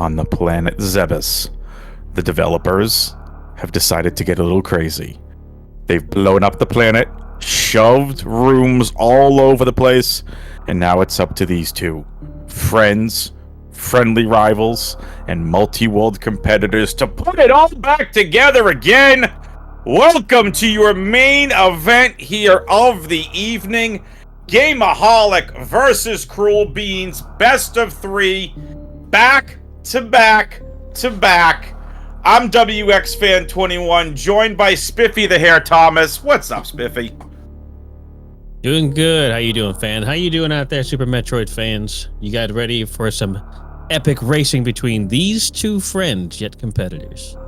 on the planet Zebes, the developers have decided to get a little crazy. They've blown up the planet, shoved rooms all over the place, and now it's up to these two friends, friendly rivals, and multi-world competitors to put it all back together again. Welcome to your main event here of the evening. Gameaholic versus Cruelbeans, best of 3, back to back to back. I'm WXFan21, joined by Spiffy the Hair Thomas. What's up, Spiffy? Doing good. How you doing, fan? How you doing out there, Super Metroid fans? You guys ready for some epic racing between these two friends yet competitors?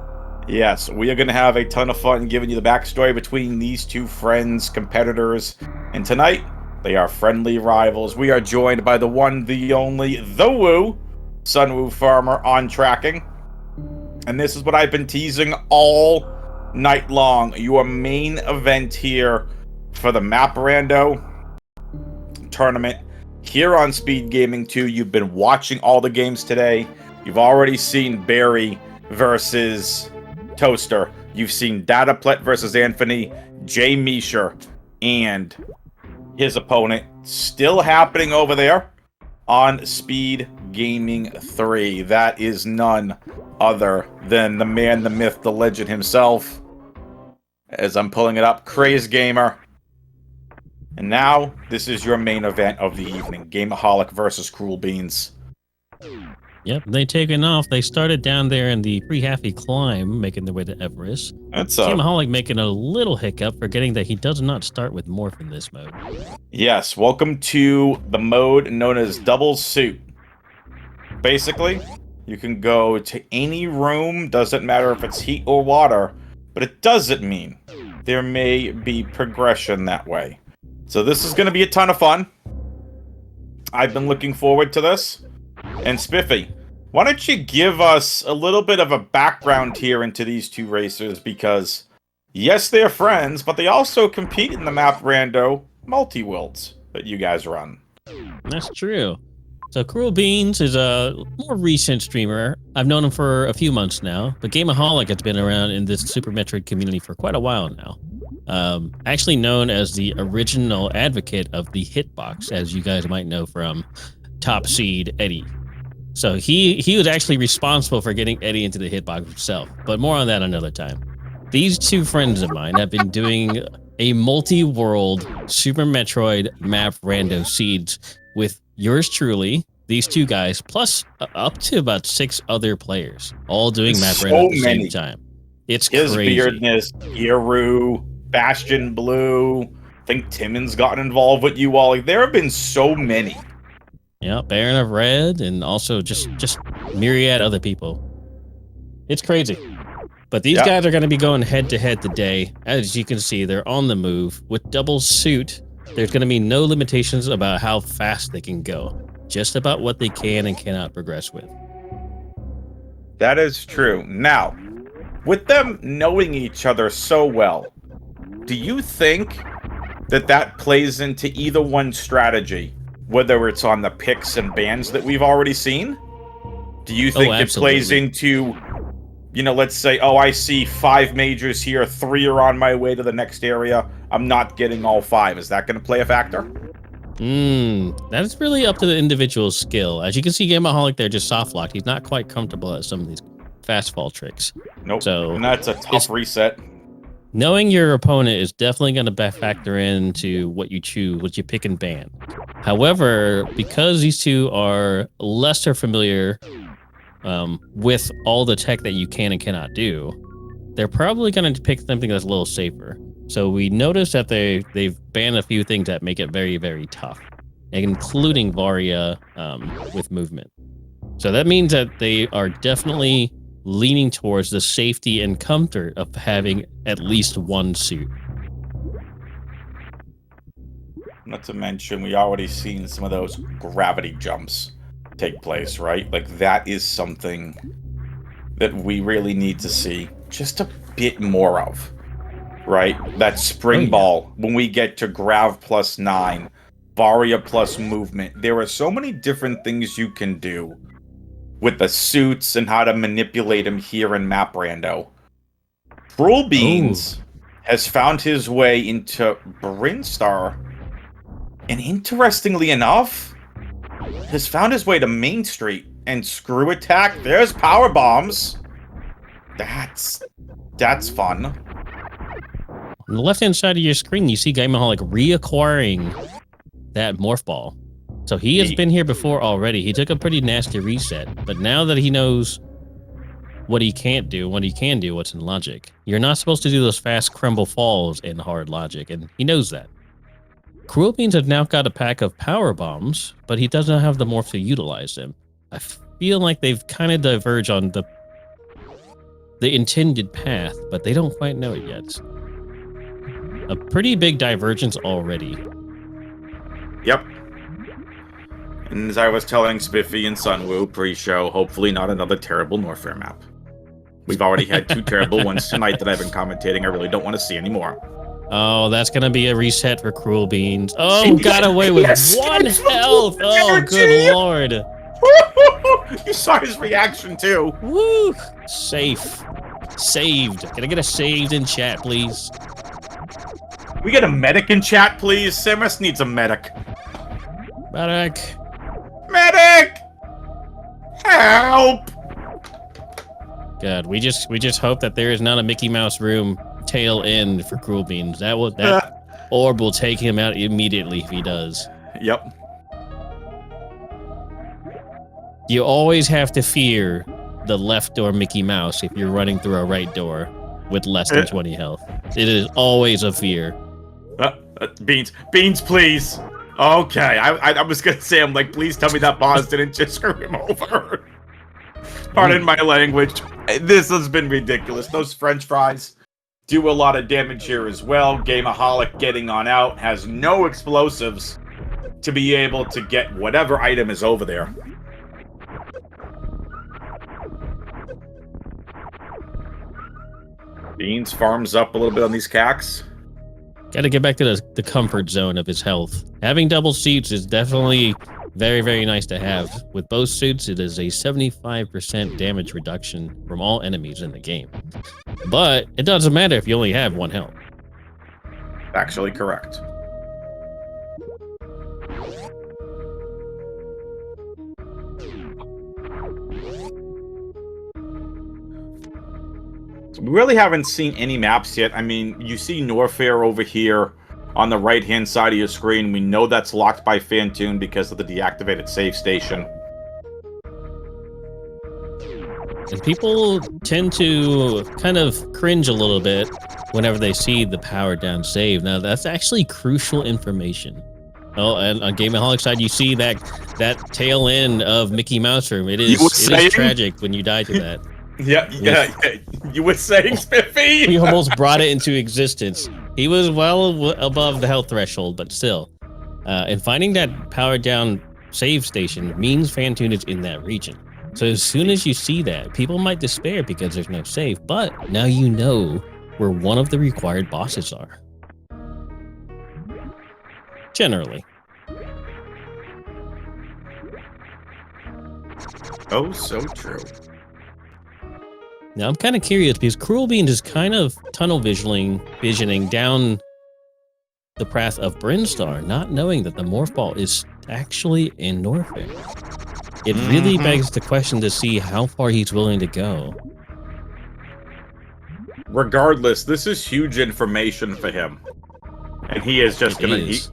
Yes, we are going to have a ton of fun giving you the backstory between these two friends, competitors. And tonight, they are friendly rivals. We are joined by the one, the only, the Woo, Sunwoo Farmer on tracking. And this is what I've been teasing all night long. Your main event here for the Map Rando tournament here on SpeedGaming 2. You've been watching all the games today. You've already seen Barry versus Toaster. You've seen Dataplet versus Anthony, Jay Misher, and his opponent. Still happening over there on Speed Gaming 3. That is none other than the man, the myth, the legend himself. As I'm pulling it up, Craze Gamer. And now, this is your main event of the evening. Gameaholic versus Cruelbeans. Yep, they taken off. They started down there in the pre-happy climb, making their way to Everest. That's Gameaholic making a little hiccup, forgetting that he does not start with Morph in this mode. Yes, welcome to the mode known as Double Suit. Basically, you can go to any room, doesn't matter if it's heat or water, but it doesn't mean there may be progression that way. So this is going to be a ton of fun. I've been looking forward to this. And Spiffy, why don't you give us a little bit of a background here into these two racers, because yes, they're friends, but they also compete in the Map Rando multi-worlds that you guys run. That's true. So Cruelbeans is a more recent streamer. I've known him for a few months now, but Gameaholic has been around in this Super Metroid community for quite a while now. Actually known as the original advocate of the hitbox, as you guys might know from Top Seed Eddie. So he was actually responsible for getting Eddie into the hitbox himself, but more on that another time. These two friends of mine have been doing a multi-world Super Metroid Map Rando seeds with yours truly, these two guys, plus up to about 6 other players, all doing Map Rando at the same time. It's His crazy. Beardness, Giru, Bastion Blue, I think Timon's gotten involved with you all. Like, there have been so many. Yeah, Baron of Red, and also just myriad other people. It's crazy. But these guys are going to be going head-to-head today. As you can see, they're on the move. With Double Suit, there's going to be no limitations about how fast they can go. Just about what they can and cannot progress with. That is true. Now, with them knowing each other so well, do you think that that plays into either one's strategy? Whether it's on the picks and bans that we've already seen? Do you think it plays into, you know, let's say, oh, I see 5 majors here, 3 are on my way to the next area, I'm not getting all 5. Is that going to play a factor? That's really up to the individual's skill. As you can see, Gameaholic there just soft locked. He's not quite comfortable at some of these fast fall tricks. Nope, so and that's a tough reset. Knowing your opponent is definitely going to factor into what you choose, what you pick and ban. However, because these two are lesser familiar with all the tech that you can and cannot do, they're probably going to pick something that's a little safer. So we noticed that they've banned a few things that make it very, very tough, including Varia with movement. So that means that they are definitely leaning towards the safety and comfort of having at least one suit. Not to mention, we already seen some of those gravity jumps take place, right? Like, that is something that we really need to see just a bit more of, right? That spring ball, when we get to Grav plus 9, Varia plus movement, there are so many different things you can do with the suits and how to manipulate him here in Map Rando. Cruelbeans has found his way into Brinstar, and interestingly enough, has found his way to Main Street and Screw Attack. There's power bombs. That's fun. On the left-hand side of your screen, you see Gameaholic reacquiring that morph ball. So he has been here before already. He took a pretty nasty reset, but now that he knows what he can't do, what he can do, what's in logic, you're not supposed to do those fast crumble falls in hard logic, and he knows that. Cruelbeans have now got a pack of power bombs, but he doesn't have the morph to utilize them. I feel like they've kind of diverged on the intended path, but they don't quite know it yet. A pretty big divergence already. Yep. And as I was telling Spiffy and Sunwoo pre-show, hopefully not another terrible Norfair map. We've already had 2 terrible ones tonight that I've been commentating. I really don't want to see anymore. Oh, that's going to be a reset for Cruelbeans. Oh, got away with 1 health. Oh, good lord. You saw his reaction too. Woo! Safe. Saved. Can I get a saved in chat, please? We get a medic in chat, please. Samus needs a medic. Medic. Medic! Help! God, we just hope that there is not a Mickey Mouse room tail end for Cruelbeans. That orb will take him out immediately if he does. Yep. You always have to fear the left door Mickey Mouse if you're running through a right door with less than 20 health. It is always a fear. Beans, please. Okay, I was gonna say, I'm like, please tell me that boss didn't just screw him over. Pardon my language. This has been ridiculous. Those French fries do a lot of damage here as well. Gameaholic getting on out has no explosives to be able to get whatever item is over there. Beans farms up a little bit on these cacks. Got to get back to the comfort zone of his health. Having double suits is definitely very, very nice to have. With both suits, it is a 75% damage reduction from all enemies in the game. But it doesn't matter if you only have 1 health. Actually correct. We really haven't seen any maps yet. I mean, you see Norfair over here on the right-hand side of your screen. We know that's locked by Phantoon because of the deactivated save station. And people tend to kind of cringe a little bit whenever they see the power down save. Now, that's actually crucial information. Oh, and on Gameaholic's side, you see that tail end of Mickey Mouse Room. It is tragic when you die to that. Yeah. You were saying, Spiffy? He almost brought it into existence. He was well above the health threshold, but still. And finding that powered down save station means Phantoon is in that region. So as soon as you see that, people might despair because there's no save, but now you know where one of the required bosses are. Generally. Oh, so true. Now, I'm kind of curious because Cruelbeans is kind of tunnel visioning down the path of Brinstar, not knowing that the Morph Ball is actually in Norfair. It really begs the question to see how far he's willing to go. Regardless, this is huge information for him. And he is just he's...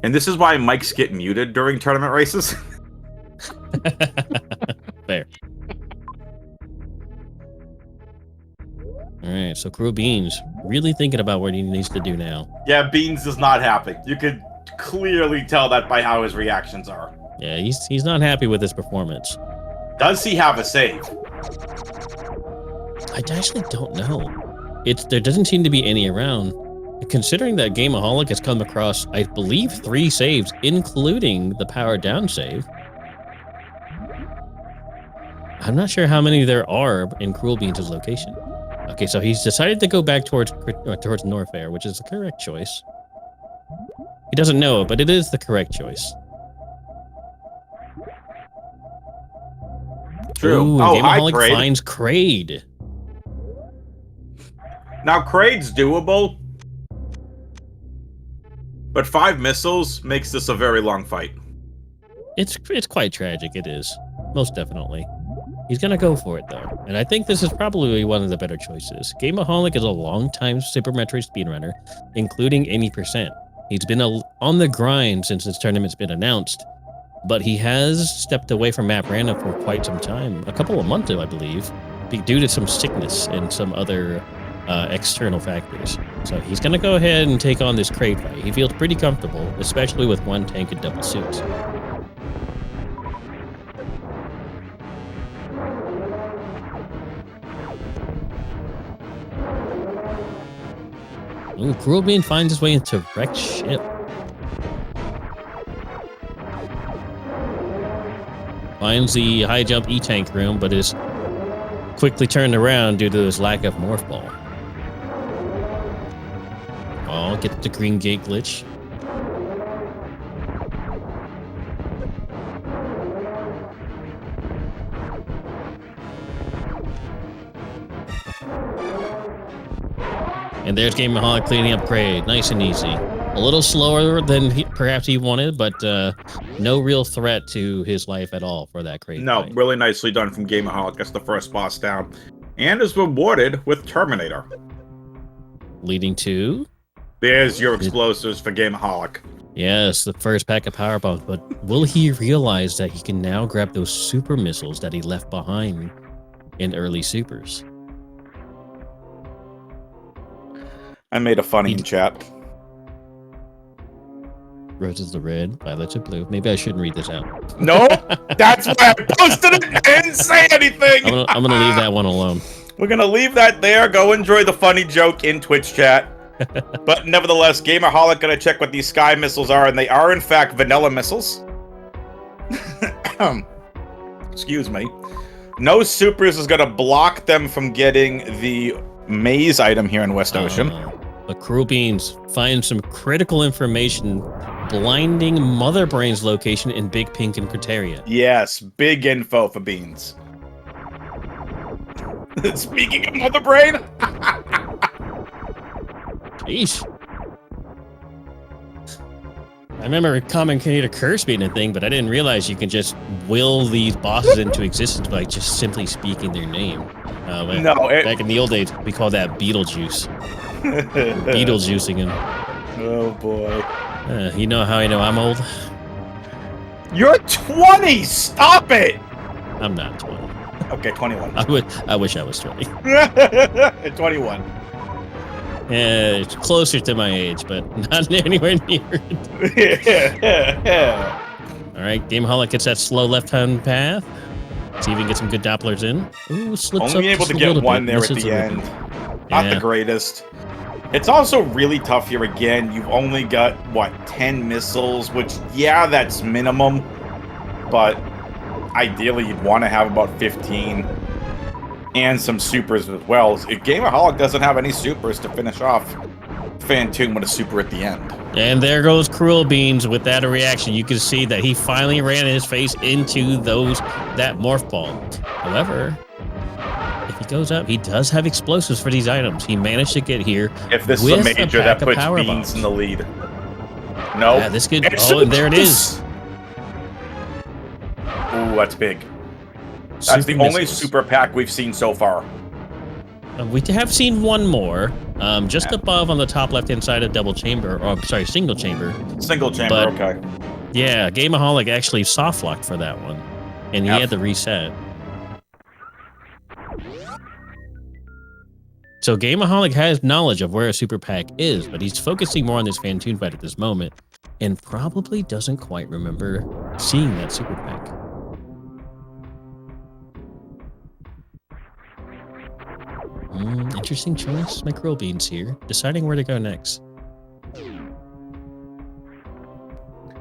And this is why mics get muted during tournament races. Fair. All right, so Cruelbeans really thinking about what he needs to do now. Yeah, Beans is not happy. You could clearly tell that by how his reactions are. Yeah, he's not happy with his performance. Does he have a save? I actually don't know. There doesn't seem to be any around. Considering that Gameaholic has come across, I believe, 3 saves, including the power down save. I'm not sure how many there are in Cruelbeans' location. Okay, so he's decided to go back towards Norfair, which is the correct choice. He doesn't know it, but it is the correct choice. True. Ooh, and Oh, hi, Gameaholic Kraid. finds Kraid. Now, Kraid's doable, but 5 missiles makes this a very long fight. It's quite tragic. It is, most definitely. He's gonna go for it though, and I think this is probably one of the better choices. Gameaholic is a long-time Super Metroid speedrunner, including 80%. He's been on the grind since this tournament's been announced, but he has stepped away from Map Random for quite some time, a couple of months, I believe, due to some sickness and some other external factors. So he's gonna go ahead and take on this Kraid fight. He feels pretty comfortable, especially with one tank and double suits. Ooh, Cruelbeans finds his way into wrecked ship. Finds the high jump E-tank room, but is quickly turned around due to his lack of morph ball. Oh, get the green gate glitch. And there's Gameaholic cleaning up Kraid. Nice and easy. A little slower than perhaps he wanted, but no real threat to his life at all for that Kraid No, fight. really nicely done from Gameaholic. That's the first boss down. And is rewarded with Terminator. Leading to? There's your explosives for Gameaholic. Yes, the first pack of power bombs. But will he realize that he can now grab those super missiles that he left behind in early supers? I made a funny in chat. Roses are red, violets are blue. Maybe I shouldn't read this out. No, that's why I posted it. I didn't say anything. I'm gonna leave that one alone. We're gonna leave that there. Go enjoy the funny joke in Twitch chat. But nevertheless, Gameaholic gonna check what these sky missiles are, and they are in fact vanilla missiles. Excuse me. No supers is gonna block them from getting the maze item here in West Ocean. But Cruelbeans finds some critical information blinding Mother Brain's location in Big Pink and Criteria. Yes, big info for Beans. Speaking of Mother Brain, Sheesh. I remember Commentator Curse being a thing, but I didn't realize you can just will these bosses into existence by just simply speaking their name. Back in the old days, we called that Beetlejuice. Beetlejuicing him. Oh boy. You know how I know I'm old? You're 20! Stop it! I'm not 20. Okay, 21. I wish I was 20. 21. Yeah, it's closer to my age, but not anywhere near it. All right, Gameaholic gets that slow left-hand path. See if we can get some good Dopplers in. Ooh, slips Only up able just to a get little one bit. there at Misses the a end. little bit. Not Yeah. the greatest. It's also really tough here again. You've only got, what, 10 missiles, which, yeah, that's minimum. But ideally, you'd want to have about 15. And some supers as well. Gameaholic doesn't have any supers to finish off Phantoon with a super at the end. And there goes Cruelbeans with that reaction. You can see that he finally ran his face into that morph ball. However, if he goes up, he does have explosives for these items. He managed to get here. If this is with a major, pack that of puts power Beans bombs. in the lead. No. Yeah, this could. Oh, and there it is. Ooh, that's big. That's Super the only missiles. super pack we've seen so far. We have seen one more, just above on the top left-hand side of double chamber, or sorry, single chamber. Single chamber, But- okay. Yeah, Gameaholic actually soft locked for that one, and he had to reset. So Gameaholic has knowledge of where a super pack is, but he's focusing more on this Phantoon fight at this moment, and probably doesn't quite remember seeing that super pack. Interesting choice. My Cruelbeans here, deciding where to go next.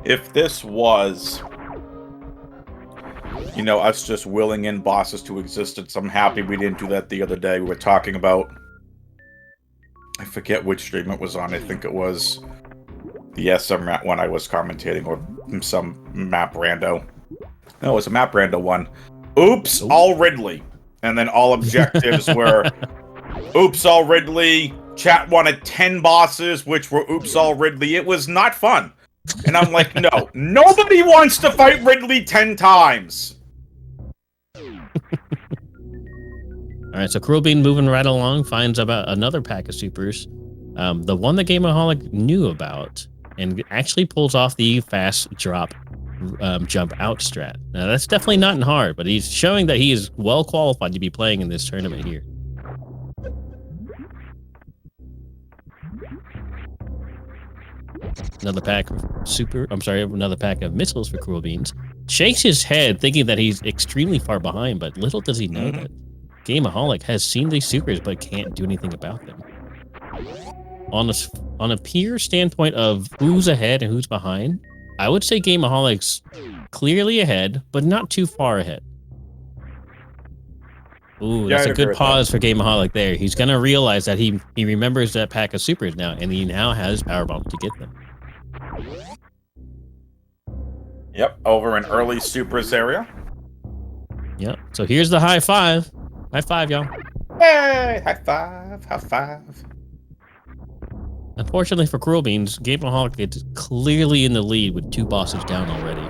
If this was, you know, us just willing in bosses to existence, I'm happy we didn't do that the other day. We were talking about, I forget which stream it was on. I think it was the SM one I was commentating, or some map rando. No, it was a map rando one. oops, all Ridley. And then all objectives were, oops, all Ridley. Chat wanted 10 bosses, which were oops, all Ridley. It was not fun. And I'm like, no, nobody wants to fight Ridley 10 times. All right, so Cruelbean moving right along finds about another pack of supers, the one that Gameaholic knew about, and actually pulls off the fast drop jump out strat. Now that's definitely not in hard, but he's showing that he is well qualified to be playing in this tournament here. Another pack of another pack of missiles for Cruelbeans. Shakes his head, thinking that he's extremely far behind, but little does he know that Gameaholic has seen these supers but can't do anything about them. On a pure standpoint of who's ahead and who's behind, I would say Gameaholic's clearly ahead, but not too far ahead. Ooh, that's a good pause for Gameaholic there. He's going to realize that he remembers that pack of supers now, and he now has Power Bomb to get them. Yep, over in early supers area. Yep, so here's the high five. High five, y'all. Hey, high five, high five. Unfortunately for Cruelbeans, Gameaholic is clearly in the lead with 2 bosses down already.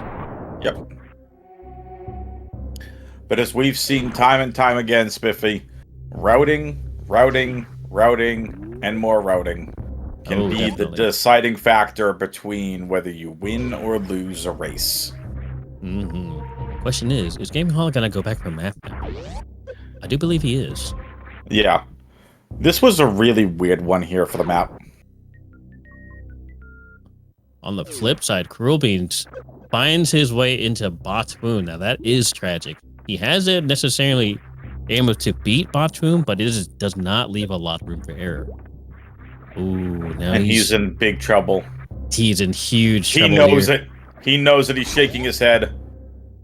Yep. But as we've seen time and time again, Spiffy, routing, and more routing can be the deciding factor between whether you win or lose a race. Question is Gameaholic going to go back for map now? I do believe he is. Yeah. This was a really weird one here for the map. On the flip side, Cruelbeans finds his way into Botwoon. Now that is tragic. He hasn't necessarily able to beat Botwoon, but it does not leave a lot of room for error. Ooh, now he's in big trouble. He's in huge trouble. He knows it. He knows that he's shaking his head.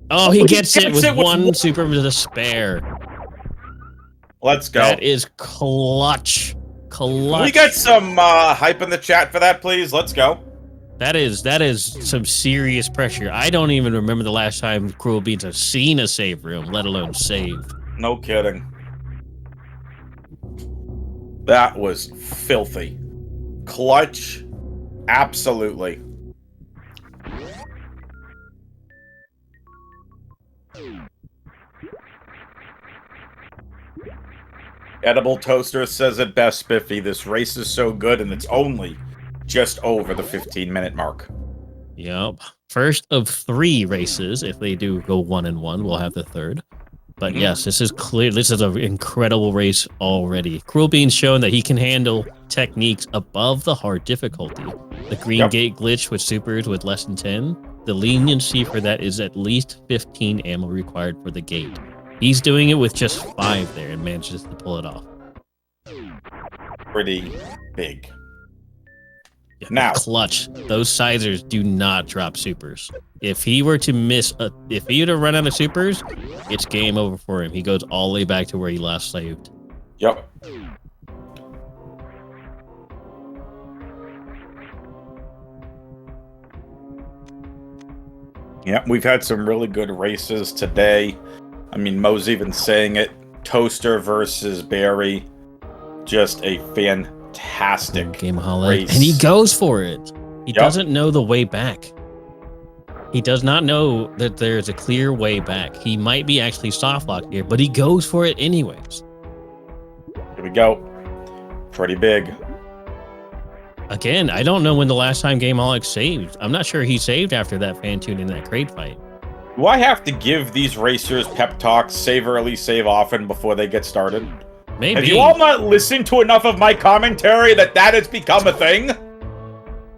Oh, he gets it with one super to spare. Let's go. That is clutch. Clutch. Can we get some hype in the chat for that, please? Let's go. That is some serious pressure. I don't even remember the last time Cruelbeans have seen a save room, let alone saved. No kidding. That was filthy. Clutch. Absolutely. Edible Toaster says it best, Spiffy. This race is so good, and it's only just over the 15-minute mark. Yep. First of 3 races. If they do go 1-1, we'll have the third. But yes, this is clear. This is an incredible race already. Cruelbeans showing that he can handle techniques above the hard difficulty. The green gate glitch with supers with less than 10. The leniency for that is at least 15 ammo required for the gate. He's doing it with just 5 there and manages to pull it off. Pretty big. Yeah, now, clutch. Those sizers do not drop supers. If he were to if he were to run out of supers, it's game over for him. He goes all the way back to where he last saved. Yep. Yeah, we've had some really good races today. I mean, Mo's even saying it. Toaster versus Barry. Just a fantastic Gameaholic race. And he goes for it. He doesn't know the way back. He does not know that there's a clear way back. He might be actually soft locked here, but he goes for it anyways. Here we go. Pretty big. Again, I don't know when the last time Gameaholic saved. I'm not sure he saved after that fan tune in that crate fight. Do I have to give these racers pep talks, save early, save often before they get started? Maybe. Have you all not listened to enough of my commentary that has become a thing?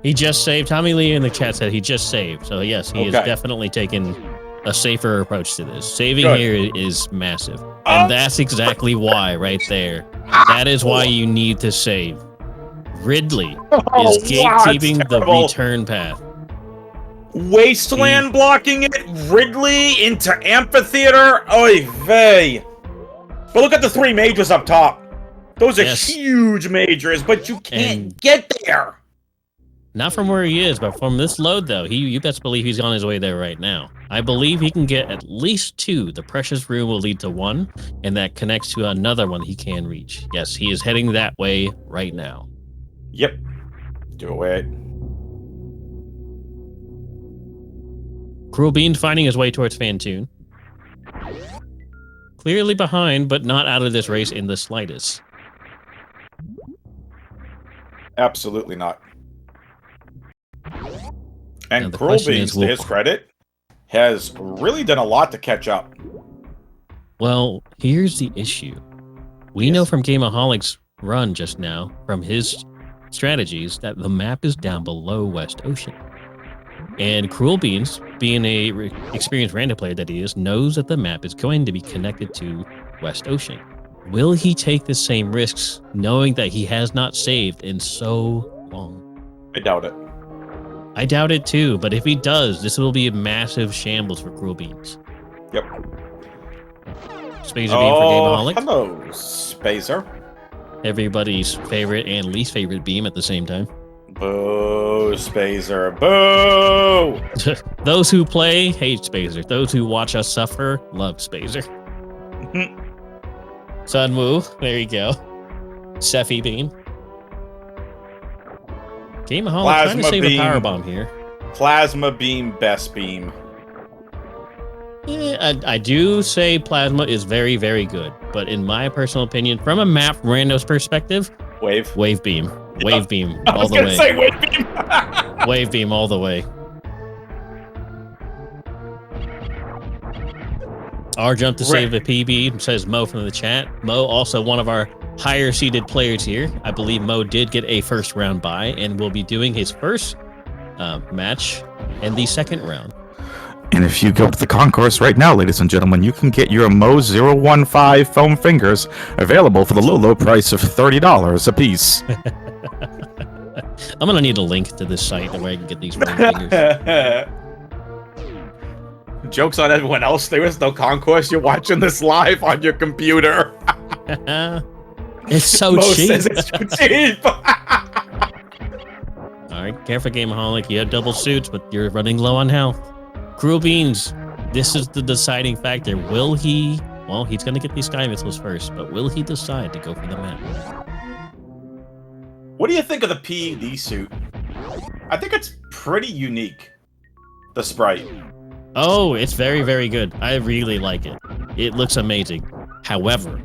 He just saved. Tommy Lee in the chat said he just saved. So yes, he is definitely taking a safer approach to this. Saving here is massive. And that's exactly why right there. That is why you need to save. Ridley is gatekeeping the return path. Wasteland blocking it, Ridley into Amphitheater, oy vey. But look at the 3 majors up top. Those are huge majors, but you can't get there. Not from where he is, but from this load, though. You best believe he's on his way there right now. I believe he can get at least 2. The precious room will lead to 1, and that connects to another one he can reach. Yes, he is heading that way right now. Yep. Do it. Cruelbeans finding his way towards Fantoon. Clearly behind, but not out of this race in the slightest. Absolutely not. And the question is, Cruelbeans, to his credit, has really done a lot to catch up. Well, here's the issue. We know from Gameaholic's run just now, from his strategies, that the map is down below West Ocean. And Cruelbeans, being a experienced random player that he is, knows that the map is going to be connected to West Ocean. Will he take the same risks knowing that he has not saved in so long? I doubt it. I doubt it too, but if he does, this will be a massive shambles for Cruelbeans. Yep. Spazer Beam for Gameaholic. Hello, Spazer. Everybody's favorite and least favorite beam at the same time. Boo, Spazer. Boo! Those who play hate Spazer. Those who watch us suffer love Spazer. Sunwoo, there you go. Sephi beam. Gameaholic trying to save a power bomb here. Plasma beam, best beam. Yeah, I do say plasma is very, very good, but in my personal opinion, from a map rando's perspective, wave beam, wave beam all the way. I was gonna say wave beam. Wave beam all the way. Our jump to save the PB, says Mo from the chat. Mo, also one of our higher seeded players here. I believe Mo did get a first round bye and will be doing his first match in the second round. And if you go to the concourse right now, ladies and gentlemen, you can get your Mo 015 foam fingers available for the low price of $30 a piece. I'm going to need a link to this site where I can get these foam fingers. Joke's on everyone else. There is no concourse. You're watching this live on your computer. It's so Mo cheap. says it's so cheap. All right, careful, Gameaholic. You have double suits, but you're running low on health. Cruelbeans, this is the deciding factor. Will he? Well, he's going to get these sky missiles first, but will he decide to go for the map? What do you think of the PED suit? I think it's pretty unique. The sprite. Oh, it's very, very good. I really like it. It looks amazing. However,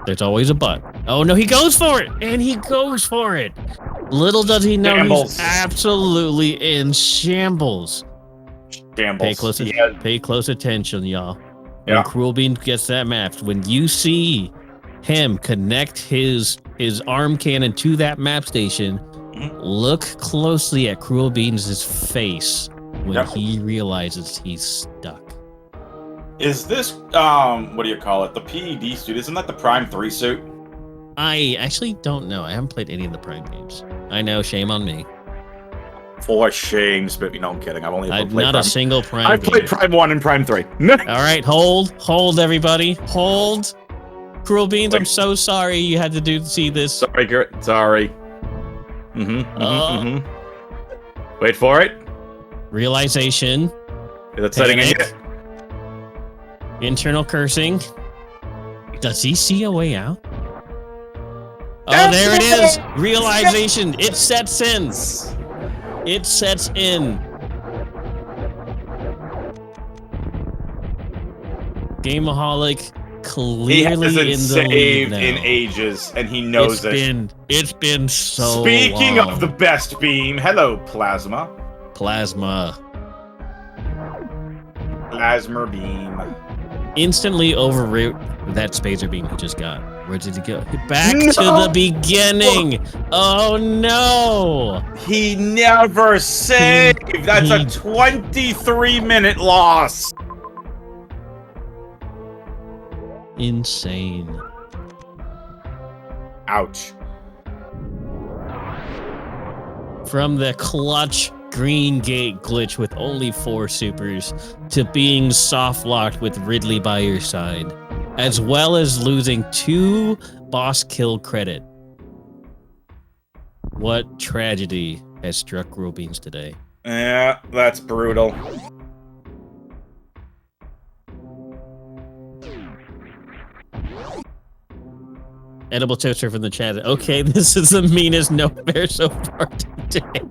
there's always a but. Oh, no, he goes for it! And he goes for it! Little does he know he's absolutely in shambles. Pay close attention, y'all. When Cruelbean gets that map, when you see him connect his arm cannon to that map station, look closely at Cruelbeans' face when he realizes he's stuck. Is this, what do you call it? The PED suit, isn't that the Prime 3 suit? I actually don't know. I haven't played any of the Prime games. I know, shame on me. For shame, Spiffy. No, I'm kidding. I've only played not Prime. A single Prime I've played Prime 1 and Prime 3. All right, hold, everybody. Hold. Cruelbeans, I'm so sorry you had to see this. Sorry, Gert. Sorry. Wait for it. Realization. Is it setting in? Internal cursing. Does he see a way out? Oh, there it is. Realization. It sets in. It sets in. Gameaholic clearly in the saved lead in now. Ages, and he knows it. It's been so Speaking long. of the best beam, hello, Plasma. Plasma beam. Instantly overroot that Spazer beam he just got. Where did he go? Back to the beginning. Oh no! He never saved. That's a 23-minute loss. Insane. Ouch. From the clutch green gate glitch with only 4 supers to being soft locked with Ridley by your side, as well as losing 2 boss kill credit. What tragedy has struck Cruelbeans today? Yeah, that's brutal. Edible toaster from the chat. Okay, this is the meanest no fair so far today.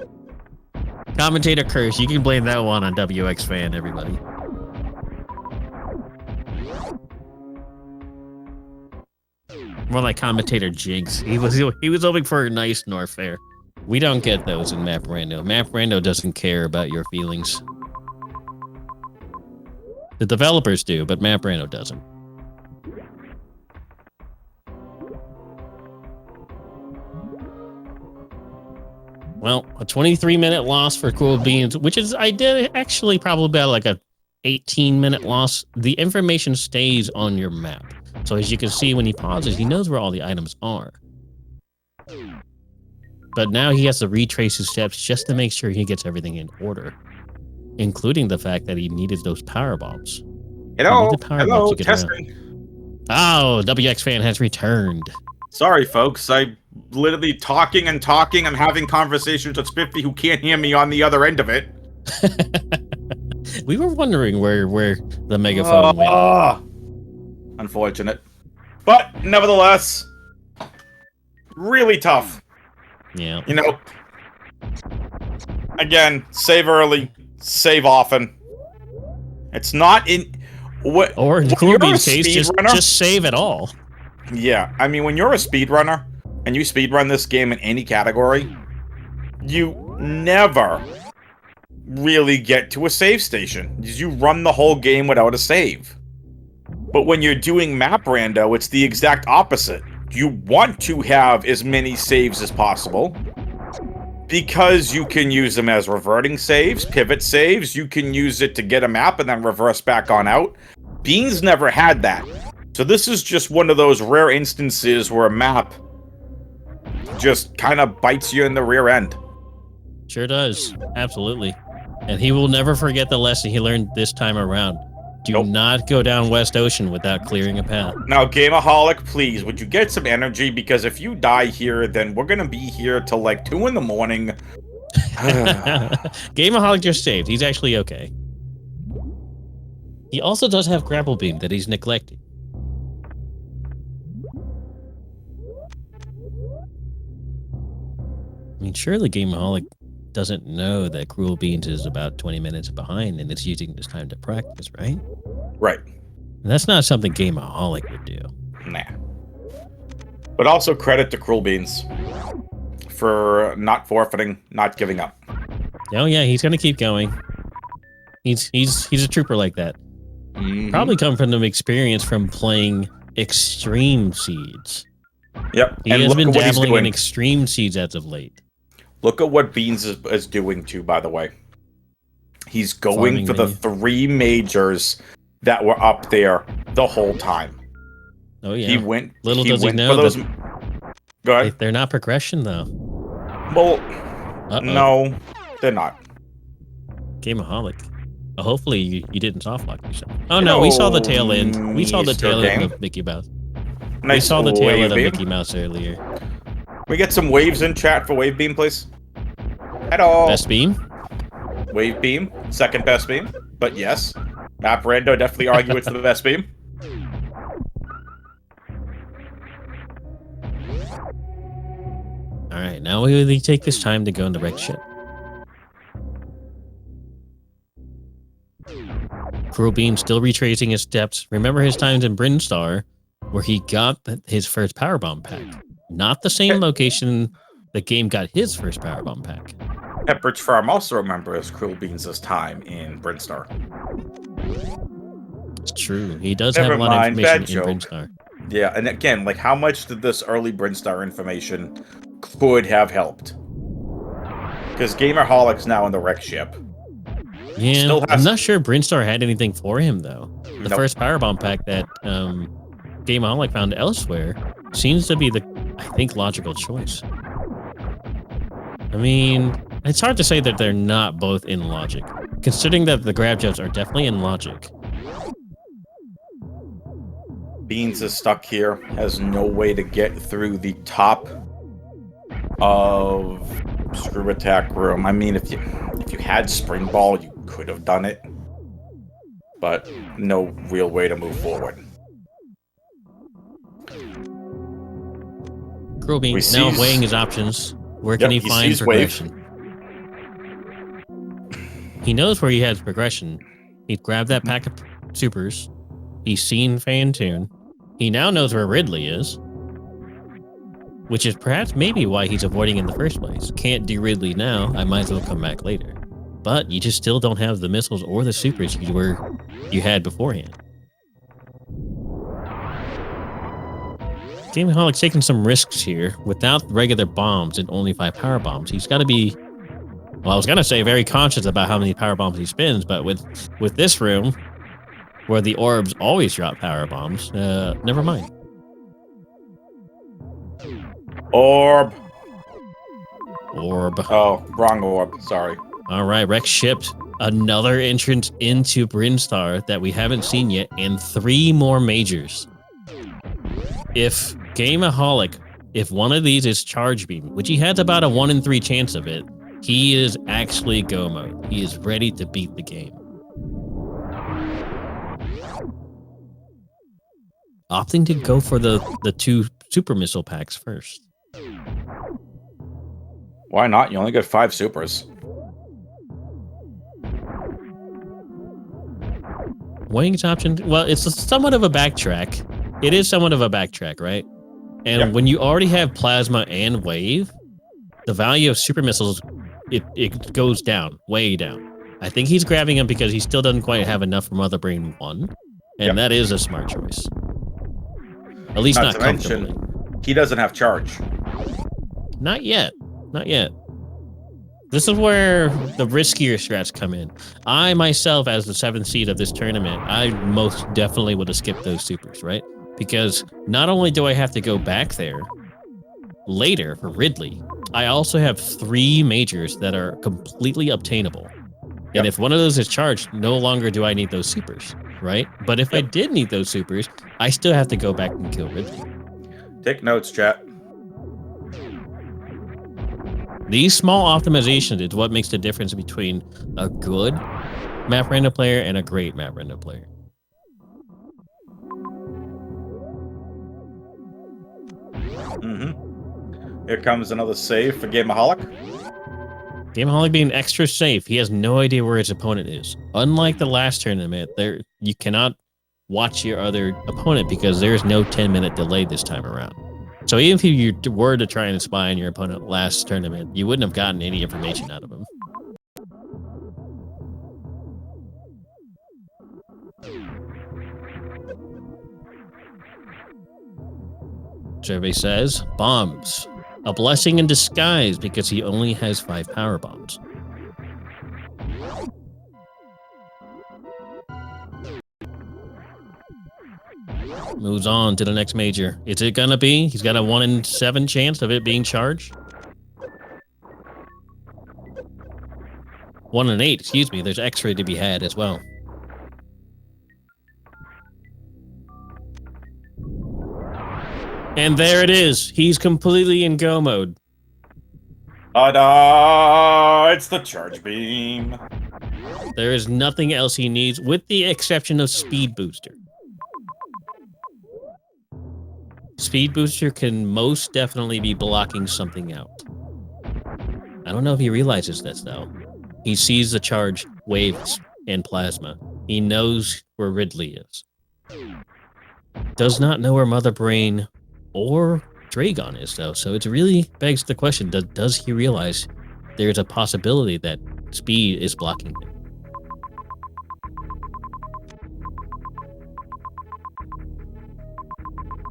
Commentator curse. You can blame that one on WX fan, everybody. More like commentator jinx. He was hoping for a nice nor fair. We don't get those in Map Rando. Map Rando doesn't care about your feelings. The developers do, but Map Rando doesn't. Well, a 23-minute loss for Cruelbeans, which is actually probably about like a 18-minute loss. The information stays on your map. So as you can see, when he pauses, he knows where all the items are. But now he has to retrace his steps just to make sure he gets everything in order, including the fact that he needed those power bombs. Hello, testing. Oh, WX fan has returned. Sorry, folks. I'm literally talking and talking. I'm having conversations with Spiffy who can't hear me on the other end of it. We were wondering where the megaphone went. Unfortunate. But, nevertheless, really tough. Yeah. You know, again, save early, save often. It's not in... Or in Cruelbeans' case, just save at all. Yeah, I mean, when you're a speedrunner, and you speedrun this game in any category, you never really get to a save station. You run the whole game without a save. But when you're doing Map Rando, it's the exact opposite. You want to have as many saves as possible, because you can use them as reverting saves, pivot saves, you can use it to get a map and then reverse back on out. Beans never had that. So this is just one of those rare instances where a map just kind of bites you in the rear end. Sure does. Absolutely. And he will never forget the lesson he learned this time around. Do not go down West Ocean without clearing a path. Now, Gameaholic, please, would you get some energy? Because if you die here, then we're going to be here till like 2 in the morning. Gameaholic just saved. He's actually okay. He also does have Grapple Beam that he's neglecting. I mean, surely Gameaholic doesn't know that Cruelbeans is about 20 minutes behind and it's using this time to practice, right? Right. And that's not something Gameaholic would do. Nah. But also credit to Cruelbeans for not forfeiting, not giving up. Oh yeah, he's gonna keep going. He's a trooper like that. Mm-hmm. Probably come from the experience from playing Extreme Seeds. Yep. He has been dabbling in Extreme Seeds as of late. Look at what Beans is doing too, by the way. He's going for the 3 majors that were up there the whole time. Oh yeah. He went. Little does he know those... Go ahead. They're not progression though. Well, no, they're not. Gameaholic. Well, hopefully you didn't softlock yourself. Oh no, we saw the tail end. We saw the tail end of Mickey Mouse. Nice. We saw the tail end of Mickey Mouse earlier. We get some waves in chat for Wave Beam, please. Hello. Best beam? Wave Beam, second best beam. But yes, Map Rando definitely argue it's the best beam. All right, now we really take this time to go into wreck ship. Cruelbeans still retracing his steps. Remember his times in Brinstar, where he got his first powerbomb pack. Not the same location the game got his first powerbomb pack. Pepperidge Farm also remembers Cruelbeans' time in Brinstar. It's true. He does have a lot of information in Brinstar. Yeah, and again, like how much did this early Brinstar information could have helped? Because Gameaholic's now in the wreck ship. Yeah, I'm not sure Brinstar had anything for him, though. The first powerbomb pack that Gameaholic found elsewhere seems to be the, I think, logical choice. I mean, it's hard to say that they're not both in logic, considering that the grab jumps are definitely in logic. Beans is stuck here, has no way to get through the top of Screw Attack Room. I mean, if you had Spring Ball, you could have done it, but no real way to move forward. Cruelbeans We now sees- weighing his options. Where can Yep, he he find sees Wave. progression? He knows where he has progression. He grabbed that pack of supers. He's seen Fantoon. He now knows where Ridley is, which is perhaps maybe why he's avoiding in the first place. Can't do Ridley now. I might as well come back later. But you just still don't have the missiles or the supers you had beforehand. Gameaholic's taking some risks here. Without regular bombs and only 5 power bombs, he's got to be, well, I was going to say very conscious about how many power bombs he spins, but with this room, where the orbs always drop power bombs, never mind. Orb. Orb. Oh, wrong orb. Sorry. All right, Rex shipped another entrance into Brinstar that we haven't seen yet, and 3 more majors. If Gameaholic, if one of these is Charge Beam, which he has about a 1 in 3 chance of it, he is actually go mode. He is ready to beat the game. Opting to go for the 2 super missile packs first. Why not? You only get 5 supers. Weighing its option, well, it's somewhat of a backtrack. It is somewhat of a backtrack, right? And Yep. when you already have plasma and wave, the value of super missiles, it goes down, way down. I think he's grabbing them because he still doesn't quite have enough for Mother Brain 1. And Yep. that is a smart choice. At least not to comfortably. mention, he doesn't have charge. Not yet. Not yet. This is where the riskier strats come in. I myself, as the 7th seed of this tournament, I most definitely would have skipped those supers, right? Because not only do I have to go back there later for Ridley, I also have 3 majors that are completely obtainable. Yep. And if one of those is charged, no longer do I need those supers, right? But if I did need those supers, I still have to go back and kill Ridley. Take notes, chat. These small optimizations is what makes the difference between a good map random player and a great map random player. Here comes another save for Gameaholic. Gameaholic being extra safe, he has no idea where his opponent is. Unlike the last tournament, you cannot watch your other opponent because there's no 10-minute delay this time around. So even if you were to try and spy on your opponent last tournament, you wouldn't have gotten any information out of him. Survey says, bombs. A blessing in disguise because he only has 5 power bombs. Moves on to the next major. Is it gonna be? He's got a 1 in 7 chance of it being charged. 1 in 8, excuse me. There's X-ray to be had as well. And there it is. He's completely in go mode. It's the charge beam. There is nothing else he needs, with the exception of Speed Booster. Speed Booster can most definitely be blocking something out. I don't know if he realizes this, though. He sees the charge, waves, and plasma. He knows where Ridley is. Does not know where Mother Brain or Dragon is, though. So it really begs the question, does he realize there's a possibility that Speed is blocking him?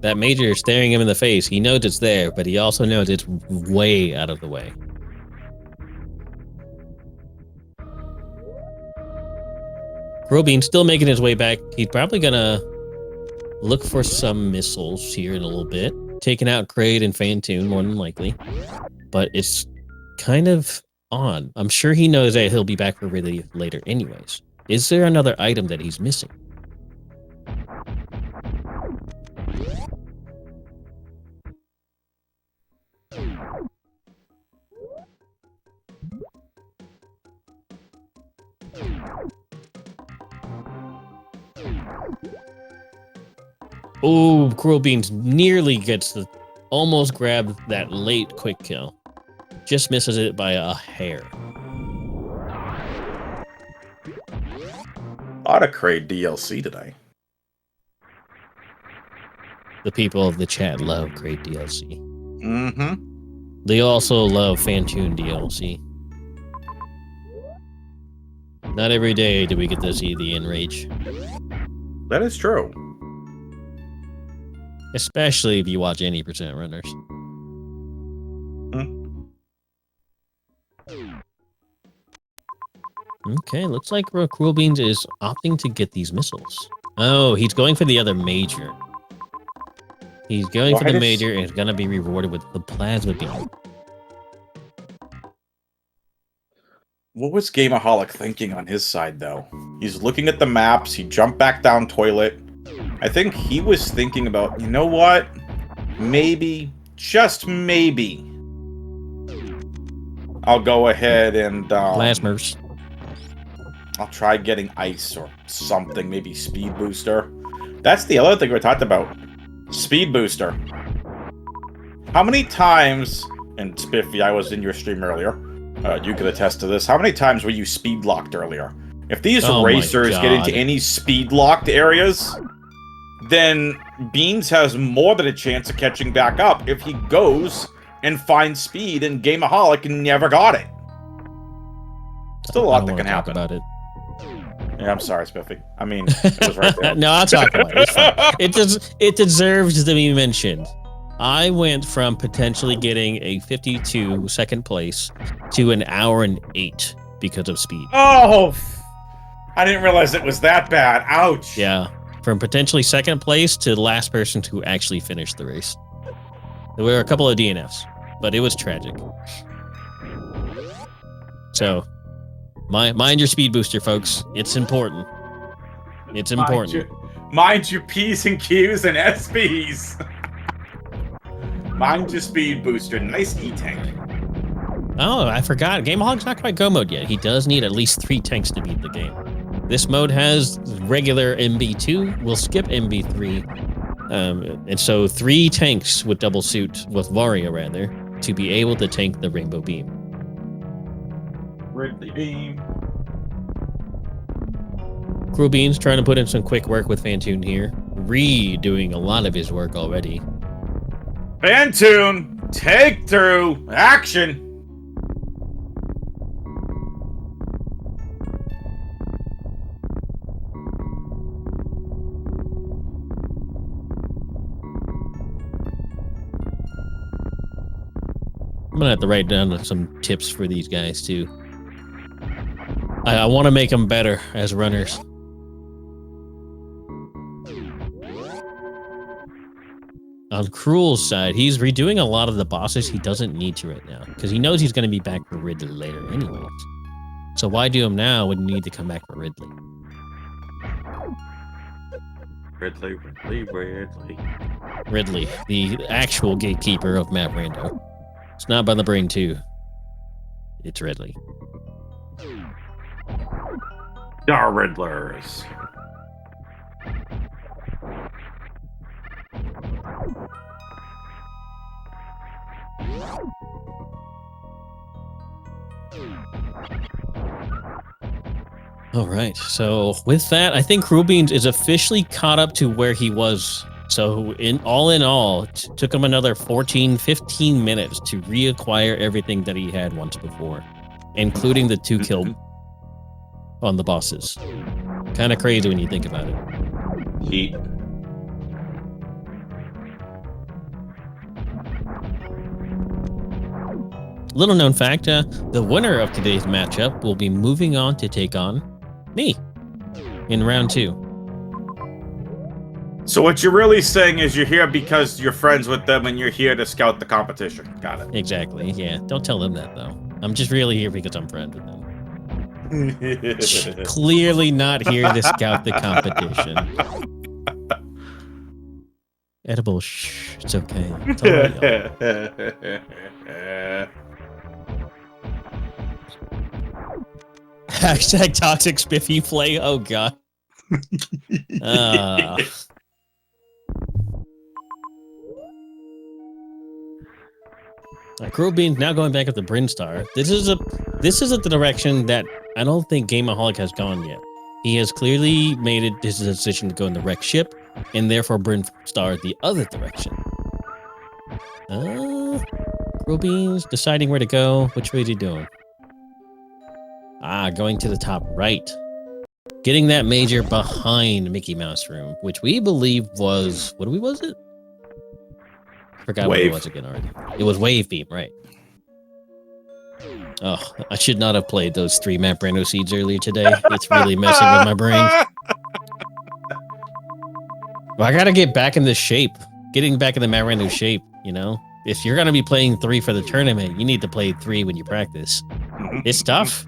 That major is staring him in the face. He knows it's there, but he also knows it's way out of the way. Cruelbeans still making his way back. He's probably gonna look for some missiles here in a little bit. Taking out Kraid and Fantoon, more than likely. But it's kind of on. I'm sure he knows that he'll be back for Ridley later anyways. Is there another item that he's missing? Oh, Cruelbeans nearly gets the almost grabbed that late quick kill. Just misses it by a hair. A lot of Kraid DLC today. The people of the chat love great DLC. Mm-hmm. They also love Fantoon DLC. Not every day do we get to see the Enrage. That is true. Especially if you watch any percent runners. Okay, looks like Cruelbeans is opting to get these missiles. Oh, he's going for the other major. He's going for the major and is going to be rewarded with the plasma beam. What was Gameaholic thinking on his side, though? He's looking at the maps. He jumped back down toilet. I think he was thinking about, you know what? Maybe, just maybe, I'll go ahead and... Plasmers. I'll try getting ice or something, maybe speed booster. That's the other thing we talked about. Speed booster. How many times, and Spiffy, I was in your stream earlier, you could attest to this, how many times were you speed locked earlier? If these racers get into any speed locked areas, then Beans has more than a chance of catching back up if he goes and finds speed, and Gameaholic never got it. Still a lot that can happen. About it. Yeah, I'm sorry, Spiffy. I mean, it was right there. No, I'll talk about it. It's fine. It deserves to be mentioned. I went from potentially getting a 52 second place to an hour and 8 because of speed. Oh, I didn't realize it was that bad. Ouch. Yeah, from potentially second place to the last person to actually finish the race. There were a couple of DNFs, but it was tragic. So, mind your speed booster, folks. It's important. It's important. Mind your P's and Q's and SP's. Mind your speed booster. Nice E-tank. Oh, I forgot. Gameaholic's not quite Go mode yet. He does need at least 3 tanks to beat the game. This mode has regular MB2. We'll skip MB3. And so 3 tanks with double suit, with Varia rather, to be able to tank the Rainbow Beam. Ridley Beam. Cruelbeans trying to put in some quick work with Fantoon here. Redoing a lot of his work already. Fantoon, take through, action. I'm gonna have to write down some tips for these guys too. I want to make them better as runners. On Cruel's side, he's redoing a lot of the bosses he doesn't need to right now, because he knows he's going to be back for Ridley later anyways. So why do them now when you need to come back for Ridley? Ridley, the actual gatekeeper of Map Rando. It's not by the brain too. It's Ridley. Dar Riddlers. All right, so with that, I think Cruelbeans is officially caught up to where he was. So in all, it took him another 14, 15 minutes to reacquire everything that he had once before, including the 2 kill on the bosses. Kind of crazy when you think about it. Heat. Little known fact, the winner of today's matchup will be moving on to take on me in round 2. So what you're really saying is you're here because you're friends with them and you're here to scout the competition. Got it. Exactly, yeah. Don't tell them that, though. I'm just really here because I'm friends with them. Clearly not here to scout the competition. Edible, shh. It's okay. It's all right, y'all. Hashtag toxic spiffy play. Oh, God. Cruelbeans now going back up to Brinstar. This is the direction that I don't think Gameaholic has gone yet. He has clearly made it his decision to go in the wreck ship, and therefore Brinstar the other direction. Cruelbeans deciding where to go. Which way is he doing? Going to the top right. Getting that major behind Mickey Mouse Room, which we believe was... was it? Forgot what it was again already. It was Wave Beam, right? Oh, I should not have played those 3 map Rando seeds earlier today. It's really messing with my brain. Well, I gotta get back in this shape. Getting back in the map Rando shape, you know? If you're gonna be playing 3 for the tournament, you need to play 3 when you practice. It's tough.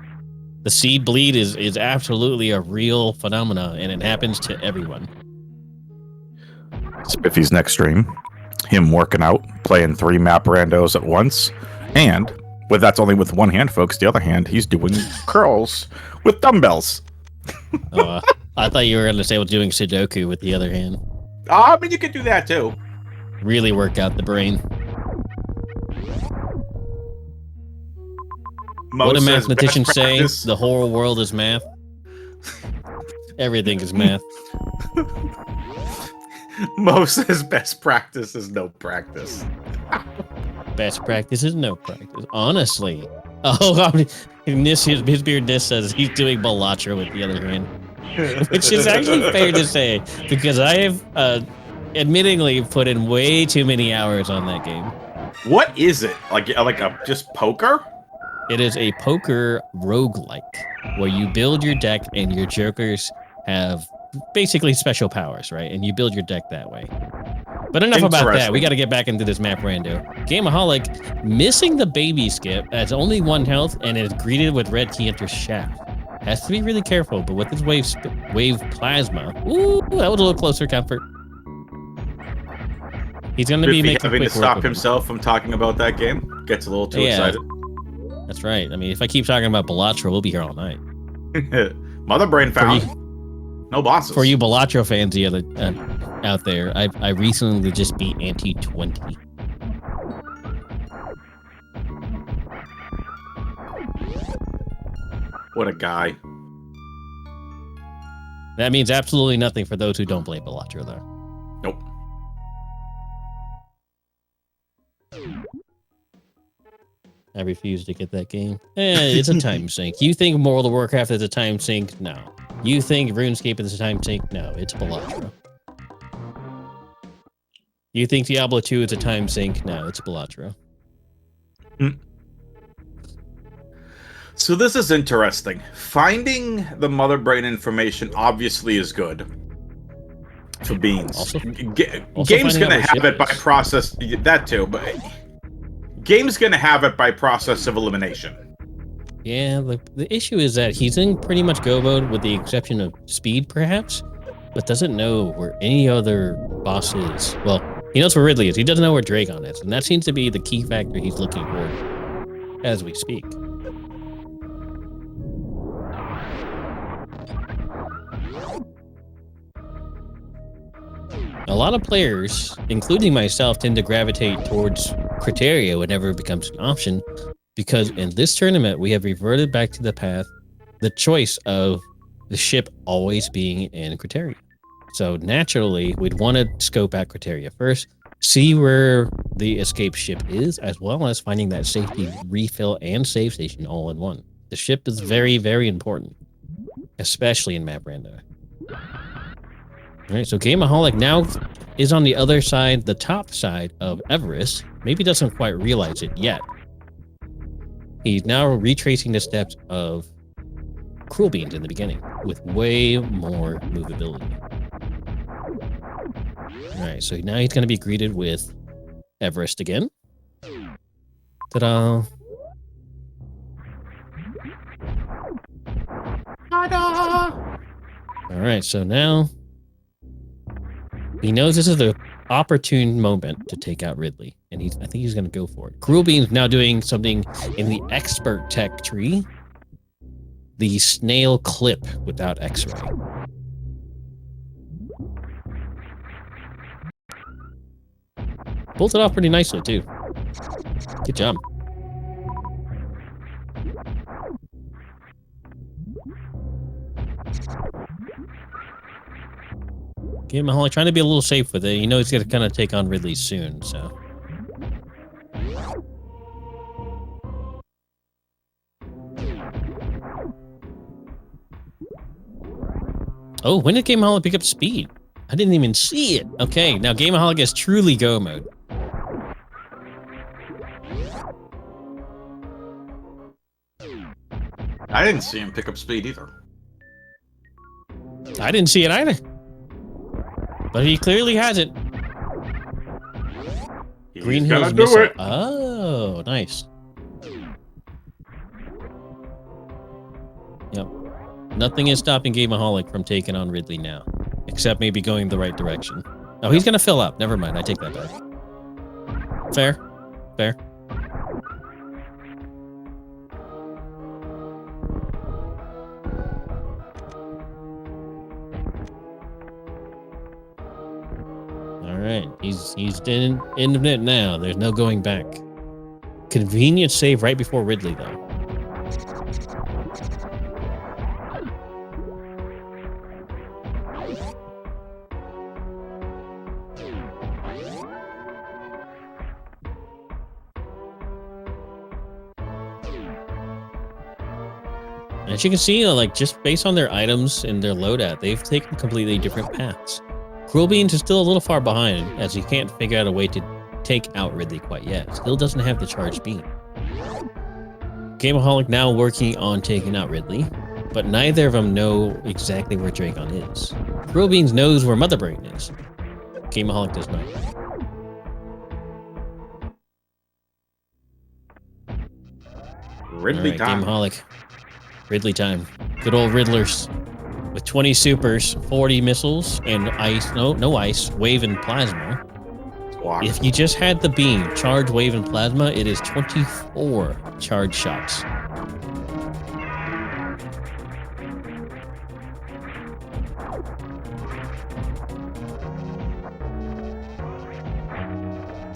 The seed bleed is absolutely a real phenomenon, and it happens to everyone. Spiffy's next stream, him working out, playing 3 map randos at once, and that's only with one hand, folks. The other hand, he's doing curls with dumbbells. I thought you were going to say I was doing Sudoku with the other hand. I mean, you could do that too. Really work out the brain. What do mathematicians say? The whole world is math. Everything is math. Mo says best practice is no practice. Best practice is no practice. Honestly. Oh, his beard Nis says he's doing Balatro with the other hand. Which is actually fair to say, because I have admittingly put in way too many hours on that game. What is it? Like a just poker? It is a poker roguelike, where you build your deck and your jokers have basically special powers, right? And you build your deck that way. But enough about that. We got to get back into this map rando. Gameaholic missing the baby skip as only 1 health and is greeted with red key enters shaft. Has to be really careful, but with his wave plasma, ooh, that was a little closer comfort. He's going to be making having quick to stop work himself from talking about that game. Gets a little too excited. That's right. I mean, if I keep talking about Balatro, we'll be here all night. Mother brain found. No bosses. For you Balatro fans out there, I recently just beat Anti 20. What a guy. That means absolutely nothing for those who don't play Balatro, though. Nope. I refuse to get that game. It's a time sink. You think World of Warcraft is a time sink? No. You think RuneScape is a time sink? No, it's Balatro. You think Diablo 2 is a time sink? No, it's Balatro. So this is interesting. Finding the mother brain information obviously is good for Beans. Also Game's gonna have it by process. That too, but Game's gonna have it by process of elimination. Yeah, the issue is that he's in pretty much go mode with the exception of speed, perhaps, but doesn't know where any other boss is. Well, he knows where Ridley is. He doesn't know where Dragon is, and that seems to be the key factor he's looking for as we speak. A lot of players, including myself, tend to gravitate towards Criteria whenever it becomes an option, because in this tournament, we have reverted back to the path, the choice of the ship always being in Criteria. So naturally, we'd want to scope out Criteria first, see where the escape ship is, as well as finding that safety refill and save station all in one. The ship is very, very important, especially in map rando. All right, so Gameaholic now is on the other side, the top side of Everest. Maybe doesn't quite realize it yet. He's now retracing the steps of Cruelbeans in the beginning with way more movability. All right, so now he's going to be greeted with Everest again. Ta-da! Ta-da! All right, so now he knows this is the opportune moment to take out Ridley, and I think he's going to go for it. Cruelbeans now doing something in the expert tech tree, the snail clip without X-ray. Pulled it off pretty nicely too. Good job. Gameaholic trying to be a little safe with it. You know he's going to kind of take on Ridley soon, so. Oh, when did Gameaholic pick up speed? I didn't even see it. Okay, now Gameaholic is truly go mode. I didn't see him pick up speed either. I didn't see it either. But he clearly has it. Green Hills Missile. It. Oh, nice. Yep. Nothing is stopping Gameaholic from taking on Ridley now. Except maybe going the right direction. Oh, he's going to fill up. Never mind. I take that back. Fair. Fair. Alright, he's in it now. There's no going back. Convenient save right before Ridley, though. As you can see, like, just based on their items and their loadout, they've taken completely different paths. Cruelbeans is still a little far behind, as he can't figure out a way to take out Ridley quite yet. Still doesn't have the charged beam. Gameaholic now working on taking out Ridley, but neither of them know exactly where Dragon is. Cruelbeans knows where Motherbrain is. Gameaholic does not. Ridley time. Gameaholic. Ridley time. Good old Riddlers. With 20 supers, 40 missiles, and ice, no ice, wave, and plasma. Wow. If you just had the beam, charge, wave, and plasma, it is 24 charge shots.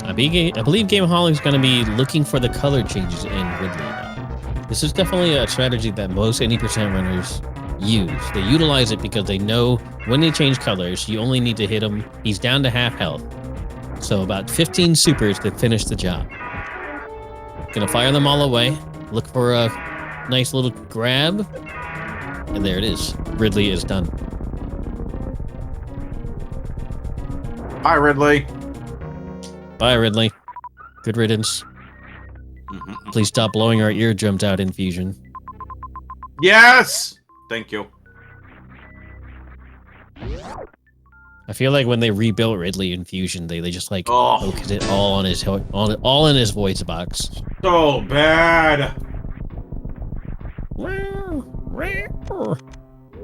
I believe Gameaholic is going to be looking for the color changes in Ridley now. This is definitely a strategy that most 80% runners use. They utilize it because they know when they change colors, you only need to hit him. He's down to half health. So about 15 supers to finish the job. Gonna fire them all away. Look for a nice little grab. And there it is. Ridley is done. Bye, Ridley. Bye, Ridley. Good riddance. Please stop blowing our eardrums out, Infusion. Yes! Thank you. I feel like when they rebuilt Ridley in Fusion, they just like focused it all on his all in his voice box. So bad.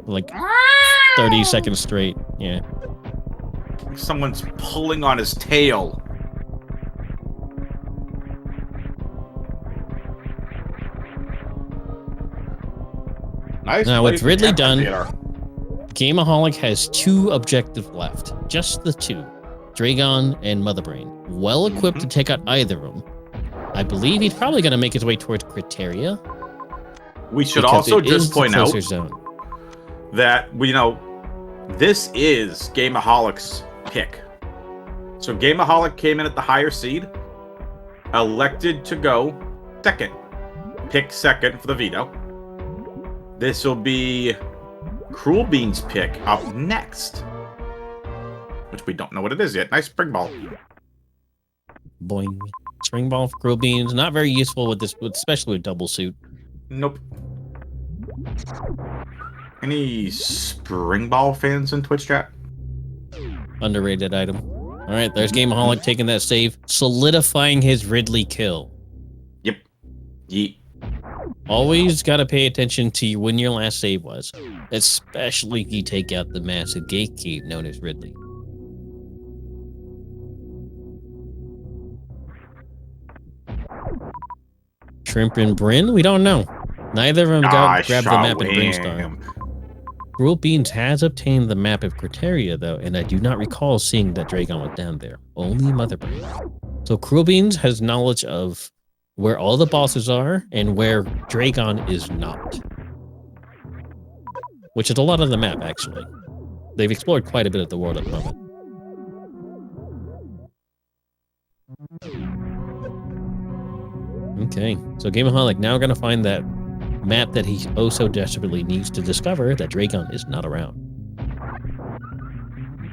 Like 30 seconds straight. Yeah. Someone's pulling on his tail. Nice. Now with Ridley done, Gameaholic has 2 objectives left. Just the 2. Dragon and Motherbrain. Well equipped to take out either of them. I believe he's probably going to make his way towards Criteria. We should also just point out that, this is Gameaholic's pick. So Gameaholic came in at the higher seed, elected to go second. Pick second for the veto. This will be Cruelbeans' pick up next, which we don't know what it is yet. Nice spring ball. Boing. Spring ball for Cruelbeans. Not very useful with this, especially with double suit. Nope. Any spring ball fans in Twitch chat? Underrated item. All right, there's Gameaholic taking that save, solidifying his Ridley kill. Yep. Yeet. Always got to pay attention to when your last save was, especially if you take out the massive gatekeep known as Ridley. Shrimp and Bryn? We don't know. Neither of them grabbed the map and Brinstar. Cruelbeans has obtained the map of Criteria, though, and I do not recall seeing that Dragon was down there. Only Motherbrain. So Cruelbeans has knowledge of where all the bosses are and where Dragon is not. Which is a lot of the map, actually. They've explored quite a bit of the world at the moment. Okay, so Gameaholic now going to find that map that he oh so desperately needs to discover that Dragon is not around.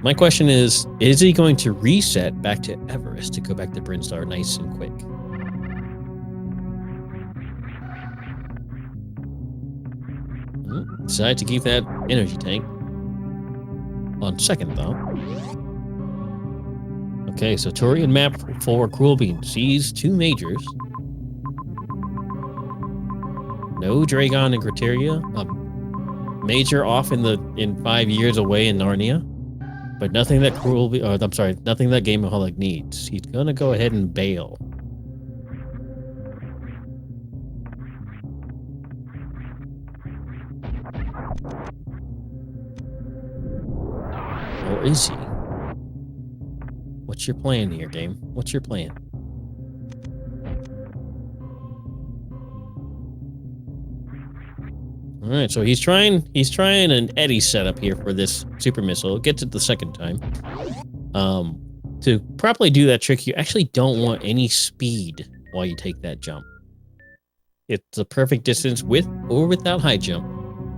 My question is he going to reset back to Everest to go back to Brinstar nice and quick? Decide to keep that energy tank. On second thought. Okay, so Turian map for Cruelbeans sees 2 majors. No Dragon and Criteria. A major off in 5 years away in Narnia. But nothing that nothing that Gameaholic needs. He's gonna go ahead and bail. Or is he? What's your plan here, game? What's your plan? All right, so he's trying an Eddie setup here for this super missile. Gets it the second time. To properly do that trick, you actually don't want any speed while you take that jump. It's the perfect distance with or without high jump.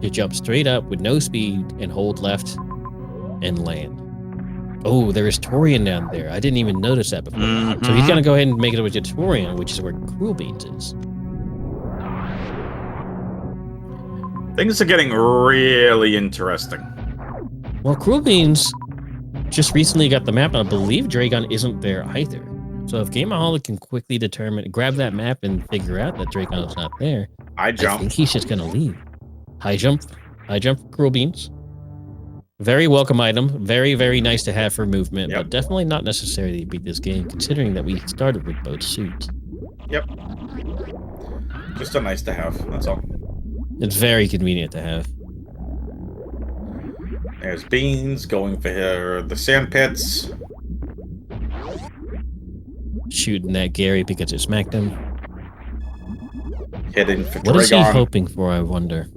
You jump straight up with no speed and hold left and land. Oh, there is Torian down there. I didn't even notice that before. Mm-hmm. So he's gonna go ahead and make it over to Torian, which is where Cruelbeans is. Things are getting really interesting. Well, Cruelbeans just recently got the map, and I believe Dragon isn't there either. So if Gameaholic can quickly grab that map and figure out that Dragon is not there, I think he's just gonna leave. High jump Cruelbeans. Very welcome item. Very, very nice to have for movement, but definitely not necessary to beat this game, considering that we started with both suits. Yep. Just a nice to have, that's all. It's very convenient to have. There's Beans going for the sand pits. Shooting that Gary because it smacked him. Hitting for What is he hoping for, I wonder?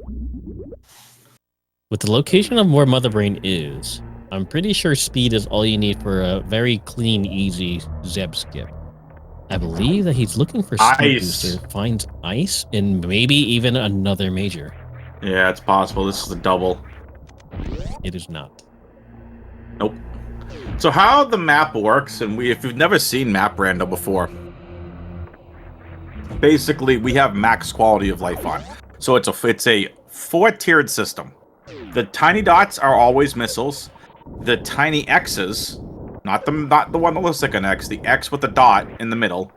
With the location of where Mother Brain is, I'm pretty sure speed is all you need for a very clean, easy Zeb skip. I believe that he's looking for Speed Booster, finds ice, and maybe even another major. Yeah, it's possible. This is a double. It is not. Nope. So how the map works, and if you've never seen Map Rando before, basically we have max quality of life on. So it's a 4-tiered system. The tiny dots are always missiles. The tiny X's, not the one that looks like an X, the X with the dot in the middle,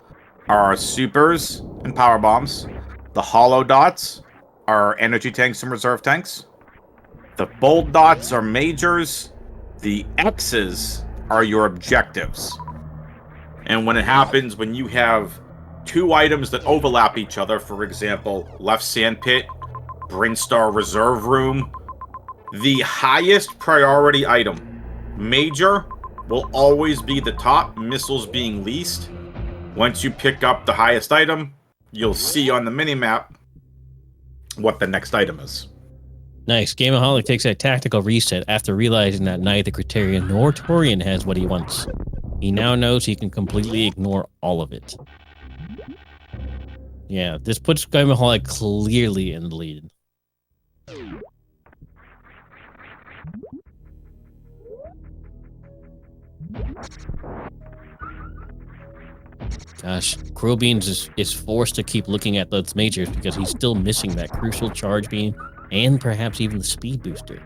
are supers and power bombs. The hollow dots are energy tanks and reserve tanks. The bold dots are majors. The X's are your objectives. And when it happens, when you have 2 items that overlap each other, for example, left sand pit, Brinstar reserve room, the highest priority item, major, will always be the top, missiles being least. Once you pick up the highest item, you'll see on the minimap what the next item is. Nice. Gameaholic takes a tactical reset after realizing that neither Criterion nor Torian has what he wants. He now knows he can completely ignore all of it. Yeah, this puts Gameaholic clearly in the lead. Gosh, Cruelbeans is forced to keep looking at those majors because he's still missing that crucial charge beam and perhaps even the speed booster.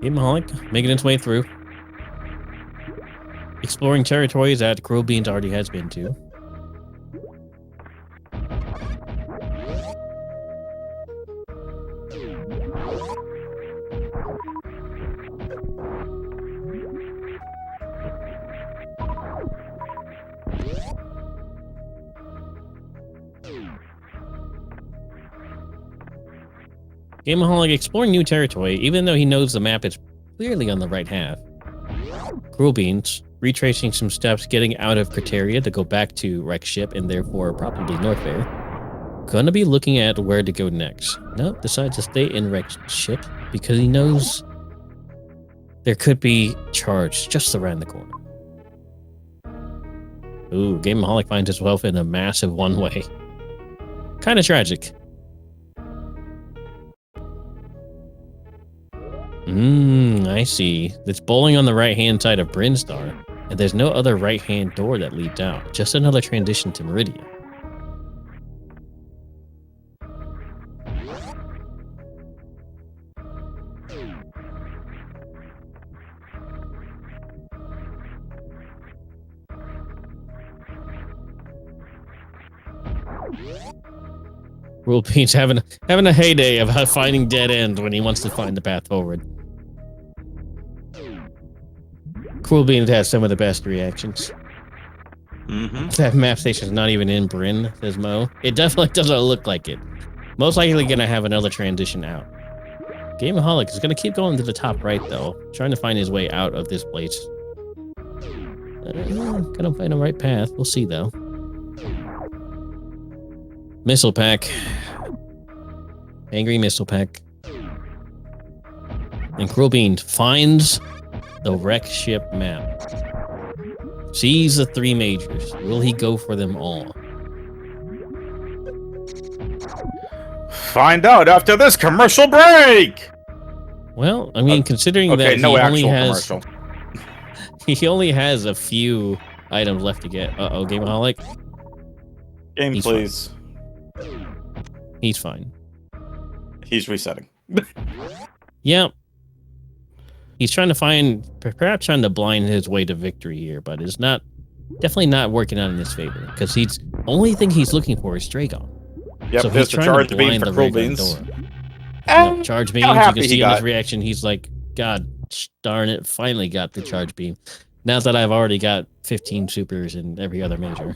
Gameaholic making its way through. Exploring territories that Cruelbeans already has been to. Gameaholic exploring new territory, even though he knows the map is clearly on the right half. Cruelbeans retracing some steps, getting out of Criteria to go back to Rex Ship and therefore probably Norfair. Gonna be looking at where to go next. Nope, decides to stay in Rex Ship because he knows there could be charge just around the corner. Ooh, Gameaholic finds himself in a massive one-way. Kind of tragic. I see. It's bowling on the right-hand side of Brinstar, and there's no other right-hand door that leads out. Just another transition to Meridian. Cruelbeans having a heyday of finding dead end when he wants to find the path forward. Cruelbeans has some of the best reactions. That map station's not even in Bryn, says Mo. It definitely doesn't look like it. Most likely gonna have another transition out. Gameaholic is gonna keep going to the top right though, trying to find his way out of this place. Gonna find the right path. We'll see though. Missile pack. Angry missile pack. And Cruelbeans finds the wreck ship map. Sees the three majors. Will he go for them all? Find out after this commercial break! Well, I mean, considering that no he actual only has commercial. he only has a few items left to get. Uh-oh, Gameaholic. Game, He's please. He's fine. He's resetting. Yep. He's trying to perhaps trying to blind his way to victory here, but it's definitely not working out in his favor, because only thing he's looking for is Dragon. Yep, so there's the charge beam for Cruelbeans. Yep, charge beam, you can see in his got. reaction, he's like, God darn it, finally got the charge beam. Now that I've already got 15 supers in every other major.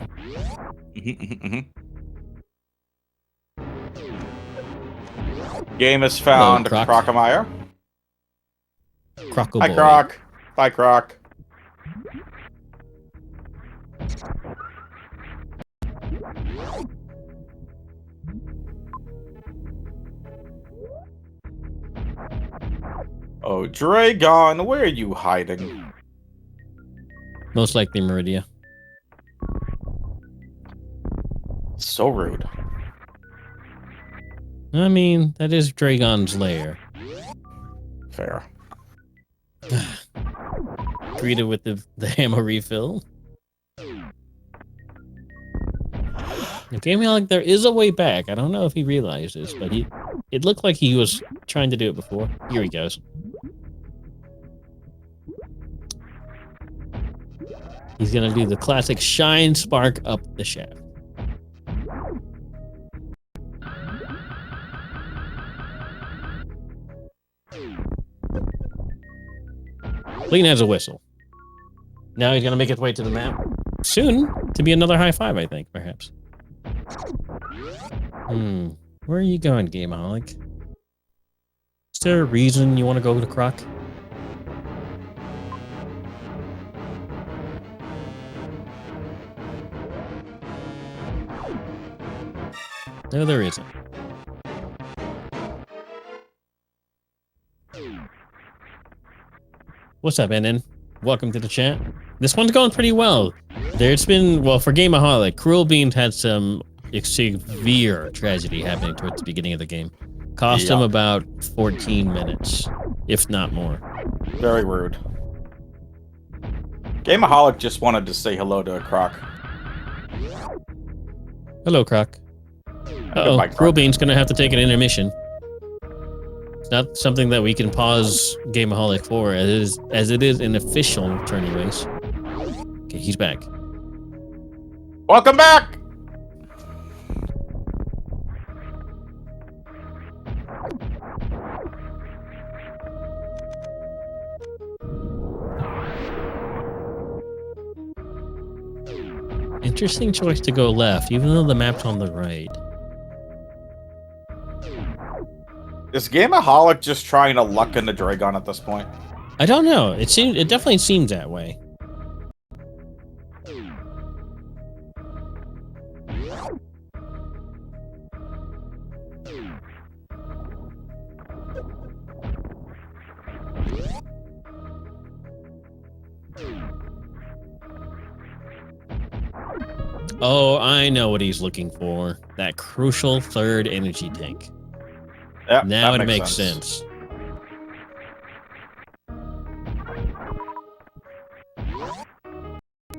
Game has found Hello, Croc. Crocomire. Croco Hi, boy. Croc. Bye, Croc. Oh, Dragon, where are you hiding? Most likely Meridia. So rude. I mean, that is Dragon's lair. Fair. Greeted with the ammo refill. Gameaholic, there is a way back. I don't know if he realized this, but it looked like he was trying to do it before. Here he goes. He's gonna do the classic shine spark up the shaft. Clean as a whistle. Now he's gonna make his way to the map. Soon to be another high five, I think, perhaps. Where are you going, Gameaholic? Is there a reason you want to go to Croc? No, there isn't. What's up, NN? Welcome to the chat. This one's going pretty well. There's been, well, for Gameaholic, Cruelbeans had some severe tragedy happening towards the beginning of the game. Cost him about 14 minutes, if not more. Very rude. Gameaholic just wanted to say hello to a Croc. Hello, Croc. Uh-oh, Cruelbeans gonna have to take an intermission. It's not something that we can pause Gameaholic for, as it is an official tourney race. Okay, he's back. Welcome back! Interesting choice to go left, even though the map's on the right. Is Gameaholic just trying to luck into Dragon at this point? I don't know. It definitely seems that way. Oh, I know what he's looking for. That crucial third energy tank. Yep, now it makes sense.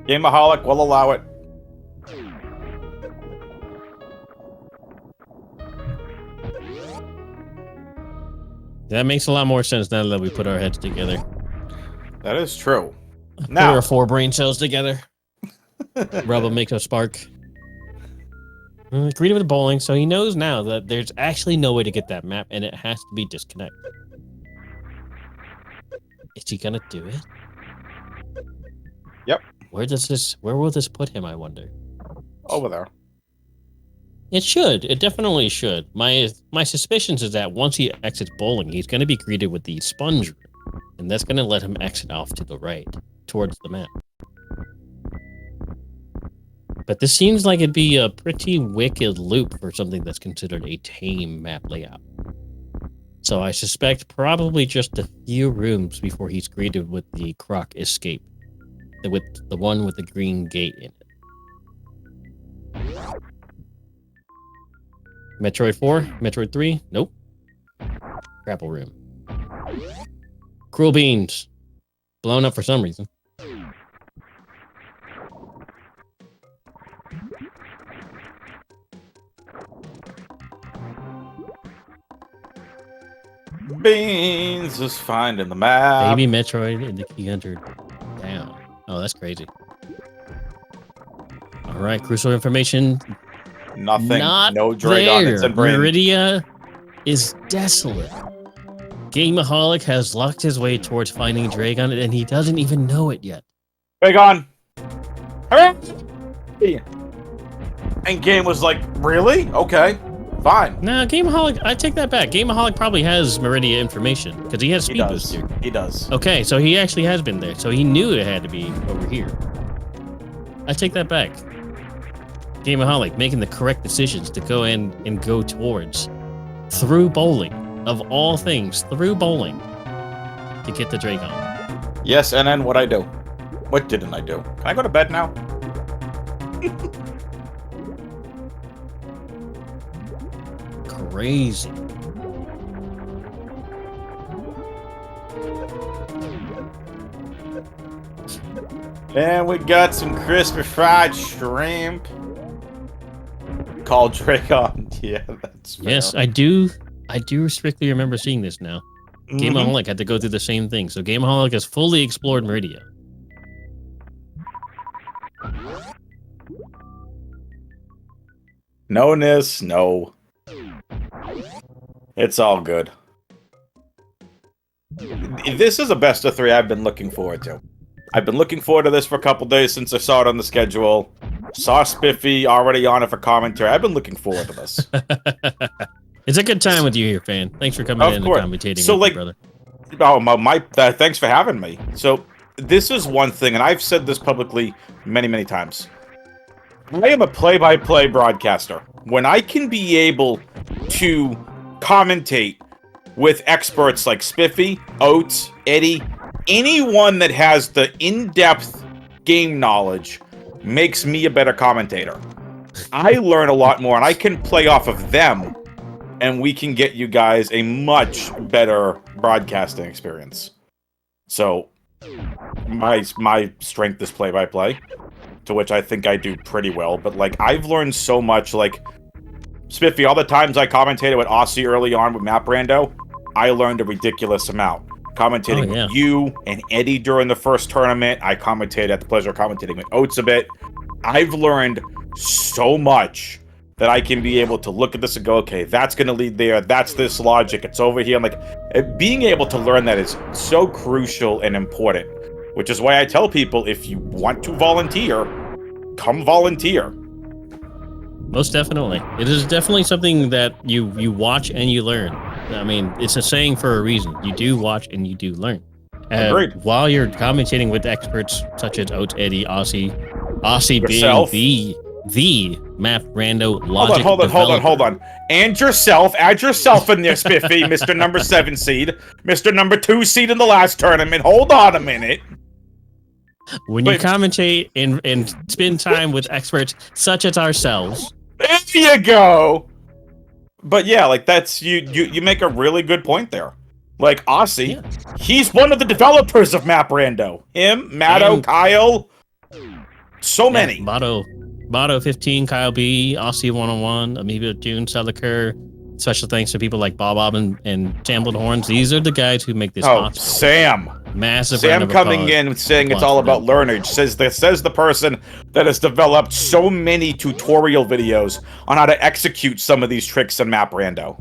Gameaholic will allow it. That makes a lot more sense now that we put our heads together. That is true. Now, put our 4 brain cells together. Rub them, make a spark. Agreed with bowling, so he knows now that there's actually no way to get that map, and it has to be disconnected. Is he gonna do it? Yep. Where will this put him, I wonder? Over there. It should. It definitely should. My suspicions is that once he exits bowling, he's gonna be greeted with the sponge room, and that's gonna let him exit off to the right, towards the map. But this seems like it'd be a pretty wicked loop for something that's considered a tame map layout. So I suspect probably just a few rooms before he's greeted with the Croc escape. With the one with the green gate in it. Metroid 4? Metroid 3? Nope. Grapple room. Cruelbeans. Blown up for some reason. Beans is finding the map. Baby Metroid and the key hunter down. Oh, that's crazy. All right, crucial information. Nothing. Not no Dragon. there. It's in brain. Meridia is desolate. Gameaholic has locked his way towards finding Dragon, and he doesn't even know it yet. Dragon. Hurry! And Game was like, really? Okay. Fine. Nah, Gameaholic, I take that back. Gameaholic probably has Meridia information because he has speed boost here. He does. Okay, so he actually has been there. So he knew it had to be over here. I take that back. Gameaholic making the correct decisions to go in and go towards through bowling, of all things, through bowling to get the Dragon. Yes, and then what I do? What didn't I do? Can I go to bed now? Crazy. And we got some crispy fried shrimp. Called Dragon. Yeah, that's fair. Yes, I do strictly remember seeing this now. Gameaholic had to go through the same thing. So Gameaholic has fully explored Meridia. No-ness, no. It's all good. This is a best of 3 I've been looking forward to. I've been looking forward to this for a couple days since I saw it on the schedule. Saw Spiffy already on it for commentary. I've been looking forward to this. It's a good time with you here, fan. Thanks for coming in and commentating so, with me, brother. Oh, thanks for having me. So, this is one thing, and I've said this publicly many, many times. I am a play-by-play broadcaster. When I can be able to commentate with experts like Spiffy, Oates, Eddie, anyone that has the in-depth game knowledge makes me a better commentator. I learn a lot more, and I can play off of them, and we can get you guys a much better broadcasting experience. So, my strength is play-by-play, to which I think I do pretty well, but, like, I've learned so much, like, Spiffy, all the times I commentated with Aussie early on with Map Rando, I learned a ridiculous amount. Commentating with you and Eddie during the first tournament, I commentated at the pleasure of commentating with Oates a bit. I've learned so much that I can be able to look at this and go, okay, that's going to lead there, that's this logic, it's over here. I'm like, being able to learn that is so crucial and important, which is why I tell people, if you want to volunteer, come volunteer. Most definitely. It is definitely something that you watch and you learn. I mean, it's a saying for a reason. You do watch and you do learn. Agreed. While you're commentating with experts such as Oats, Eddie, Aussie Yourself. being the map rando logic Hold on. And yourself, add yourself in there, Spiffy, Mr. number 7 seed, Mr. number 2 seed in the last tournament. Hold on a minute. When you commentate and spend time with experts such as ourselves. There you go. But yeah, like that's you make a really good point there. Like Aussie, he's one of the developers of Map Rando. Him, Matto, Kyle, so many. Motto 15, Kyle B, Aussie 101, Amoeba June, Seliker. Special thanks to people like Bob and Sampled Horns. These are the guys who make this possible. Sam. Massive Sam coming in saying it's all about learnage. Says the person that has developed so many tutorial videos on how to execute some of these tricks in Map Rando.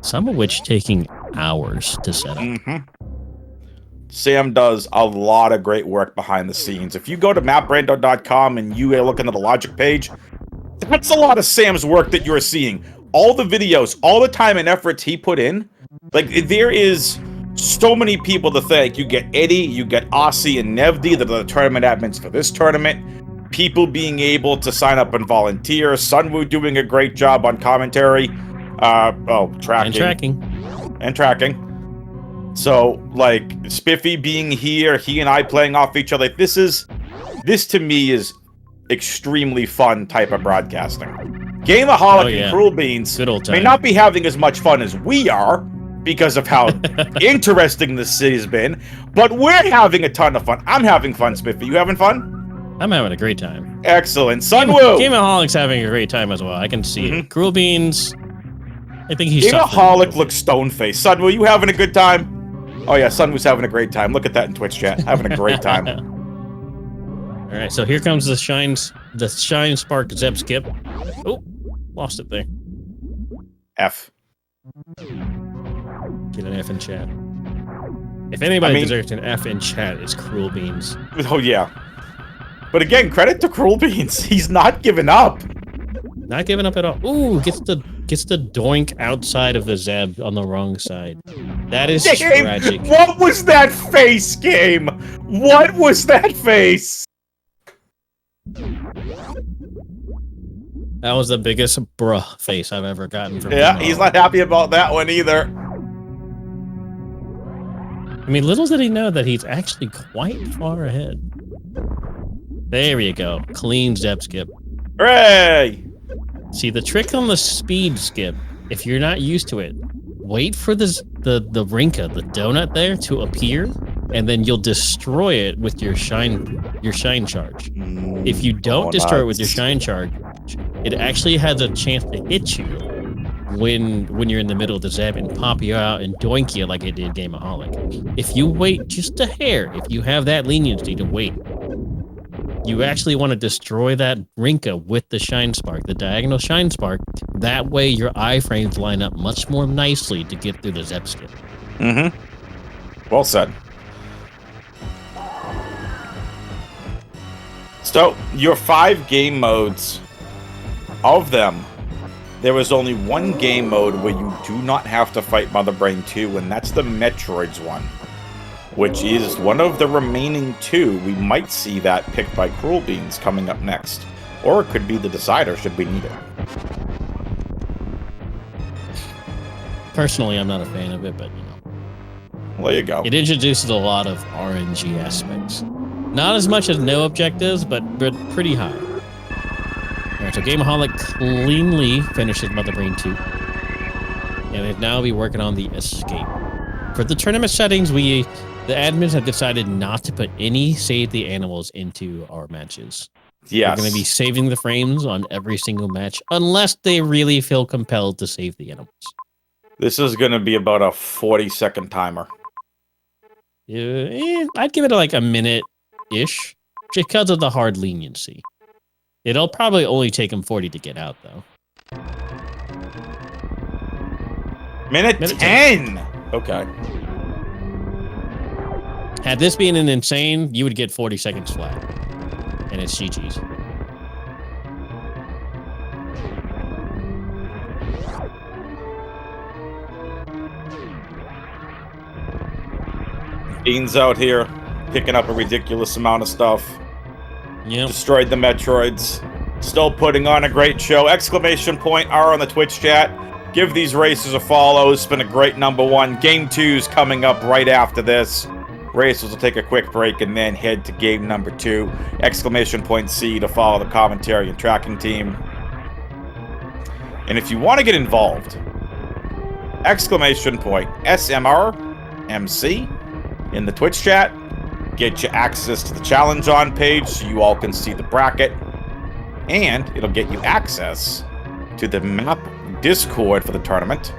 Some of which taking hours to set up. Mm-hmm. Sam does a lot of great work behind the scenes. If you go to maprando.com and you look into the logic page, that's a lot of Sam's work that you're seeing. All the videos, all the time and efforts he put in. Like, there is so many people to thank. You get Eddie, you get Aussie and Nevdi, that are the tournament admins for this tournament. People being able to sign up and volunteer. Sunwoo doing a great job on commentary. Tracking. So, like, Spiffy being here, he and I playing off each other. This to me is extremely fun type of broadcasting. Gameaholic and Cruelbeans may not be having as much fun as we are because of how interesting this city's been, but we're having a ton of fun. I'm having fun, Spiffy. You having fun? I'm having a great time. Excellent. Sunwoo! Gameaholic's having a great time as well. I can see it. Cruelbeans, I think he's Gameaholic looks stone-faced. Sunwoo, you having a good time? Oh yeah, Sunwoo's having a great time. Look at that in Twitch chat. Having a great time. All right, so here comes the Shine Spark Zeb Skip. Oh, lost it there. F. Get an F in chat. If anybody deserves an F in chat, it's Cruelbeans. Oh yeah. But again, credit to Cruelbeans. He's not giving up. Not giving up at all. Ooh, gets the doink outside of the Zeb on the wrong side. That is tragic. What was that face, Game? What was that face? That was the biggest bruh face I've ever gotten from him. Yeah, he's not happy about that one either. I mean, little did he know that he's actually quite far ahead. There you go. Clean Zeb Skip. Hooray! See, the trick on the speed skip, if you're not used to it, wait for the Rinka, the donut there, to appear, and then you'll destroy it with your shine charge. If you don't destroy it with your shine charge, it actually has a chance to hit you when you're in the middle of the Zeb and pop you out and doink you like it did Gameaholic. If you wait just a hair, if you have that leniency to wait, you actually want to destroy that Rinka with the Shine Spark, the diagonal Shine Spark. That way your iframes line up much more nicely to get through the Zeb skip. Mm-hmm. Well said. So, your 5 game modes, of them, there was only one game mode where you do not have to fight Mother Brain 2, and that's the Metroids one, which is one of the remaining 2. We might see that picked by Cruelbeans coming up next. Or it could be the decider should we need it. Personally, I'm not a fan of it, but Well, there you go. It introduces a lot of RNG aspects. Not as much as no objectives, but pretty high. Alright, so Gameaholic cleanly finishes Mother Brain 2. And they'll now be working on the escape. For the tournament settings, the admins have decided not to put any Save the Animals into our matches. Yes. We're going to be saving the frames on every single match, unless they really feel compelled to save the animals. This is going to be about a 40-second timer. I'd give it like a minute-ish, because of the hard leniency. It'll probably only take them 40 to get out, though. Minute 10! Okay. Had this been an insane, you would get 40 seconds flat. And it's GG's. Beans out here, picking up a ridiculous amount of stuff. Yep. Destroyed the Metroids. Still putting on a great show. Exclamation point R on the Twitch chat. Give these races a follow. It's been a great #1. Game 2's coming up right after this. Racers will take a quick break and then head to game #2. Exclamation point C to follow the commentary and tracking team. And if you want to get involved, exclamation point SMRMC in the Twitch chat. Get you access to the challenge on page so you all can see the bracket. And it'll get you access to the map Discord for the tournament.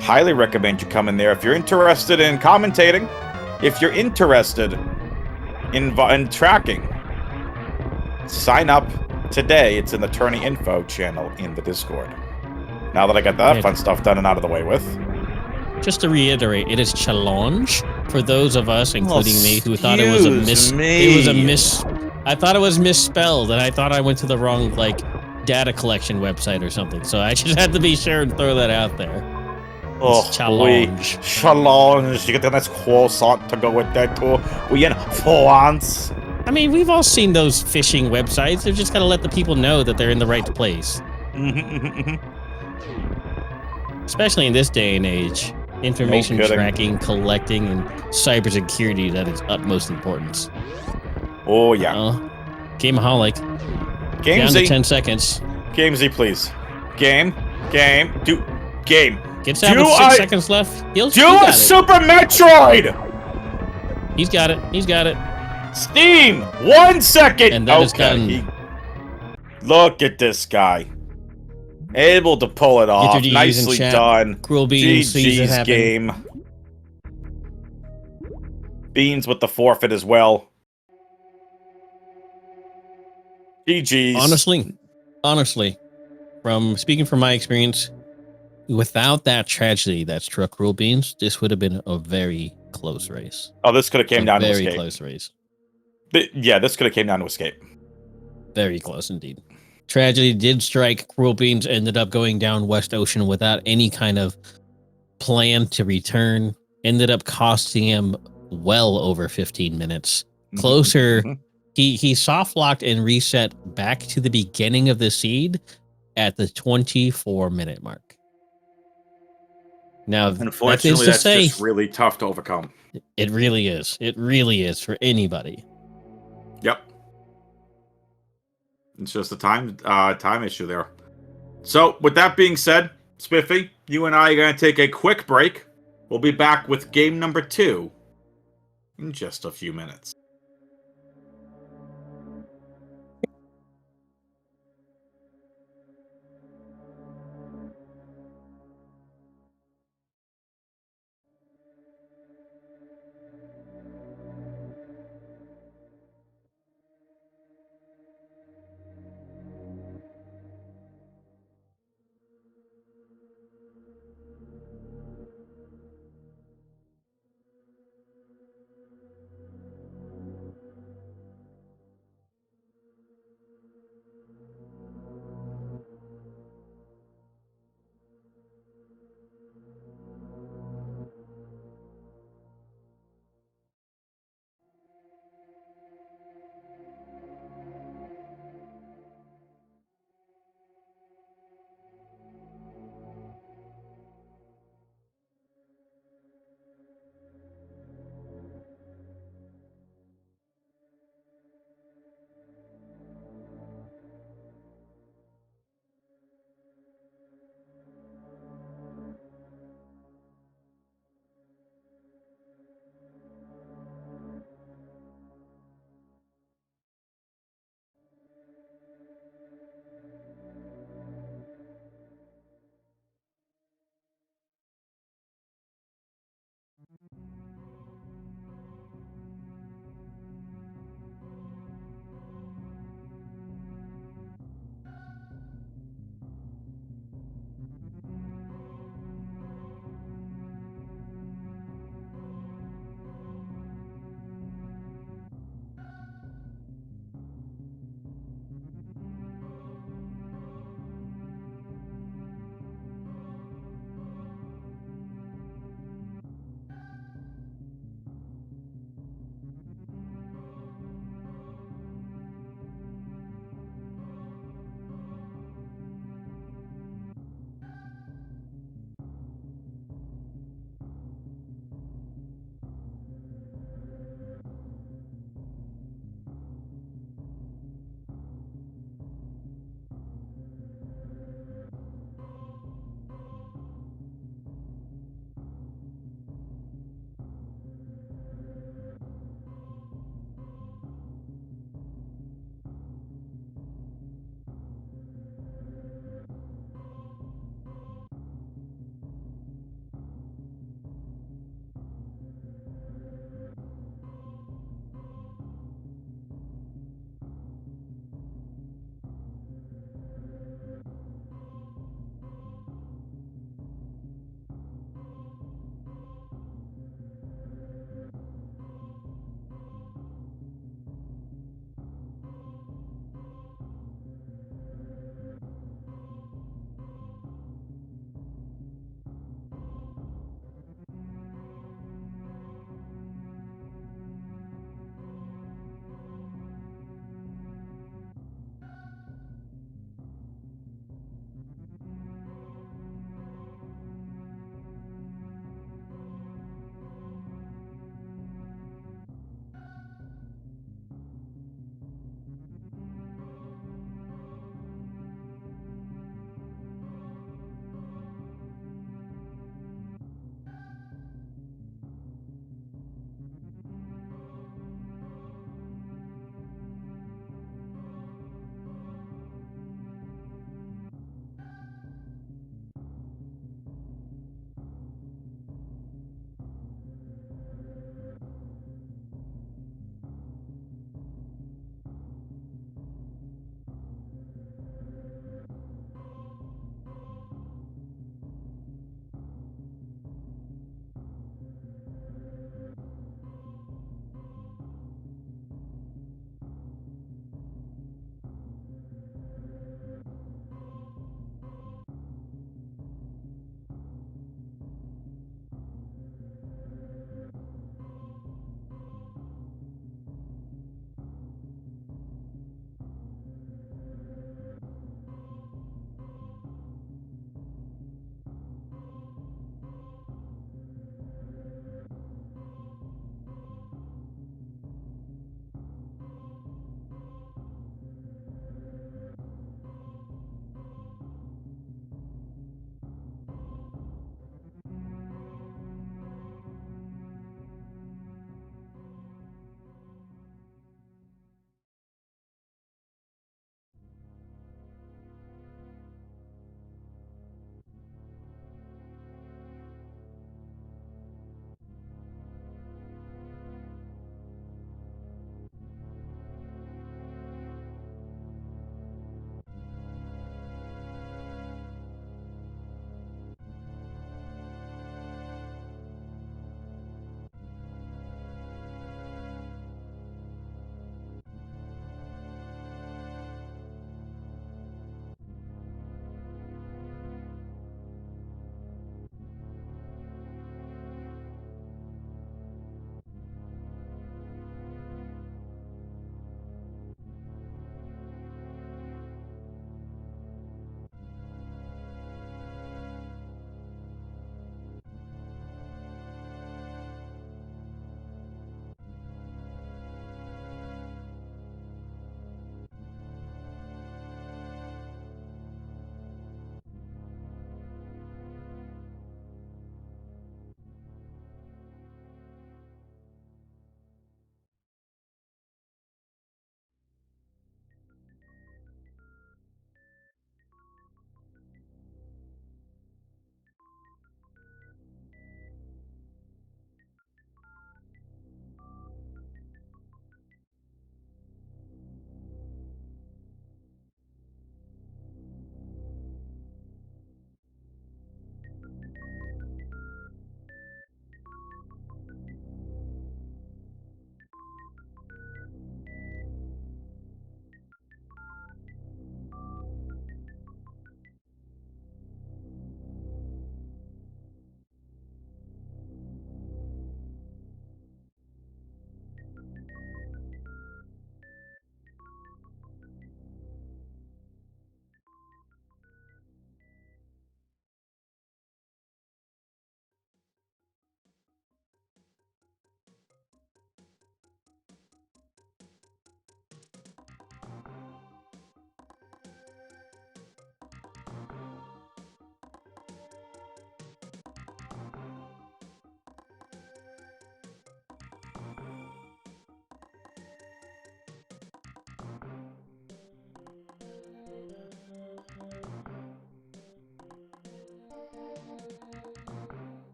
Highly recommend you come in there if you're interested in commentating. If you're interested in tracking, sign up today. It's in the tourney info channel in the Discord. Now that I got that fun stuff done and out of the way with. Just to reiterate, it is challenge for those of us, including me, who thought it was a I thought it was misspelled, and I thought I went to the wrong data collection website or something. So I just had to be sure and throw that out there. Challenge. Challenge. You get a nice croissant to go with that too. We in France. I mean, we've all seen those phishing websites. They've just got to let the people know that they're in the right place. Especially in this day and age. Information tracking, collecting, and cybersecurity that is utmost importance. Oh, yeah. Gameaholic. Down to 10 seconds. Game Z, please. Game. Game. Gets down with 6 seconds left. Do a Super Metroid! He's got it. Steam! 1 second! And that is done. Look at this guy. Able to pull it off. Nicely done. Cruelbeans GG's game. Beans with the forfeit as well. GG's. Honestly, speaking from my experience, without that tragedy that struck Cruelbeans, this would have been a very close race. Oh, this could have came down to escape. Very close race. Yeah, this could have came down to escape. Very close indeed. Tragedy did strike. Cruelbeans ended up going down West Ocean without any kind of plan to return. Ended up costing him well over 15 minutes. Closer. He soft locked and reset back to the beginning of the seed at the 24-minute mark. Now, unfortunately, that's just really tough to overcome. It really is. It really is for anybody. Yep. It's just a time issue there. So, with that being said, Spiffy, you and I are going to take a quick break. We'll be back with game #2 in just a few minutes.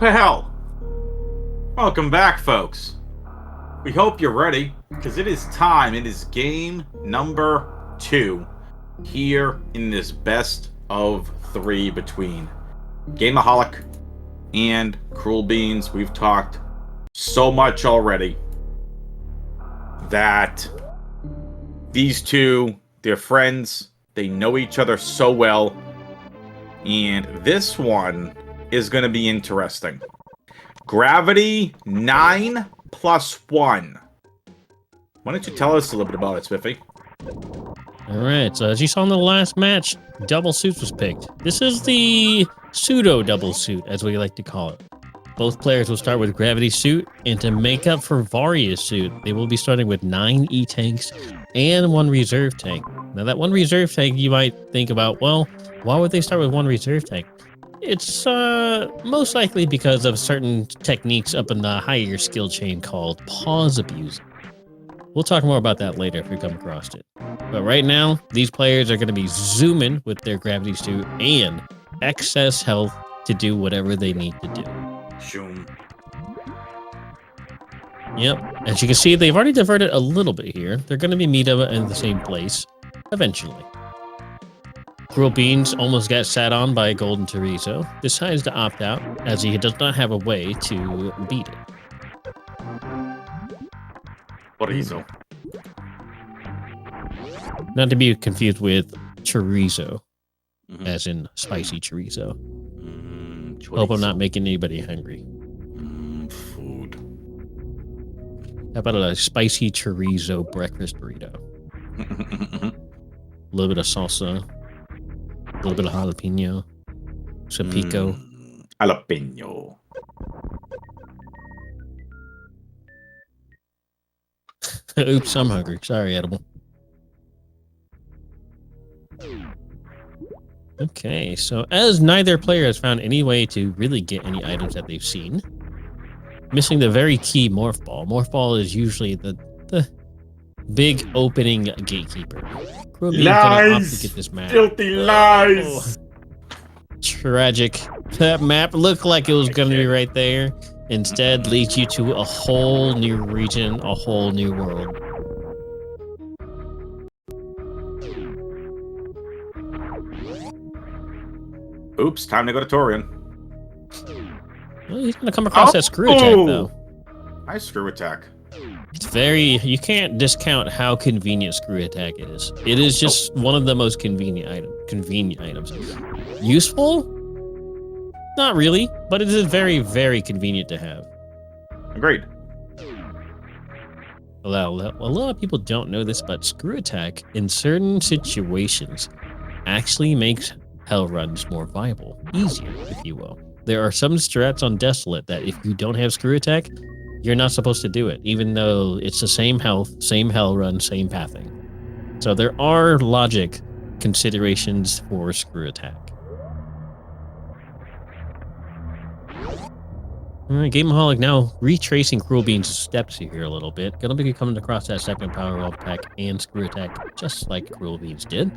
Well, welcome back, folks. We hope you're ready, because it is time. It is game number 2 here in this best of 3 between Gameaholic and Cruelbeans. We've talked so much already that these two, they're friends. They know each other so well. And this one is going to be interesting. Gravity 9 plus 1. Why don't you tell us a little bit about it, Spiffy? All right, so as you saw in the last match, double suits was picked. This is the pseudo double suit, as we like to call it. Both players will start with Gravity suit, and to make up for Varia's suit, they will be starting with 9 E-tanks and 1 reserve tank. Now that 1 reserve tank, you might think about, well, why would they start with 1 reserve tank? It's most likely because of certain techniques up in the higher skill chain called pause abuse. We'll talk more about that later if we come across it. But right now, these players are going to be zooming with their Gravity suit and excess health to do whatever they need to do. Zoom. Yep. As you can see, they've already diverted a little bit here. They're going to be meet up in the same place eventually. Cruelbeans almost got sat on by Golden Chorizo. Decides to opt out as he does not have a way to beat it. Chorizo. Not to be confused with chorizo, as in spicy chorizo. Hope I'm not making anybody hungry. Food. How about a spicy chorizo breakfast burrito? A little bit of salsa, a little bit of jalapeno, some pico. Jalapeno. Oops, I'm hungry. Sorry, Edible. Okay, so as neither player has found any way to really get any items that they've seen, missing the very key morph ball. Morph ball is usually the big opening gatekeeper. Lies! To get this map. Filthy lies! Tragic. That map looked like it was going to be right there. Instead, leads you to a whole new region, a whole new world. Oops, time to go to Torian. Well, he's going to come across that screw attack, though. Nice screw attack. It's very... You can't discount how convenient screw attack is. It is just one of the most convenient items. Useful? Not really, but it is very, very convenient to have. Agreed. A lot of people don't know this, but Screw Attack in certain situations actually makes hell runs more viable, easier, if you will. There are some strats on Desolate that if you don't have Screw Attack, you're not supposed to do it, even though it's the same health, same hell run, same pathing. So there are logic considerations for Screw Attack. All right, Gameaholic now retracing Cruelbeans' steps here a little bit. Gonna be coming across that second power up pack and Screw Attack, just like Cruelbeans did.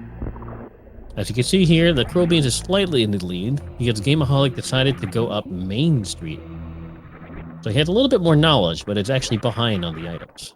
As you can see here, the Cruelbeans is slightly in the lead because Gameaholic decided to go up Main Street. So he has a little bit more knowledge, but it's actually behind on the items.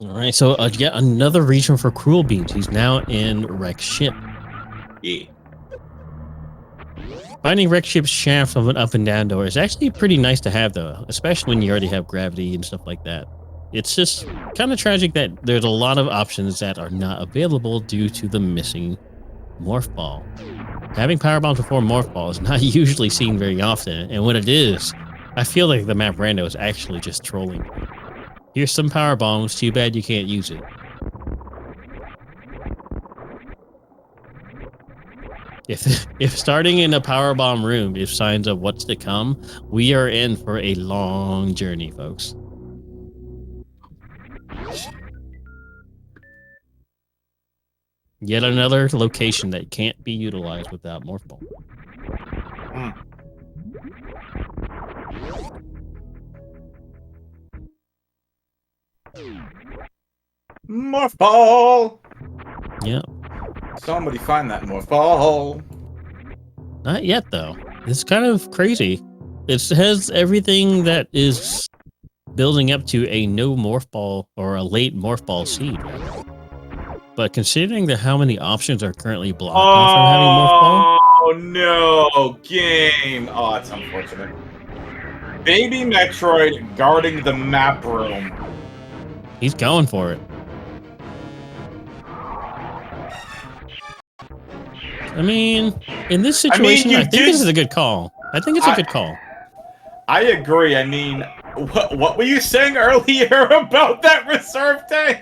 All right, so yet another region for Cruelbeans. He's now in Wreck Ship. Yeah. Finding Wreck Ship's shaft of an up and down door is actually pretty nice to have, though, especially when you already have gravity and stuff like that. It's just kind of tragic that there's a lot of options that are not available due to the missing Morph Ball. Having Power Bombs before Morph Ball is not usually seen very often, and when it is, I feel like the map Rando is actually just trolling. Here's some Power Bombs, too bad you can't use it. If starting in a Power Bomb room is signs of what's to come, we are in for a long journey, folks. Yet another location that can't be utilized without Morph Ball. Morph Ball! Yeah. Somebody find that Morph Ball. Not yet, though. It's kind of crazy. It has everything that is building up to a no Morph Ball or a late Morph Ball seed. But considering how many options are currently blocked off from having Morph Ball... Oh, no. Game. Oh, that's unfortunate. Baby Metroid guarding the map room. He's going for it. I mean, in this situation, I think this is a good call. I think it's a good call. I agree. I mean, what were you saying earlier about that reserve tank?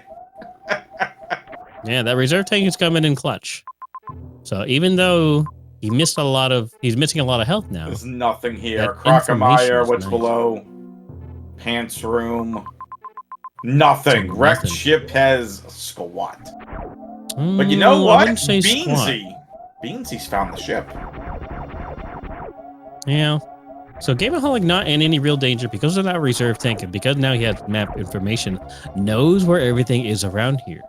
Yeah, that reserve tank is coming in clutch. So even though he's missing a lot of health now. There's nothing here. Crocomire, what's below? Pants room. Nothing. Wrecked ship has squat. But you know what? Beansy's found the ship. Yeah. So Gameaholic not in any real danger because of that reserve tank, and because now he has map information, knows where everything is around here.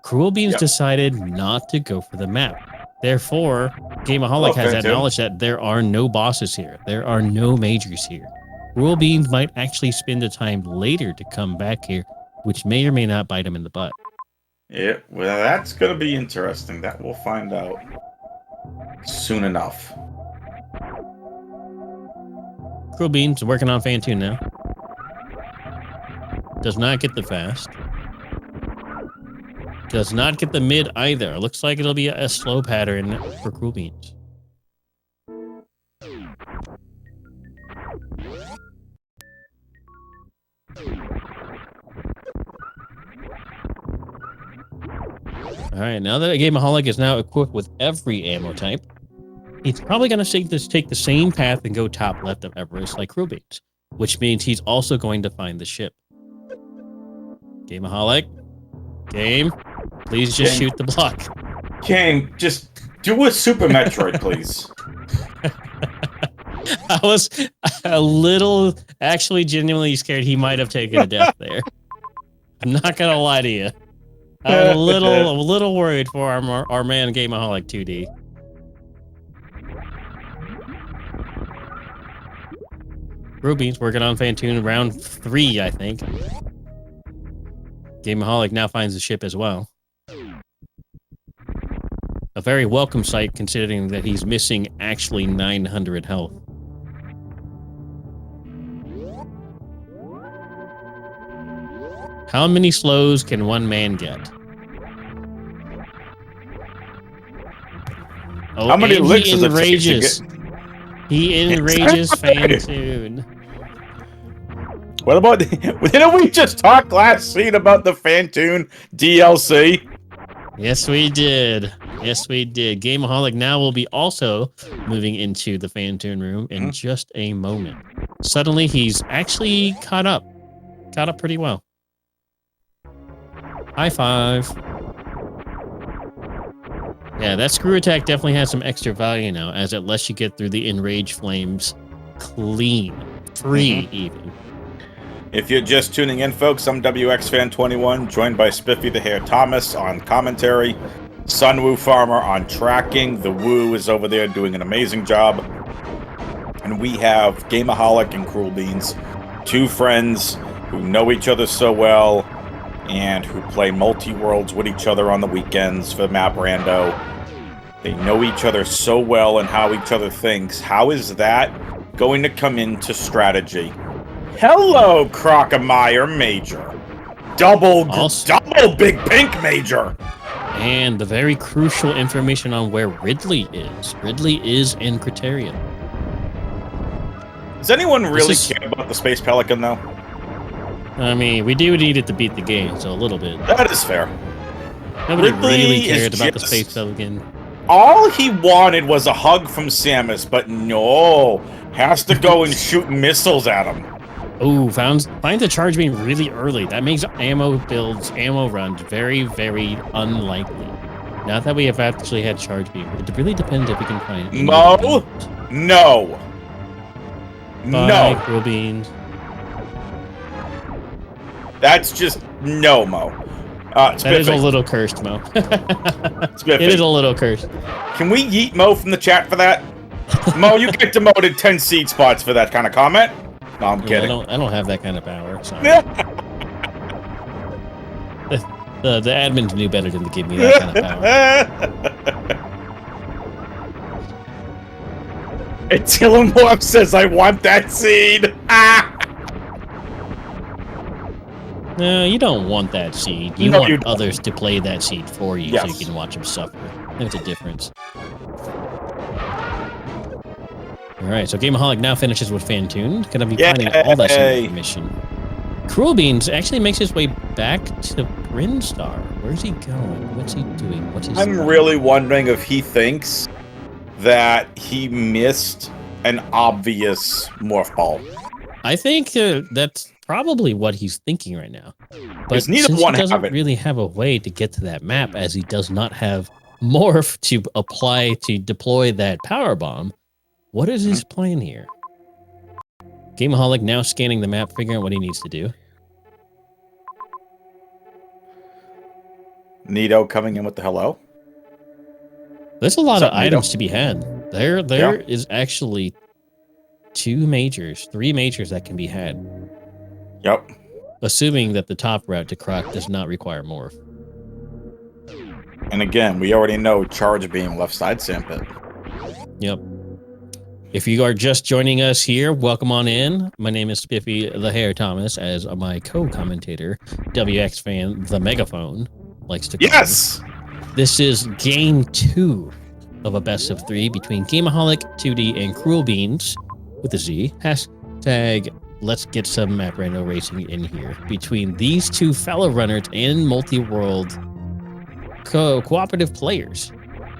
Cruelbeans decided not to go for the map. Therefore, Gameaholic has that knowledge that there are no bosses here. There are no majors here. Cruelbeans might actually spend the time later to come back here, which may or may not bite him in the butt. Yeah, well, that's going to be interesting. That we'll find out soon enough. Cruelbeans working on Fan 2 now. Does not get the fast. Does not get the mid either. Looks like it'll be a slow pattern for Cruelbeans. All right, now that Gameaholic is now equipped with every ammo type, he's probably going to take the same path and go top left of Everest like Cruelbeans, which means he's also going to find the ship. Gameaholic, game, please just shoot the block. Game, just do a Super Metroid, please. I was a little, actually genuinely scared he might have taken a death there. I'm not going to lie to you. I'm a little worried for our man Gameaholic 2D. Ruby's working on Fantoon round 3, I think. Gameaholic now finds the ship as well. A very welcome sight considering that he's missing actually 900 health. How many slows can one man get? Oh, How many licks he does it take to enrages. He enrages Fantoon. What about didn't we just talk last scene about the Fantoon DLC? Yes, we did. Yes, we did. Gameaholic now will be also moving into the Fantoon room in just a moment. Suddenly, he's actually caught up. Caught up pretty well. High five. Yeah, that screw attack definitely has some extra value now, as it lets you get through the enraged flames clean. Free, even. If you're just tuning in, folks, I'm WXFan21, joined by Spiffy the Hair Thomas on commentary, Sunwoo Farmer on tracking. The Woo is over there doing an amazing job. And we have Gameaholic and Cruelbeans, two friends who know each other so well and who play multi-worlds with each other on the weekends for Map Rando. They know each other so well and how each other thinks. How is that going to come into strategy? Hello, Crocomire Major. Double big pink Major. And the very crucial information on where Ridley is. Ridley is in Criterion. Does anyone really care about the Space Pelican, though? I mean, we do need it to beat the game, so a little bit. That is fair. Nobody Ridley really cared about the Space Pelican. All he wanted was a hug from Samus, but no. Has to go and shoot missiles at him. Oh, finds the charge beam really early. That makes ammo runs very, very unlikely. Not that we have actually had charge beam. It really depends if we can find it. No. Cruelbeans. That's just no, Mo. That is a little cursed, Mo. It is a little cursed. Can we yeet Mo from the chat for that? Mo, you get demoted 10 seed spots for that kind of comment. No, I'm kidding. I don't have that kind of power. So. the admins knew better than to give me that kind of power. And Tillamorph says, I want that seed. No, you don't want that seed. You want others to play that seed for you so you can watch them suffer. There's a difference. All right, so Gameaholic now finishes with Fantoon. Gonna be finding all that information. Cruelbeans actually makes his way back to Brinstar. Where's he going? What's he doing? I'm really wondering if he thinks that he missed an obvious morph ball. I think that's probably what he's thinking right now. But neither since one he doesn't really have a way to get to that map, as he does not have morph to apply to deploy that power bomb, what is his plan here? Gameaholic now scanning the map, figuring out what he needs to do. Nito coming in with the hello. There's a lot of items to be had. There is actually three majors that can be had. Yep. Assuming that the top route to Croc does not require morph. And again, we already know charge beam left side sandpit. Yep. If you are just joining us here, welcome on in. My name is Spiffy the Hair Thomas, as my co-commentator, WX Fan the Megaphone, likes to call me. This is game 2 of a best of 3 between Gameaholic, 2D, and Cruelbeans with a Z. Hashtag let's get some map rando racing in here between these two fellow runners and multi-world cooperative players.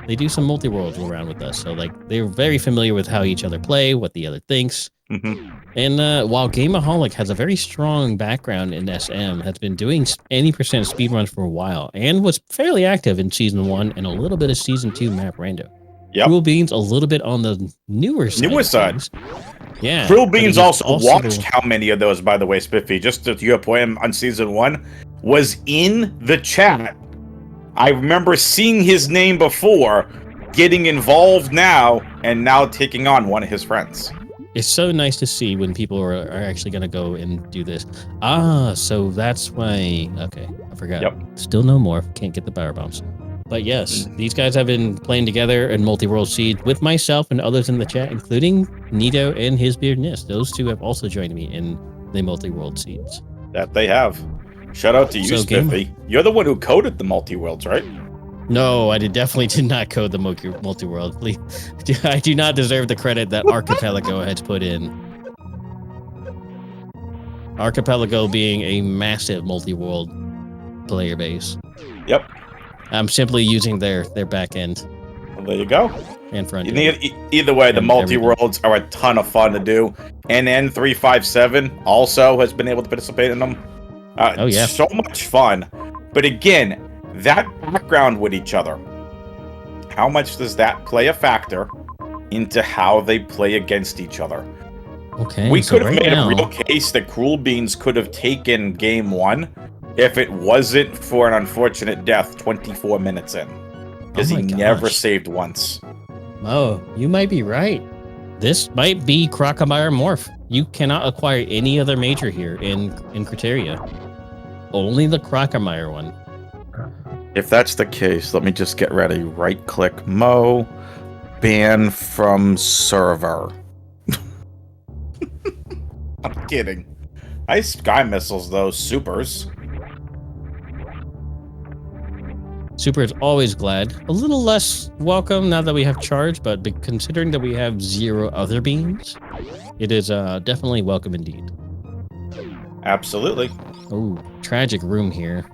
They do some multi-worlds around with us, so like they're very familiar with how each other play, what the other thinks. And while Gameaholic has a very strong background in SM, has been doing any percent speedruns for a while, and was fairly active in season 1 and a little bit of season 2 map rando. Cruelbeans a little bit on the newer side. Yeah. Cruelbeans also watched how many of those, by the way, Spiffy, just to your point on season 1, was in the chat. I remember seeing his name before, getting involved now, and now taking on one of his friends. It's so nice to see when people are actually going to go and do this. So that's why... Okay, I forgot. Still no more. Can't get the power bombs. But yes, these guys have been playing together in Multi-World Seed with myself and others in the chat, including Nito and his beard Nist. Those two have also joined me in the Multi-World Seeds. That they have. Shout out to you, Spiffy. You're the one who coded the multi-worlds, right? No, I definitely did not code the multi-world. I do not deserve the credit that Archipelago has put in. Archipelago being a massive multi-world player base. Yep. I'm simply using their back end. Well, there you go. And front end. Either way, the multi-worlds are a ton of fun to do. NN357 also has been able to participate in them. Oh, yeah. So much fun. But again, that background with each other, how much does that play a factor into how they play against each other? Okay, we could have made a real case that Cruelbeans could have taken game 1 if it wasn't for an unfortunate death 24 minutes in. Because he never saved once. Oh, you might be right. This might be Crocomire Morph. You cannot acquire any other major here in Criteria. Only the Crocomire one. If that's the case, let me just get ready. Right-click Mo, ban from server. I'm kidding. Nice sky missiles, though. Supers. Super is always glad. A little less welcome now that we have charge, but considering that we have 0 other beams, it is definitely welcome indeed. Absolutely. Oh, tragic room here.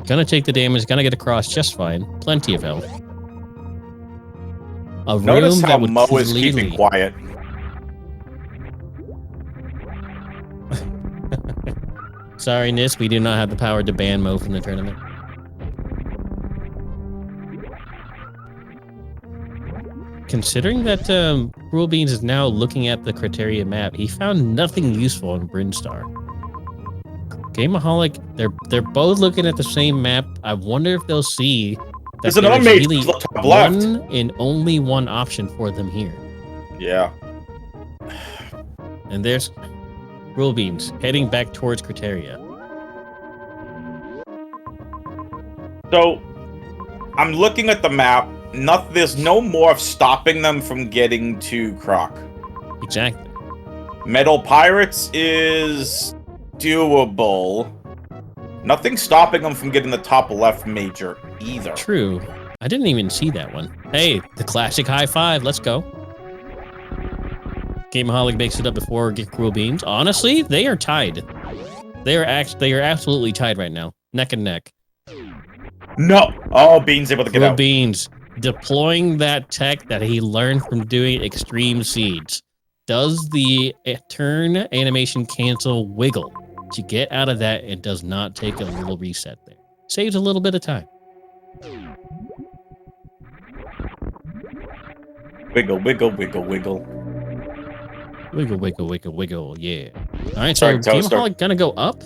Gonna take the damage, gonna get across just fine. Plenty of health. Notice how Mo is keeping quiet. Sorry, Nis, we do not have the power to ban Mo from the tournament. Considering that Cruelbeans is now looking at the Criteria map, he found nothing useful in Brinstar. Gameaholic, they're both looking at the same map. I wonder if they'll see that there's really one and only one option for them here. Yeah. And there's Cruelbeans heading back towards Criteria. So, I'm looking at the map. There's no morph stopping them from getting to Croc. Exactly. Metal Pirates is doable. Nothing stopping them from getting the top left major either. True. I didn't even see that one. Hey, the classic high five. Let's go. Gameaholic makes it up before Cruelbeans. Honestly, they are tied. They are absolutely tied right now. Neck and neck. No. Oh, Beans able to get out. Cruelbeans deploying that tech that he learned from doing Extreme Seeds. Does the turn animation cancel wiggle to get out of that and does not take a little reset there. Saves a little bit of time. Wiggle, wiggle, wiggle, wiggle. Wiggle, wiggle, wiggle, wiggle, yeah. All right, so Gameaholic gonna go up.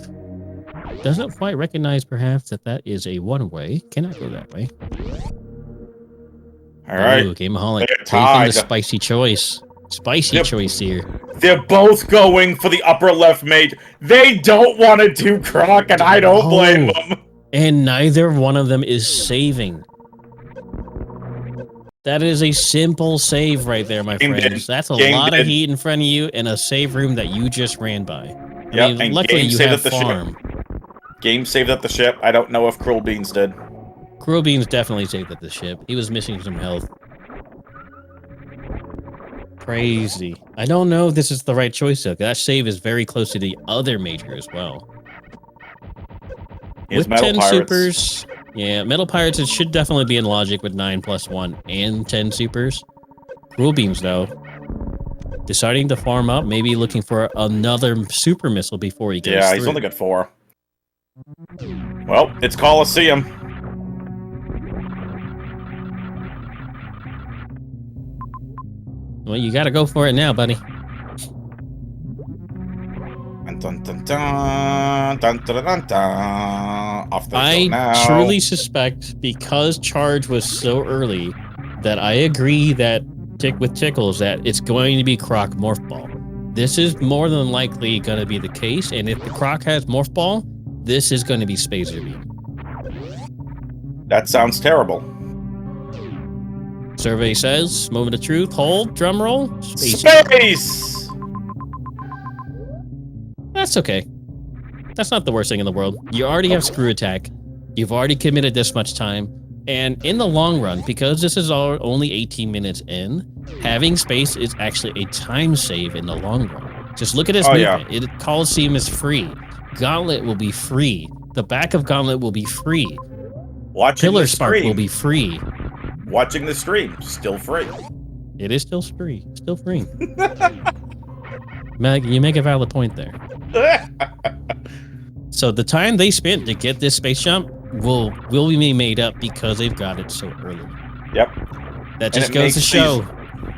Doesn't quite recognize perhaps that is a one-way. Cannot go that way. All right. Ooh, Gameaholic taking the spicy choice. Spicy choice here. They're both going for the upper left mage. They don't want to do Croc, and I don't blame them. And neither one of them is saving. That is a simple save right there, my friends. That's a lot of heat in front of you and a save room that you just ran by. I mean, luckily you have farm. Game saved at the ship. I don't know if Cruelbeans did. Cruelbeans definitely saved at the ship. He was missing some health. Crazy. I don't know if this is the right choice, though. That save is very close to the other major as well. With 10 supers, yeah, Metal Pirates, it should definitely be in logic with 9+1 and 10 supers. Cruelbeans, though, deciding to farm up, maybe looking for another super missile before he goes through. He's only got 4. Well, it's Coliseum. Well, you gotta go for it now, buddy. Dun, dun, dun, dun, dun, dun, dun. Off the I truly suspect, because charge was so early, that I agree that with Tickles that it's going to be Croc Morph Ball. This is more than likely going to be the case, and if the Croc has Morph Ball, this is going to be Spacer Beam. That sounds terrible. Survey says, moment of truth, hold, drum roll, Space! That's okay. That's not the worst thing in the world. You already have screw attack. You've already committed this much time. And in the long run, because this is only 18 minutes in, having space is actually a time save in the long run. Just look at his movement. Yeah. Coliseum is free. Gauntlet will be free. The back of Gauntlet will be free. Pillar Spark will be free. Watching the stream, still free. It is still free. Still free. Meg, you make a valid point there. So the time they spent to get this space jump will be made up because they've got it so early. Yep. That just goes to show.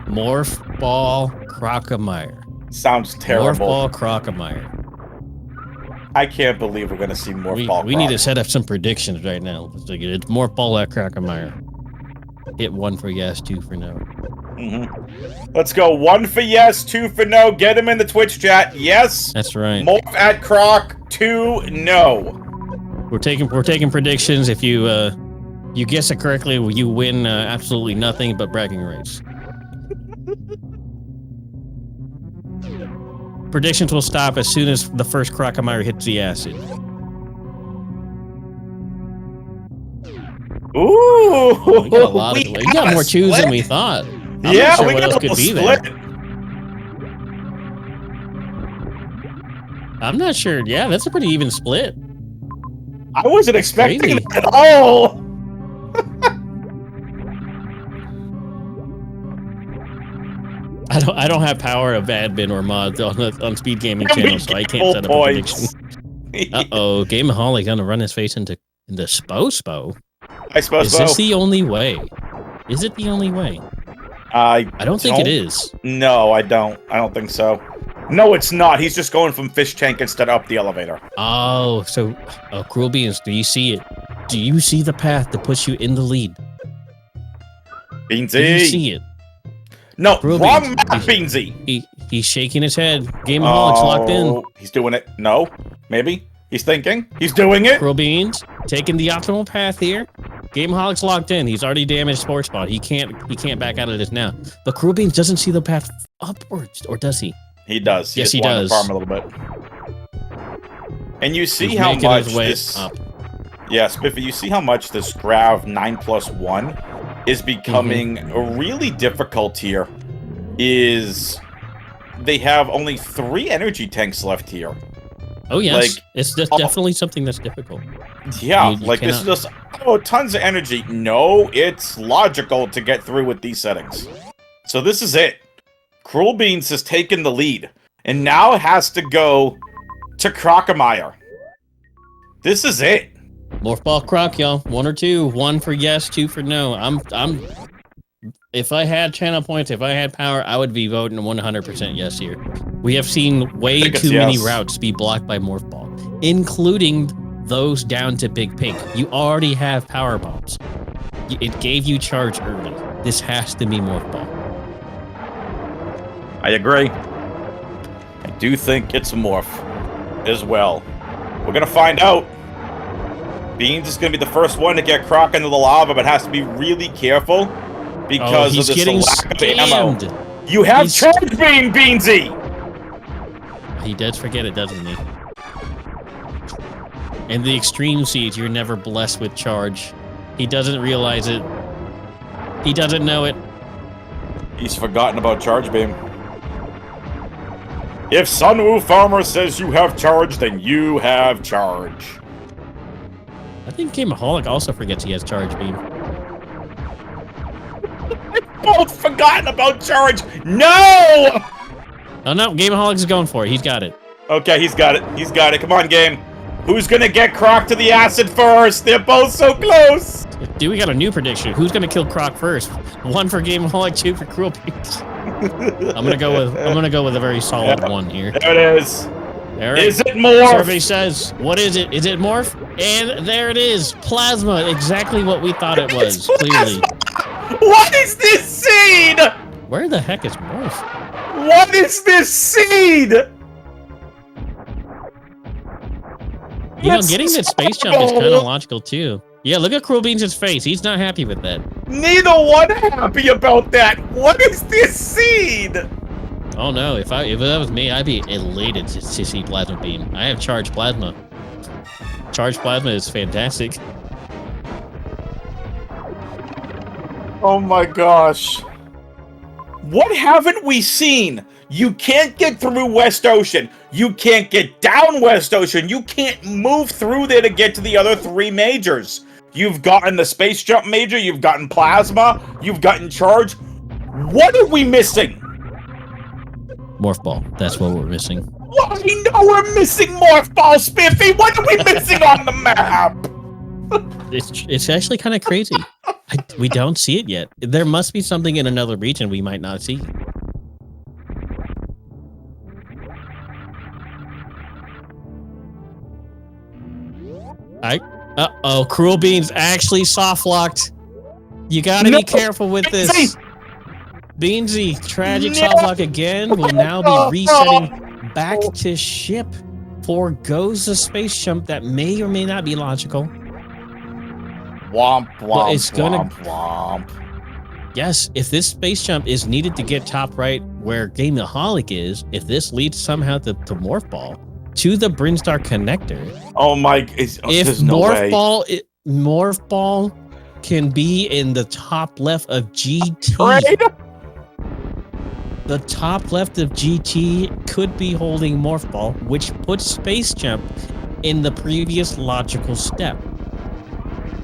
Morph Ball Crocomire. Sounds terrible. Morph Ball Crocomire. I can't believe we're going to see Morph Ball. We need to set up some predictions right now. It's Morph Ball at Crocomire. Hit 1 for yes, 2 for no. Let's go 1 for yes, 2 for no. Get him in the Twitch chat. Yes. That's right. Morph at Croc. 2 no. We're taking predictions. If you guess it correctly, you win absolutely nothing but bragging rights. Predictions will stop as soon as the first Crocomire hits the acid. Ooh, we got a lot of. We got more chews than we thought. I'm not sure what else could be there. I'm not sure. Yeah, that's a pretty even split. I wasn't expecting it at all. I don't have power of admin or mods on SpeedGaming channel, so I can't set up a prediction. Uh-oh, Gameaholic gonna run his face into Spo. I suppose. Is this the only way? Is it the only way? I don't think it is. No, I don't. I don't think so. No, it's not. He's just going from fish tank instead of up the elevator. Oh, so Cruelbeans, do you see it? Do you see the path to push you in the lead? Beansy. Do you see it? No, wrong map, Beansy. He's shaking his head. Gameaholic's locked in. He's doing it. No, maybe. He's thinking. He's doing it. Cruelbeans taking the optimal path here. Gameaholic's locked in. He's already damaged Sports Spot. He can't back out of this now. But Cruelbeans doesn't see the path upwards, or does he? He does. Yes, he does. Farm a little bit. And you see how much this. Yeah, Spiffy. You see how much this Grav 9+1 is becoming really difficult here. Is they have only 3 energy tanks left here. Oh yes, it's definitely something that's difficult. Yeah, you this is just tons of energy. No, it's logical to get through with these settings. So this is it. Cruelbeans has taken the lead, and now has to go to Crocomire. This is it. Morph Ball Croc, y'all. 1 or 2. 1 for yes, 2 for no. If I had channel points, if I had power, I would be voting 100% yes here. We have seen way too many routes be blocked by Morph Ball, including those down to Big Pink. You already have power bombs. It gave you charge early. This has to be Morph Ball. I agree. I do think it's Morph as well. We're going to find out. Beans is going to be the first one to get Croc into the lava, but has to be really careful because of this lack of ammo. You have charge beam, Beansy! He does forget it, doesn't he? In the extreme siege, you're never blessed with charge. He doesn't realize it. He doesn't know it. He's forgotten about charge beam. If Sunwoo Farmer says you have charge, then you have charge. I think Gameaholic also forgets he has charge beam. Both forgotten about charge. No! Oh no, Gameaholic is going for it. He's got it. Okay, he's got it. He's got it. Come on, game. Who's gonna get Croc to the acid first? They're both so close. Dude, we got a new prediction. Who's gonna kill Croc first? 1 for Gameaholic, 2 for Cruelbeans. I'm gonna go with a very solid 1 here. There it is. There is it Morph? Survey says, what is it? Is it Morph? And there it is. Plasma. Exactly what we thought it was, clearly. What is this seed? Where the heck is Morph? What is this seed? You know, getting that space jump is kind of logical, too. Yeah, look at Cruelbeans' face. He's not happy with that. Neither one happy about that. What is this scene? Oh no, if that was me, I'd be elated to see Plasma Beam. I have Charged Plasma. Charged Plasma is fantastic. Oh my gosh. What haven't we seen? You can't get through West Ocean. You can't get down West Ocean. You can't move through there to get to the other 3 majors. You've gotten the Space Jump Major, you've gotten Plasma, you've gotten Charge. What are we missing? Morph Ball. That's what we're missing. Well, I know we're missing Morph Ball, Spiffy. What are we missing on the map? It's actually kind of crazy. We don't see it yet. There must be something in another region we might not see. Uh-oh, Cruelbeans actually soft-locked. You gotta be careful with this. Beansy, tragic softlock again, will now be resetting back to ship. Forgoes the space jump that may or may not be logical. Womp, womp, It's gonna, womp. Yes, if this space jump is needed to get top right where Gameaholic is, if this leads somehow to Morph Ball, to the Brinstar connector. Oh my! If no Morph Ball can be in the top left of GT, Trade? the top left of GT could be holding Morph Ball, which puts Space Jump in the previous logical step.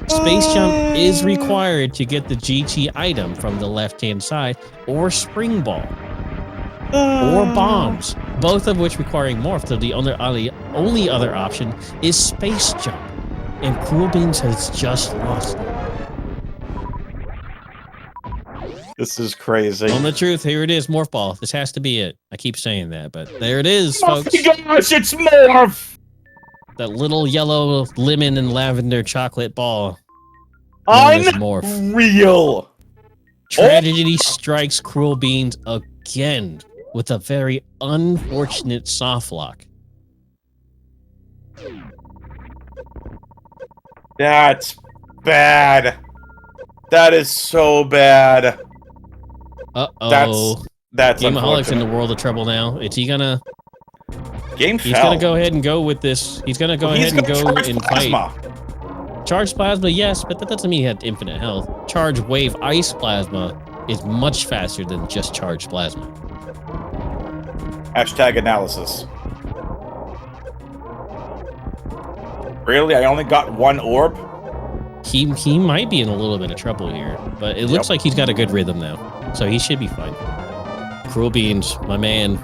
Space Jump is required to get the GT item from the left-hand side, or Spring Ball, or Bombs, both of which requiring Morph, so the only other option is Space Jump, and Cruelbeans has just lost it. This is crazy. On the truth, here it is, Morph Ball. This has to be it. I keep saying that, but there it is, folks. Oh my gosh, it's Morph! That little yellow lemon and lavender chocolate ball. Morph. Unreal! Tragedy strikes Cruelbeans again with a very unfortunate softlock. That's bad. That is so bad. Uh-oh. That's Gameaholic's in the world of trouble now. Is he gonna... He's fell. gonna go ahead and go with this. He's gonna go ahead and go and fight. Charge Plasma, yes, but that doesn't mean he had infinite health. Charge Wave Ice Plasma is much faster than just Charge Plasma. Hashtag analysis. Really? I only got 1 orb? He might be in a little bit of trouble here, but it looks like he's got a good rhythm now, so he should be fine. Cruelbeans, my man,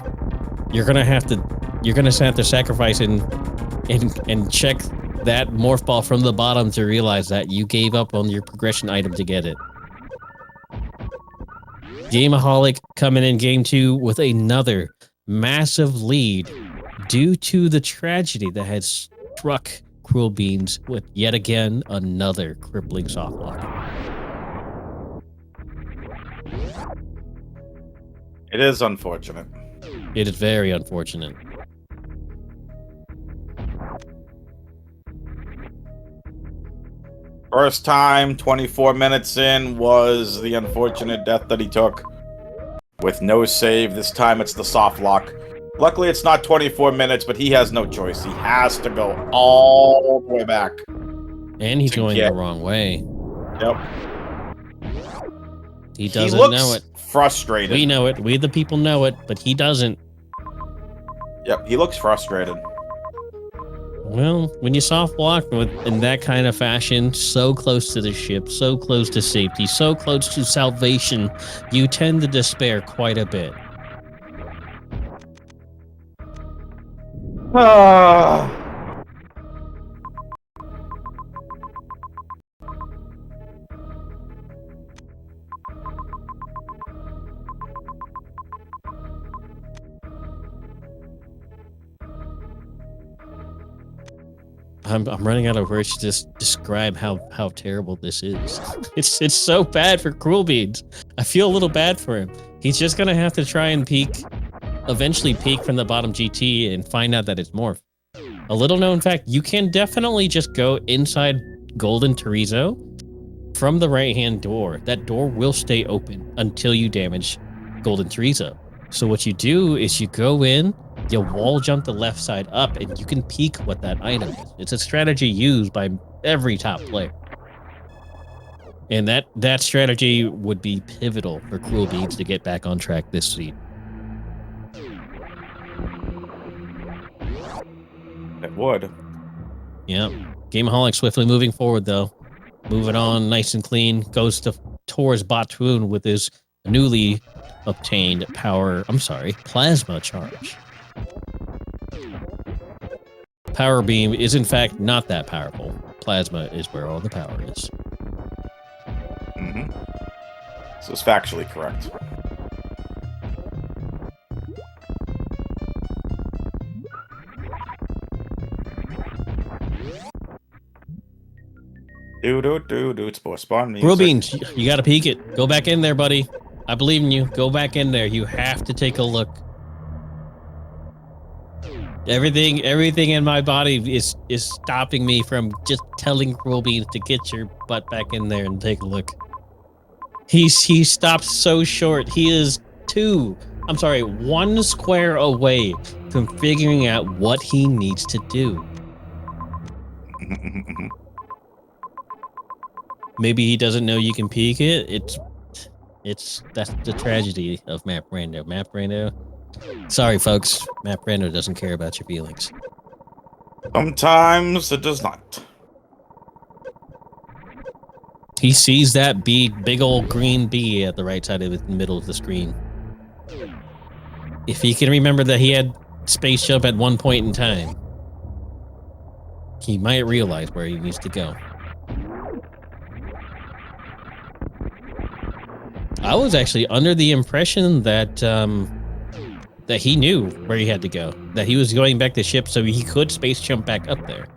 you're gonna have to sacrifice and check that Morph Ball from the bottom to realize that you gave up on your progression item to get it. Gameaholic coming in game 2 with another massive lead due to the tragedy that had struck Cruelbeans with yet again another crippling softlock. It is unfortunate. It is very unfortunate. First time, 24 minutes in, was the unfortunate death that he took. With no save, this time it's the soft lock. Luckily, it's not 24 minutes, but he has no choice. He has to go all the way back. And he's going the wrong way. Yep. He doesn't know it. Frustrated. We know it. We the people know it, but he doesn't. Yep, he looks frustrated. Well, when you soft block in that kind of fashion, so close to the ship, so close to safety, so close to salvation, you tend to despair quite a bit. I'm running out of words to just describe how terrible this is. It's so bad for Cruelbeans. I feel a little bad for him. He's just gonna have to try and eventually peek from the bottom GT and find out that it's Morph. A little known fact, you can definitely just go inside Golden Chorizo from the right-hand door. That door will stay open until you damage Golden Chorizo. So what you do is you go in, you wall jump the left side up, and you can peek what that item is. It's a strategy used by every top player. And that strategy would be pivotal for Cruelbeans to get back on track this seed. It would. Yep. Gameaholic swiftly moving forward, though. Moving on nice and clean. Goes towards Batoon with his newly obtained plasma charge. Power beam is in fact not that powerful. Plasma is where all the power is. Mm-hmm. So it's factually correct. Do. It's boy spawn music. Cruelbeans, you gotta peek it. Go back in there, buddy. I believe in you. Go back in there. You have to take a look. Everything in my body is stopping me from just telling Cruelbeans to get your butt back in there and take a look. He stopped so short. He is 1 square away from figuring out what he needs to do. Maybe he doesn't know you can peek it. That's the tragedy of Map Rando. Map Rando. Sorry, folks. Map Rando doesn't care about your feelings. Sometimes it does not. He sees that big old green bee at the right side of the middle of the screen. If he can remember that he had space jump at one point in time, he might realize where he needs to go. I was actually under the impression that that he knew where he had to go, that he was going back to ship so he could space jump back up there.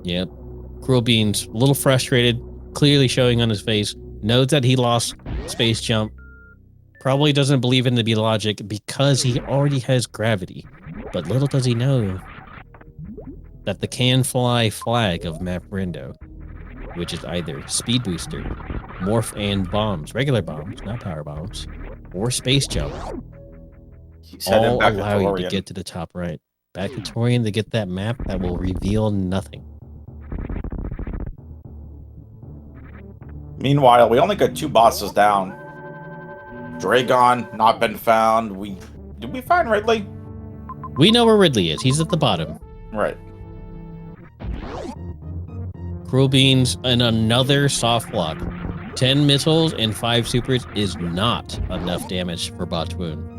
Yep. Cruelbeans, a little frustrated, clearly showing on his face, knows that he lost space jump. Probably doesn't believe in the logic because he already has gravity. But little does he know that the can fly flag of Map Rando, which is either speed booster, morph and bombs, regular bombs, not power bombs, or space jump, all allow you to get to the top right. Back to Torian to get that map that will reveal nothing. Meanwhile, we only got 2 bosses down. Dragon, not been found. Did we find Ridley? We know where Ridley is. He's at the bottom. Right. Cruelbeans and another soft block. 10 missiles and 5 supers is not enough damage for Batoon.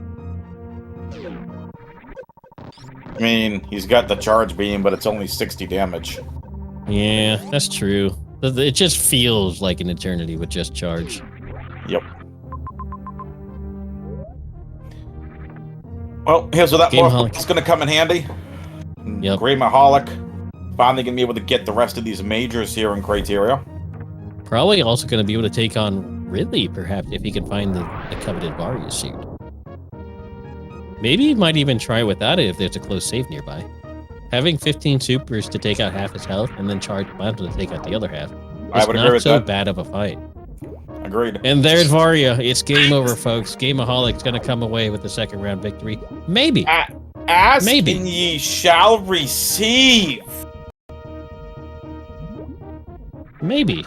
I mean, he's got the charge beam, but it's only 60 damage. Yeah, that's true. It just feels like an eternity with just charge. Yep. Well, here's where that morph is going to come in handy. Yep. Gameaholic finally going to be able to get the rest of these majors here in Criteria. Probably also going to be able to take on Ridley, perhaps, if he can find the coveted Varia suit. Maybe he might even try without it if there's a close save nearby. Having 15 supers to take out half his health and then charge Mantle to take out the other half is not so bad of a fight. Agreed. And there's Varia. It's game over, folks. Gameaholic's going to come away with the second round victory. Maybe. Ask and ye shall receive. Maybe.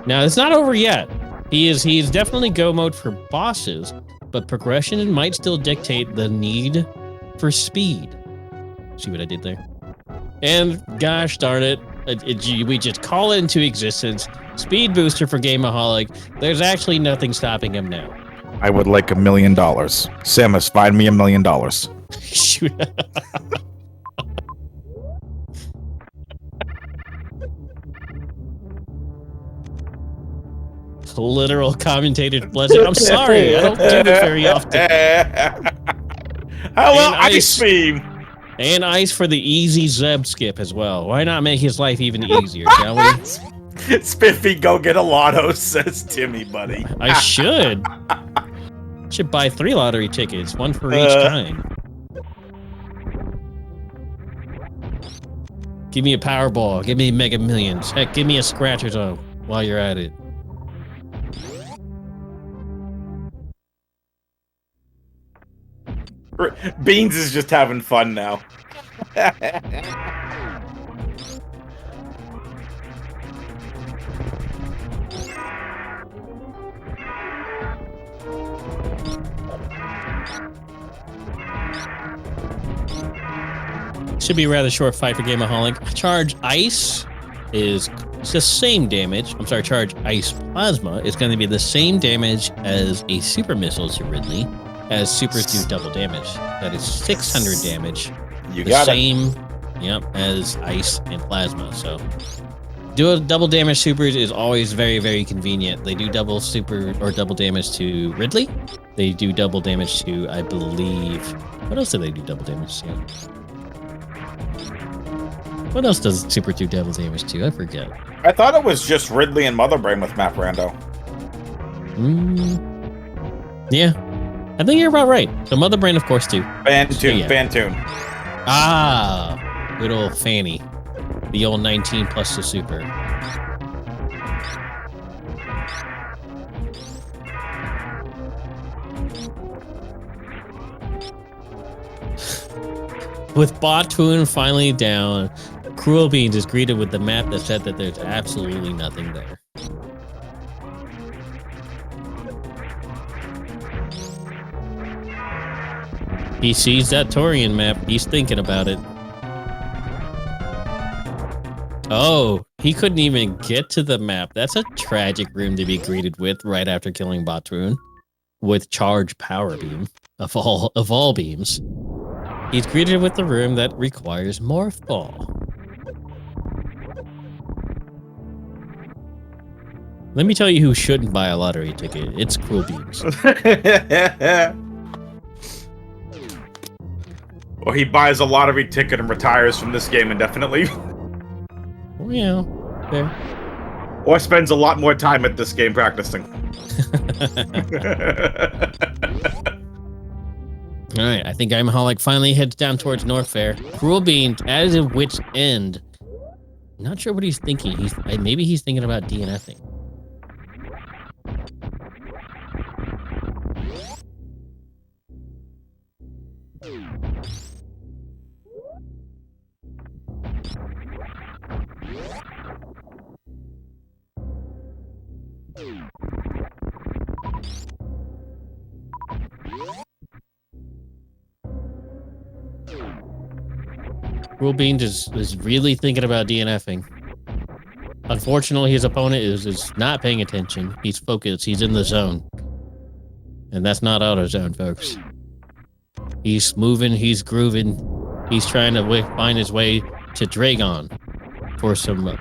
Now, it's not over yet. He is definitely go mode for bosses, but progression might still dictate the need for speed. See what I did there? And gosh darn it, we just call it into existence. Speed booster for Gameaholic. There's actually nothing stopping him now. I would like $1 million. Samus, find me $1 million. Shoot. Literal commentator's blessing. I'm sorry, I don't do it very often. Hello, ice beam. And ice for the easy Zeb skip as well. Why not make his life even easier, shall we? Spiffy, go get a lotto, says Timmy, buddy. I should. Should buy 3 lottery tickets, 1 for each kind. Give me a Powerball. Give me Mega Millions. Heck, give me a Scratcher Zone while you're at it. Beans is just having fun now. Should be a rather short fight for Gameaholic. Charge Ice is the same damage. I'm sorry, Charge Ice Plasma is going to be the same damage as a Super Missile to Ridley, as Supers do double damage. That is 600 damage. You got same, yep, as Ice and Plasma. So, double damage Supers is always very, very convenient. They do double super or double damage to Ridley. They do double damage to, I believe. What else do they do double damage to? What else does Super do double damage to? I forget. I thought it was just Ridley and Mother Brain with Map Rando. Yeah. I think you're about right. So Mother Brain, of course, too. Fantoon. Ah, good old Fanny. The old 19 plus the Super. With Bottoon finally down, Cruelbeans is greeted with the map that said that there's absolutely nothing there. He sees that Torian map. He's thinking about it. Oh, he couldn't even get to the map. That's a tragic room to be greeted with right after killing Bottoon with Charge Power Beam of all beams. He's greeted with the room that requires Morph Ball. Let me tell you who shouldn't buy a lottery ticket. It's Cruelbeans. Or he buys a lottery ticket and retires from this game indefinitely. Oh, yeah, fair. Or spends a lot more time at this game practicing. All right, I think Gameaholic finally heads down towards North Fair. Cruelbeans at his wit's end. Not sure what he's thinking. Maybe he's thinking about DNFing. Cruelbeans is really thinking about DNFing. Unfortunately, his opponent is not paying attention. He's focused. He's in the zone. And that's not auto zone, folks. He's moving. He's grooving. He's trying to find his way to Dragon for some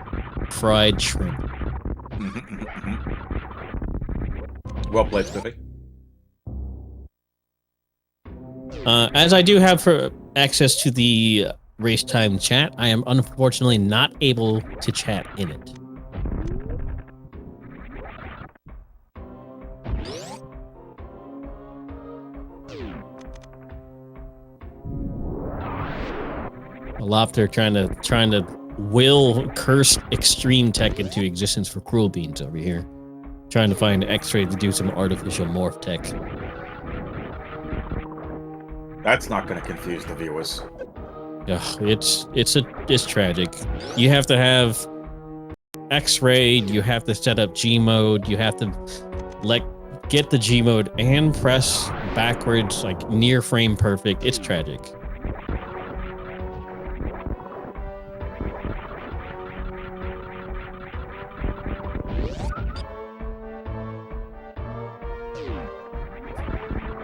fried shrimp. Well played, Spiffy. As I do have access to the race time chat, I am unfortunately not able to chat in it. Lofter trying to will cursed extreme tech into existence for Cruelbeans over here. Trying to find X-ray to do some artificial morph tech. That's not going to confuse the viewers. Ugh, it's tragic. You have to have X-ray. You have to set up G mode. You have to get the G mode and press backwards, like near frame perfect. It's tragic.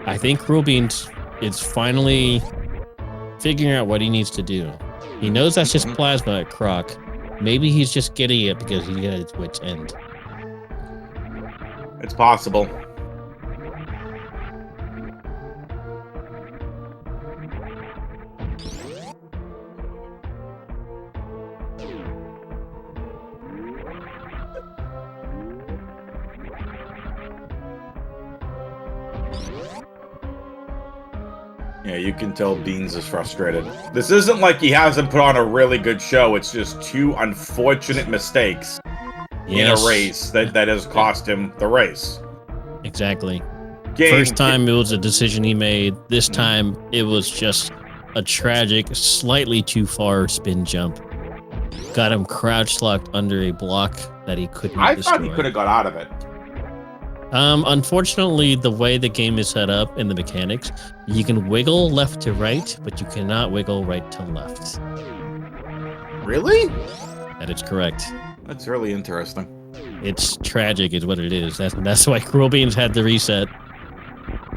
I think Cruelbeans is finally figuring out what he needs to do. He knows that's just plasma at Croc. Maybe he's just getting it because he's at his wit's end. It's possible. Yeah, you can tell Beans is frustrated. This isn't like he hasn't put on a really good show. It's just 2 unfortunate mistakes in a race that has cost him the race. Exactly. First time it was a decision he made. This time it was just a tragic, slightly too far spin jump. Got him crouch locked under a block that he couldn't destroy. I thought he could have got out of it. Unfortunately, the way the game is set up in the mechanics, you can wiggle left to right, but you cannot wiggle right to left. Really? That is correct. That's really interesting. It's tragic is what it is. That's why Cruelbeans had the reset.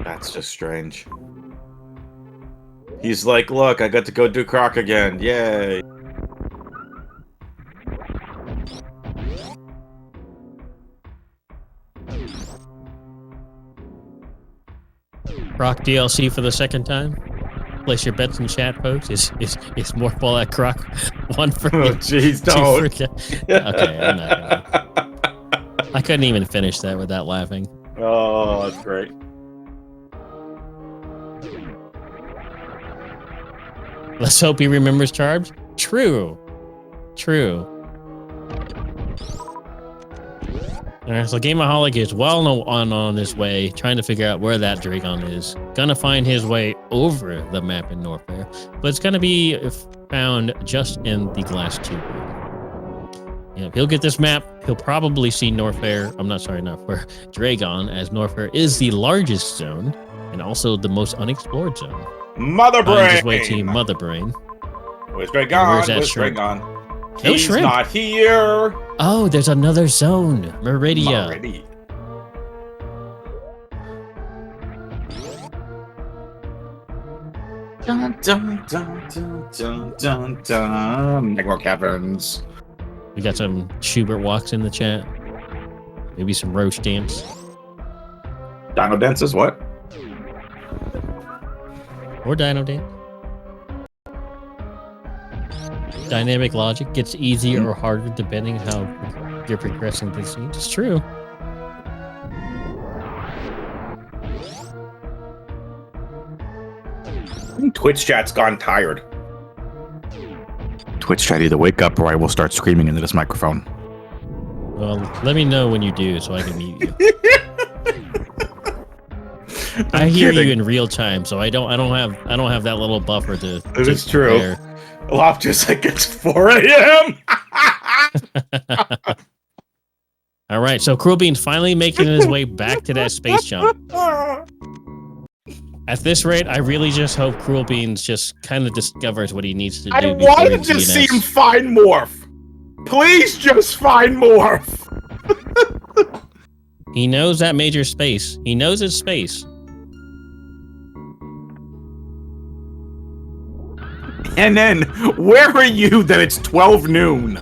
That's just strange. He's like, look, I got to go do Croc again. Yay. Croc DLC for the second time. Place your bets in chat, folks. Is Morphball at Croc 1 for you? Oh, jeez, don't. Okay, I'm not gonna. I couldn't even finish that without laughing. Oh, that's great. Let's hope he remembers Charbs. True. Alright, so Gameaholic is well on his way, trying to figure out where that Dragon is. Gonna find his way over the map in Norfair, but it's gonna be found just in the glass tube. Yeah, he'll get this map. He'll probably see Norfair. Dragon, as Norfair is the largest zone and also the most unexplored zone. Mother Brain! Just wait till Mother Brain. Where's Dragon? Where's that Where's shrimp? Dragon? No He's shrimp. not here. Oh, there's another zone. Meridia. Dun dun dun dun dun dun dun. Negro Caverns. We got some Schubert walks in the chat. Maybe some Roach dance. Dino dances, what? Or Dino dance. Dynamic logic gets easier or harder depending how you're progressing through the scene. It's true. Twitch chat's gone tired. Twitch chat, either wake up or I will start screaming into this microphone. Well, let me know when you do so I can mute you. I hear you in real time, so I don't have that little buffer to. It is true. Prepare. Lop just like it's 4 a.m. All right, so Cruelbeans finally making his way back to that space jump. At this rate, I really just hope Cruelbeans just kind of discovers what he needs to do. I want to just see him find Morph. Please just find Morph. He knows that major space. He knows his space. And then, where are you that it's 12 noon?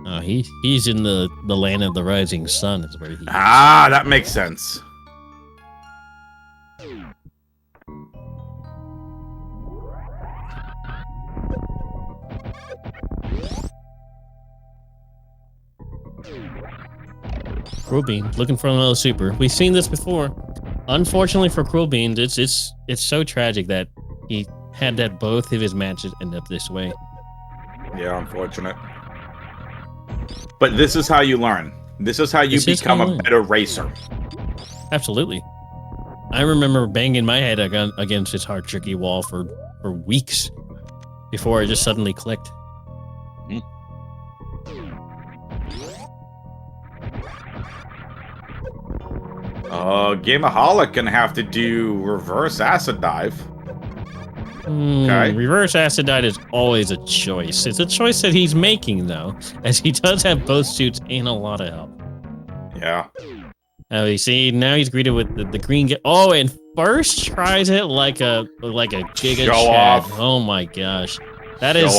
Oh, he's in the land of the rising sun is where he is. Ah, that makes sense. Cruelbeans looking for another super. We've seen this before. Unfortunately for Cruelbeans, it's so tragic that he had that both of his matches end up this way. Yeah, unfortunate. But this is how you learn. This is how you become a better racer. Absolutely. I remember banging my head against this hard, tricky wall for weeks before it just suddenly clicked. Gameaholic gonna have to do reverse acid dive. Okay. Reverse acid dive is always a choice. It's a choice that he's making, though, as he does have both suits and a lot of help. Yeah. Oh, you see, now he's greeted with the green. Oh, and first tries it like a giga Chad. Oh my gosh, that is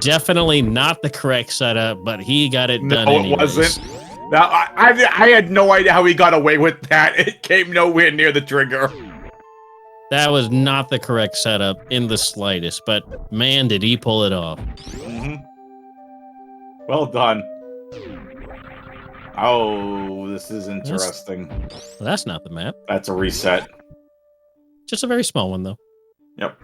definitely not the correct setup, but he got it done. No, it wasn't. Now, I had no idea how he got away with that. It came nowhere near the trigger. That was not the correct setup in the slightest, but man, did he pull it off. Well done. Oh, this is interesting. Well, that's not the map. That's a reset. Just a very small one, though. Yep.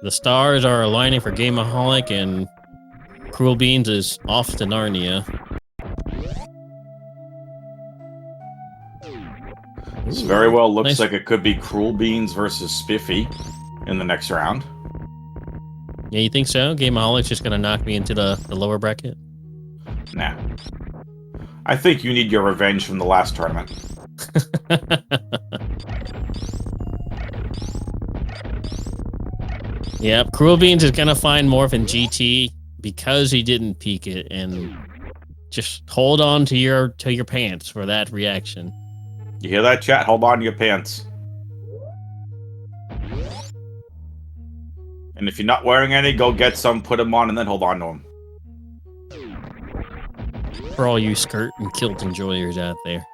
The stars are aligning for Gameaholic, and Cruelbeans is off to Narnia. This very well looks like it could be Cruelbeans versus Spiffy in the next round. Yeah, you think so? Gameaholic's just gonna knock me into the lower bracket? Nah. I think you need your revenge from the last tournament. Yep, Cruelbeans is gonna find Morph in GT because he didn't peek it, and just hold on to your pants for that reaction. You hear that, chat? Hold on to your pants. And if you're not wearing any, go get some, put them on, and then hold on to them. For all you skirt and kilt enjoyers out there.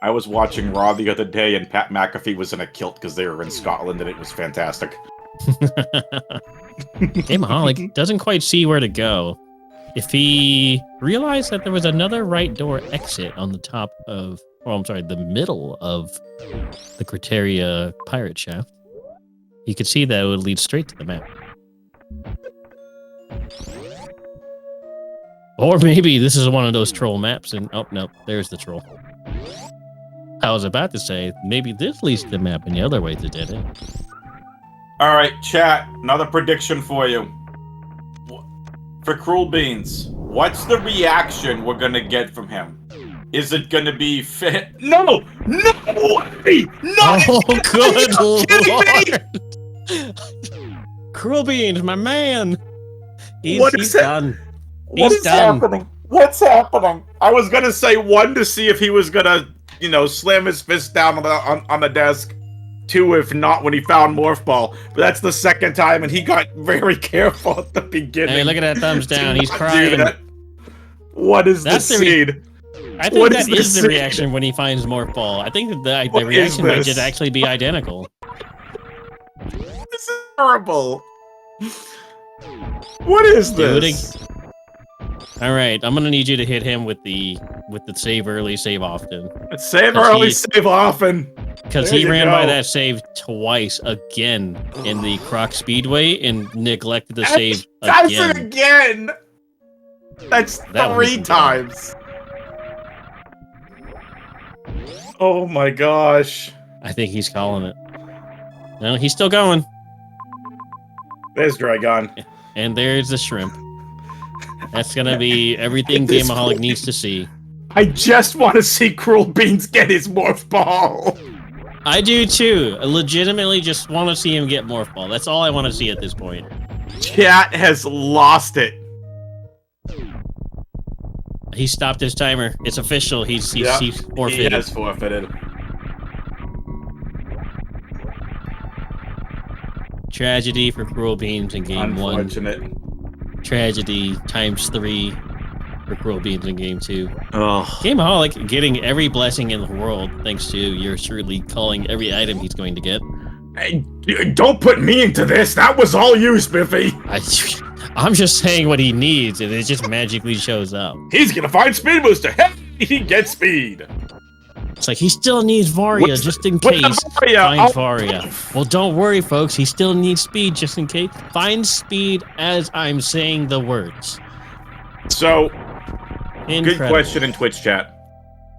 I was watching Raw the other day, and Pat McAfee was in a kilt because they were in Scotland, and it was fantastic. Gameaholic doesn't quite see where to go. If he realized that there was another right door exit on the top of, the middle of the Criteria pirate shaft, you could see that it would lead straight to the map. Or maybe this is one of those troll maps, and oh no, there's the troll. I was about to say maybe this leads to the map, and the other way's a dead end. All right, chat. Another prediction for you. For Cruelbeans, what's the reaction we're gonna get from him? Is it gonna be fit? No! No! Way! No! Oh, good lord! Cruelbeans, my man! He's done. What's happening? What's happening? I was gonna say 1 to see if he was gonna, slam his fist down on the desk. 2, if not, when he found Morph Ball. But that's the second time, and he got very careful at the beginning. Hey, look at that thumbs down. He's crying. What is the seed? I think that is the reaction when he finds Morph Ball. I think that the reaction might just actually be identical. This is horrible. What is this? All right, I'm gonna need you to hit him with the save early, save often. Save early, save often. Because he ran by that save twice again in the Croc Speedway and neglected the save again. That's it again. That's 3 times. Oh my gosh. I think he's calling it. No, he's still going. There's Dragon. And there's the shrimp. That's gonna be everything Gameaholic needs to see. I just want to see Cruelbeans get his Morph Ball. I do too. I legitimately just want to see him get Morph Ball. That's all I want to see at this point. Chat has lost it. He stopped his timer. It's official. He's forfeited. He has forfeited. Tragedy for Cruelbeans in game 1. Unfortunate. Tragedy ×3 for Cruelbeans in game 2. Oh. Gameaholic getting every blessing in the world thanks to your surely calling every item he's going to get. Hey, don't put me into this. That was all you, Spiffy. I'm just saying what he needs, and it just magically shows up. He's gonna find Speed Booster. Hey, he gets speed. It's like he still needs Varia just in case. Find Varia. Well, don't worry, folks. He still needs speed just in case. Find speed as I'm saying the words. So, incredible. Good question in Twitch chat.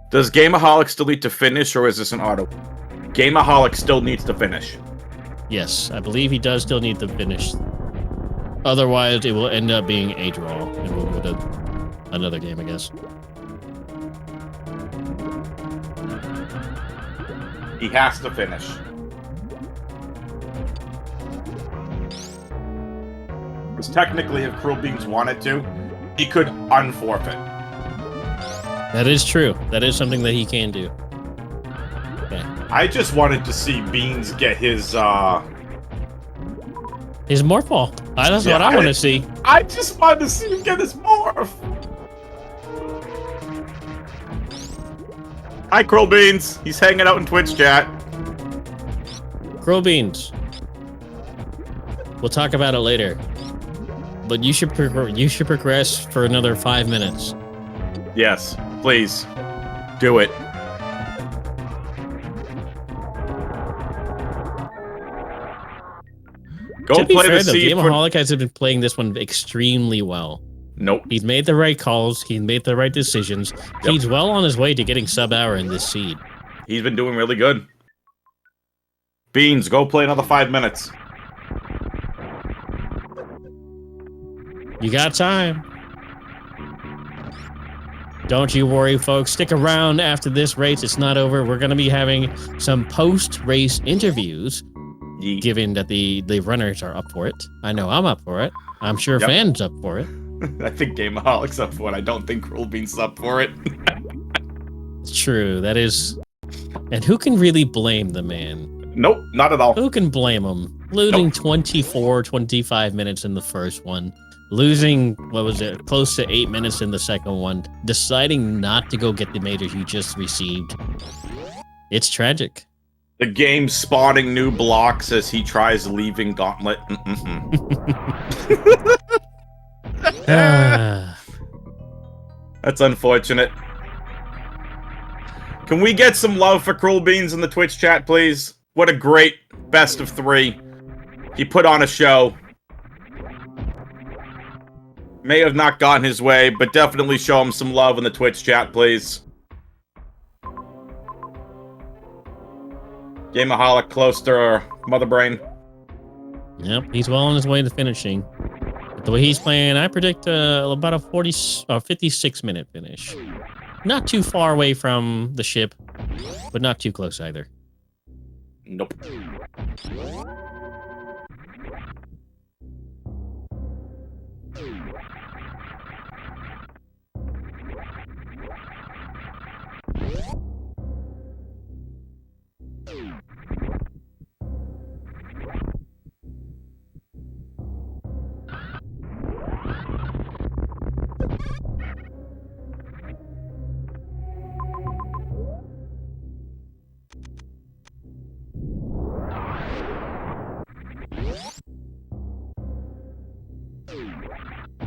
Does Gameaholic still need to finish, or is this an auto? Gameaholic still needs to finish. Yes, I believe he does still need to finish. Otherwise, it will end up being a draw, and we'll go to another game, I guess. He has to finish. Because technically, if Cruelbeans wanted to, he could unforfeit. That is true. That is something that he can do. Okay. I just wanted to see Beans get his Morph Ball. That's what I want to see. I just wanted to see him get his Morph. Hi, Cruelbeans. He's hanging out in Twitch chat. Cruelbeans. We'll talk about it later. But you should progress for another 5 minutes. Yes, please. Do it. Go to be play fair, the though, seed. Gameaholic has been playing this one extremely well. Nope. He's made the right calls. He's made the right decisions. Yep. He's well on his way to getting sub-hour in this seed. He's been doing really good. Beans, go play another 5 minutes. You got time. Don't you worry, folks. Stick around after this race. It's not over. We're going to be having some post-race interviews, given that the runners are up for it. I know I'm up for it. I'm sure fans up for it. I think Gameaholic's up for it. I don't think Cruelbeans up for it. It's true. That is... And who can really blame the man? Nope, not at all. Who can blame him? Losing 24, 25 minutes in the first one. Losing, what was it, close to 8 minutes in the second one. Deciding not to go get the majors you just received. It's tragic. The game spawning new blocks as he tries leaving Gauntlet. That's unfortunate. Can we get some love for Cruelbeans in the Twitch chat, please? What a great best of 3. He put on a show. May have not gotten his way, but definitely show him some love in the Twitch chat, please. Gameaholic close to Mother Brain. Yep, he's well on his way to finishing. But the way he's playing, I predict about a 56-minute finish. Not too far away from the ship, but not too close either. Nope.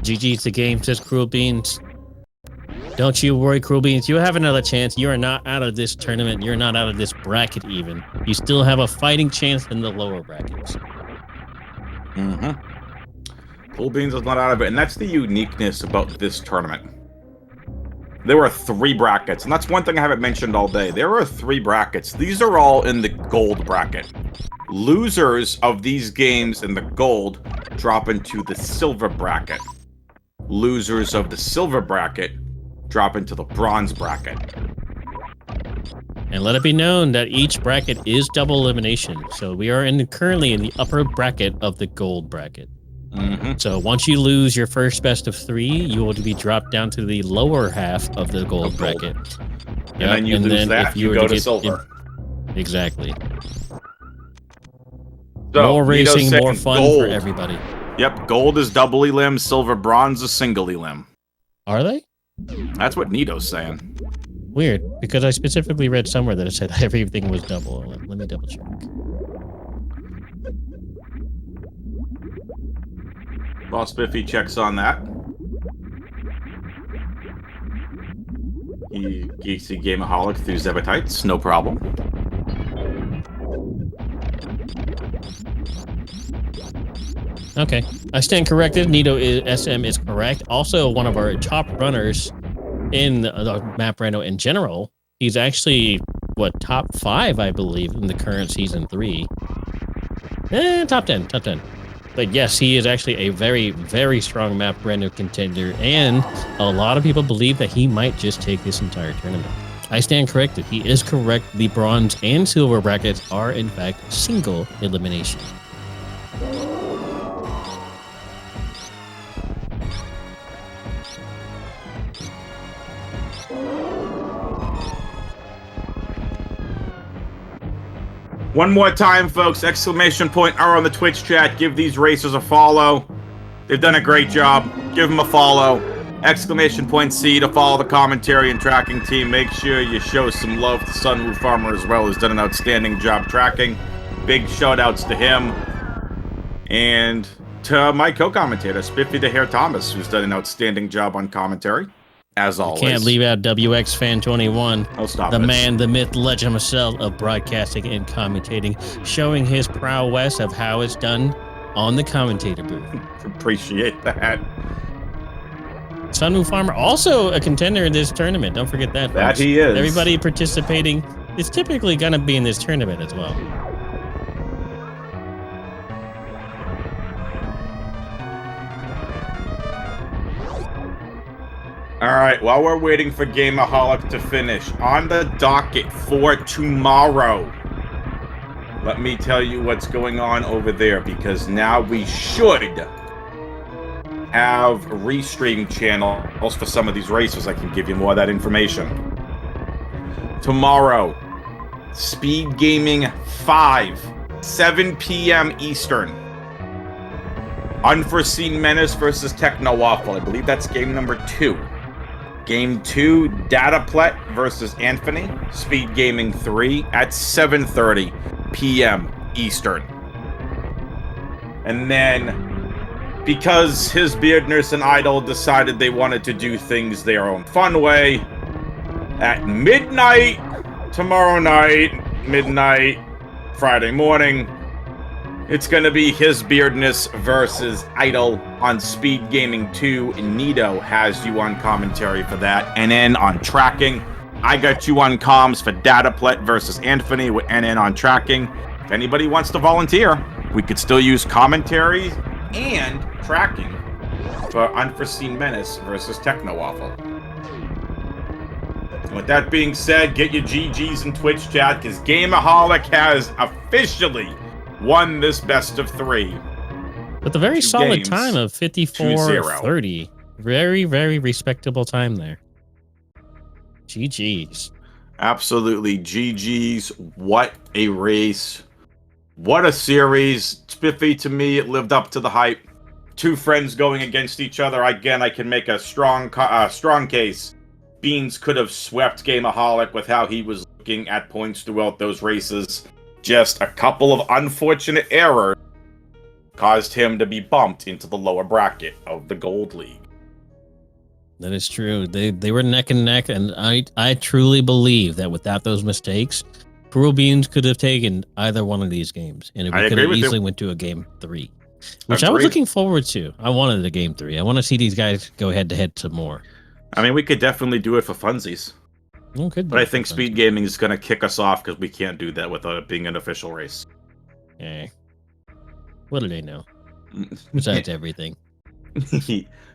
GG's the game, says Cruelbeans. Don't you worry, Cruelbeans. You have another chance. You are not out of this tournament. You're not out of this bracket even. You still have a fighting chance in the lower brackets. Cruelbeans is not out of it, and that's the uniqueness about this tournament. There are 3 brackets, and that's one thing I haven't mentioned all day. There are 3 brackets. These are all in the gold bracket. Losers of these games in the gold drop into the silver bracket. Losers of the silver bracket drop into the bronze bracket. And let it be known that each bracket is double elimination. So we are currently in the upper bracket of the gold bracket. So once you lose your first best of 3, you will be dropped down to the lower half of the gold bracket. And then you lose that, you go to silver. Exactly. So, more racing, more fun for everybody. Yep, gold is double elim, silver, bronze is single elim. Are they? That's what Nito's saying. Weird, because I specifically read somewhere that it said everything was double. Let me double check. Well, Spiffy checks on that. Geeksy Gameaholic through Zebatites, no problem. Okay, I stand corrected. Nito SM is correct. Also, one of our top runners in the map Rando in general. He's actually, top 5, I believe, in the current Season 3. Top 10. But yes, he is actually a very, very strong map Rando contender, and a lot of people believe that he might just take this entire tournament. I stand corrected. He is correct. The bronze and silver brackets are, in fact, single elimination. One more time, folks. Exclamation point R on the Twitch chat. Give these racers a follow. They've done a great job. Give them a follow. Exclamation point C to follow the commentary and tracking team. Make sure you show some love to Sunroof Farmer as well, who's done an outstanding job tracking. Big shout outs to him. And to my co-commentator, Spiffy the Hair Thomas, who's done an outstanding job on commentary. As always. Can't leave out WX Fan 21. Oh, stop the it. man, the myth, legend himself of broadcasting and commentating, showing his prowess of how it's done on the commentator booth. Appreciate that. Sunwoo Farmer, also a contender in this tournament. Don't forget that. That folks. he is. Everybody participating is typically going to be in this tournament as well. All right, while we're waiting for Gameaholic to finish, on the docket for tomorrow, let me tell you what's going on over there, because now we should have restream channels for some of these races. I can give you more of that information. Tomorrow, SpeedGaming 5, 7 p.m. Eastern. Unforeseen Menace versus Techno Waffle. I believe that's game number 2. Game 2, Dataplet versus Anthony. SpeedGaming 3 at 7:30 p.m. Eastern. And then, because his beard nurse and idol decided they wanted to do things their own fun way, at midnight tomorrow night, midnight Friday morning, it's going to be his beardness versus Idol on SpeedGaming 2. Nito has you on commentary for that. NN on tracking. I got you on comms for Dataplet versus Anthony with NN on tracking. If anybody wants to volunteer, we could still use commentary and tracking for Unforeseen Menace versus Techno Waffle. And with that being said, get your GGs in Twitch chat, because Gameaholic has officially won this best of 3. With a very solid games, time of 54-30. Very, very respectable time there. GG's. Absolutely. GG's. What a race. What a series. Spiffy, to me, it lived up to the hype. 2 friends going against each other. Again, I can make a strong case. Beans could have swept Gameaholic with how he was looking at points throughout those races. Just a couple of unfortunate errors caused him to be bumped into the lower bracket of the Gold League. That is true. They were neck and neck, and I truly believe that without those mistakes, Cruelbeans could have taken either one of these games, and we could have easily went to a game 3, which I was looking forward to. I wanted a game 3. I want to see these guys go head to head some more. I mean, we could definitely do it for funsies. But I think SpeedGaming is going to kick us off because we can't do that without it being an official race. Okay. What do they know? Besides everything.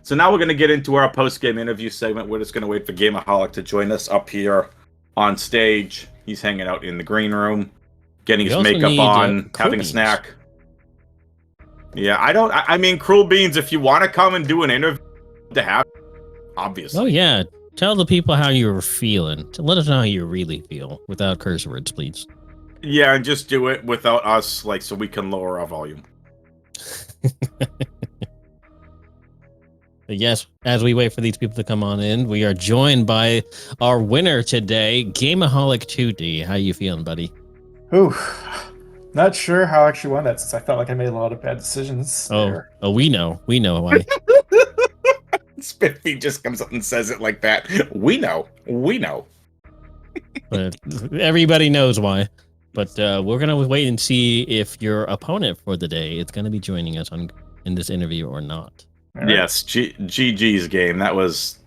So now we're going to get into our post-game interview segment. We're just going to wait for Gameaholic to join us up here on stage. He's hanging out in the green room, getting his makeup on, having a snack. Yeah, I mean, Cruelbeans, if you want to come and do an interview to have, obviously. Oh, yeah. Tell the people how you were feeling. Let us know how you really feel without curse words, please. Yeah, and just do it without us, like, so we can lower our volume. Yes, as we wait for these people to come on in, we are joined by our winner today, Gameaholic 2D. How you feeling, buddy? Ooh, not sure how I actually won that, since I felt like I made a lot of bad decisions. Oh, we know why. Spiffy just comes up and says it like that. We know. But everybody knows why. But we're gonna wait and see if your opponent for the day is gonna be joining us in this interview or not. Right. Yes, GG's game. That was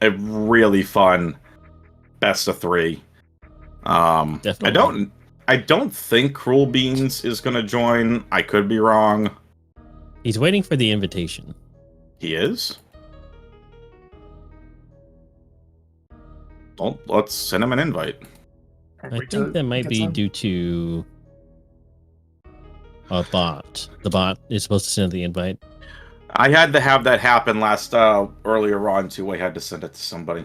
a really fun best of 3. Definitely. I don't think Cruelbeans is gonna join. I could be wrong. He's waiting for the invitation. He is? Well, let's send him an invite. I think that might be due to a bot. The bot is supposed to send the invite. I had to have that happen earlier on too. I had to send it to somebody.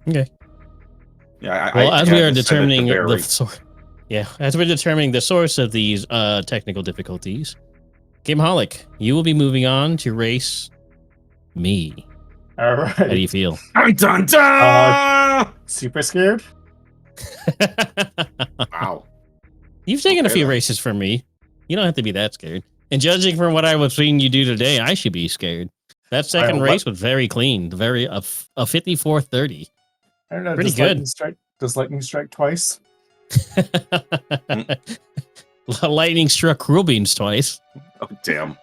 Okay. Yeah. As we are determining the source, as we're determining the source of these technical difficulties, Gameaholic, you will be moving on to race me. All right. How do you feel? Dun, dun! Super scared. Wow. You've taken a few races from me. You don't have to be that scared. And judging from what I was seeing you do today, I should be scared. That second race was very clean. Very a 54-30. I don't know. Pretty good. Does lightning strike twice? Lightning struck Cruelbeans twice. Oh, damn.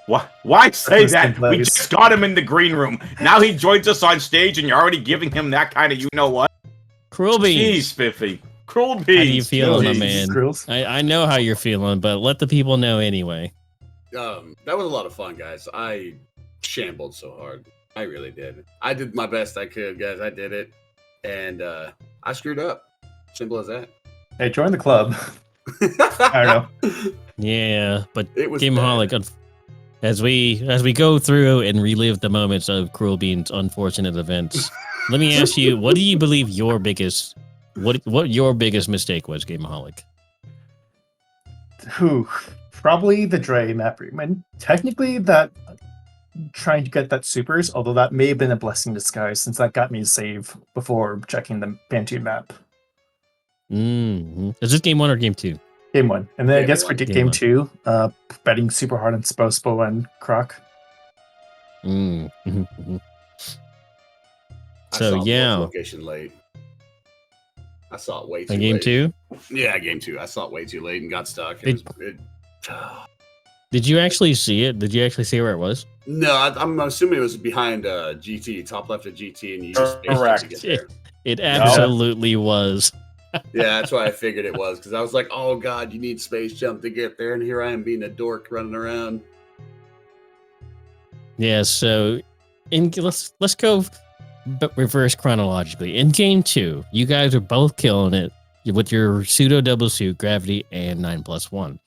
Why say that? We just got him in the green room. Now he joins us on stage, and you're already giving him that kind of you-know-what? Cruelbeans. Jeez, Spiffy. Cruelbeans. How do you feel, my man? I know how you're feeling, but let the people know anyway. That was a lot of fun, guys. I shambled so hard. I really did. I did my best I could, guys. I did it. And I screwed up. Simple as that. Hey, join the club. I don't know. Yeah, but Gameaholic, as we go through and relive the moments of Cruelbeans' unfortunate events, let me ask you, what do you believe your biggest mistake was, Gameaholic? Probably the Dre map room. And technically that trying to get that supers, although that may have been a blessing in disguise since that got me to save before checking the Bantu map. Mm-hmm. Is this game 1 or game 2? Game 1. And then I guess for game 2, betting super hard on Spospo and Croc. Mm-hmm. I So saw yeah. Location late. I saw it way too late. Game 2? Yeah, game 2. I saw it way too late and got stuck. Did you actually see it? Did you actually see where it was? No, I'm assuming it was behind GT, top left of GT, and you just Correct. to get there. It absolutely was. Yeah, that's why I figured it was, because I was like, oh god, you need space jump to get there, and here I am being a dork running around. Yeah, so let's go reverse chronologically. In game 2, you guys are both killing it with your pseudo double suit, gravity, and 9+1.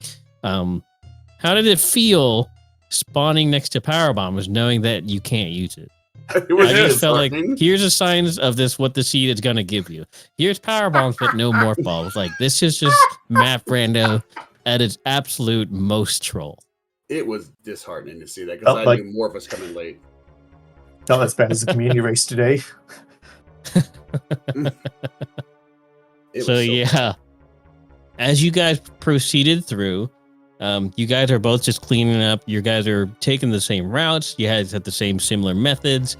How did it feel spawning next to power bombs, knowing that you can't use it? I just felt like here's a signs of this what the seed is gonna give you. Here's power bombs, but no morph balls. Like this is just map rando at its absolute most troll. It was disheartening to see that because I knew more of us coming late. Not as bad as the community race today. So yeah, as you guys proceeded through, you guys are both just cleaning up. You guys are taking the same routes. You guys have the same similar methods.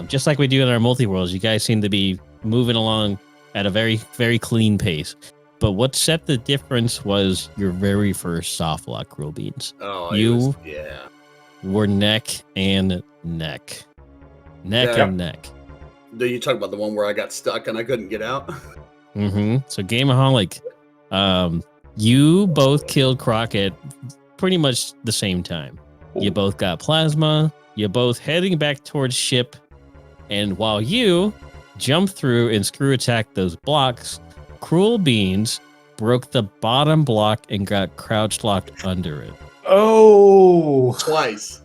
Just like we do in our multi-worlds, you guys seem to be moving along at a very, very clean pace. But what set the difference was your very first soft lock, Cruelbeans. Oh, you were neck and neck. And neck. Do you talk about the one where I got stuck and I couldn't get out? Mm-hmm. So Gameaholic, you both killed Croc at pretty much the same time. Ooh. You both got plasma. You're both heading back towards ship. And while you jumped through and screw attacked those blocks, Cruelbeans broke the bottom block and got crouch locked under it. Oh! Twice.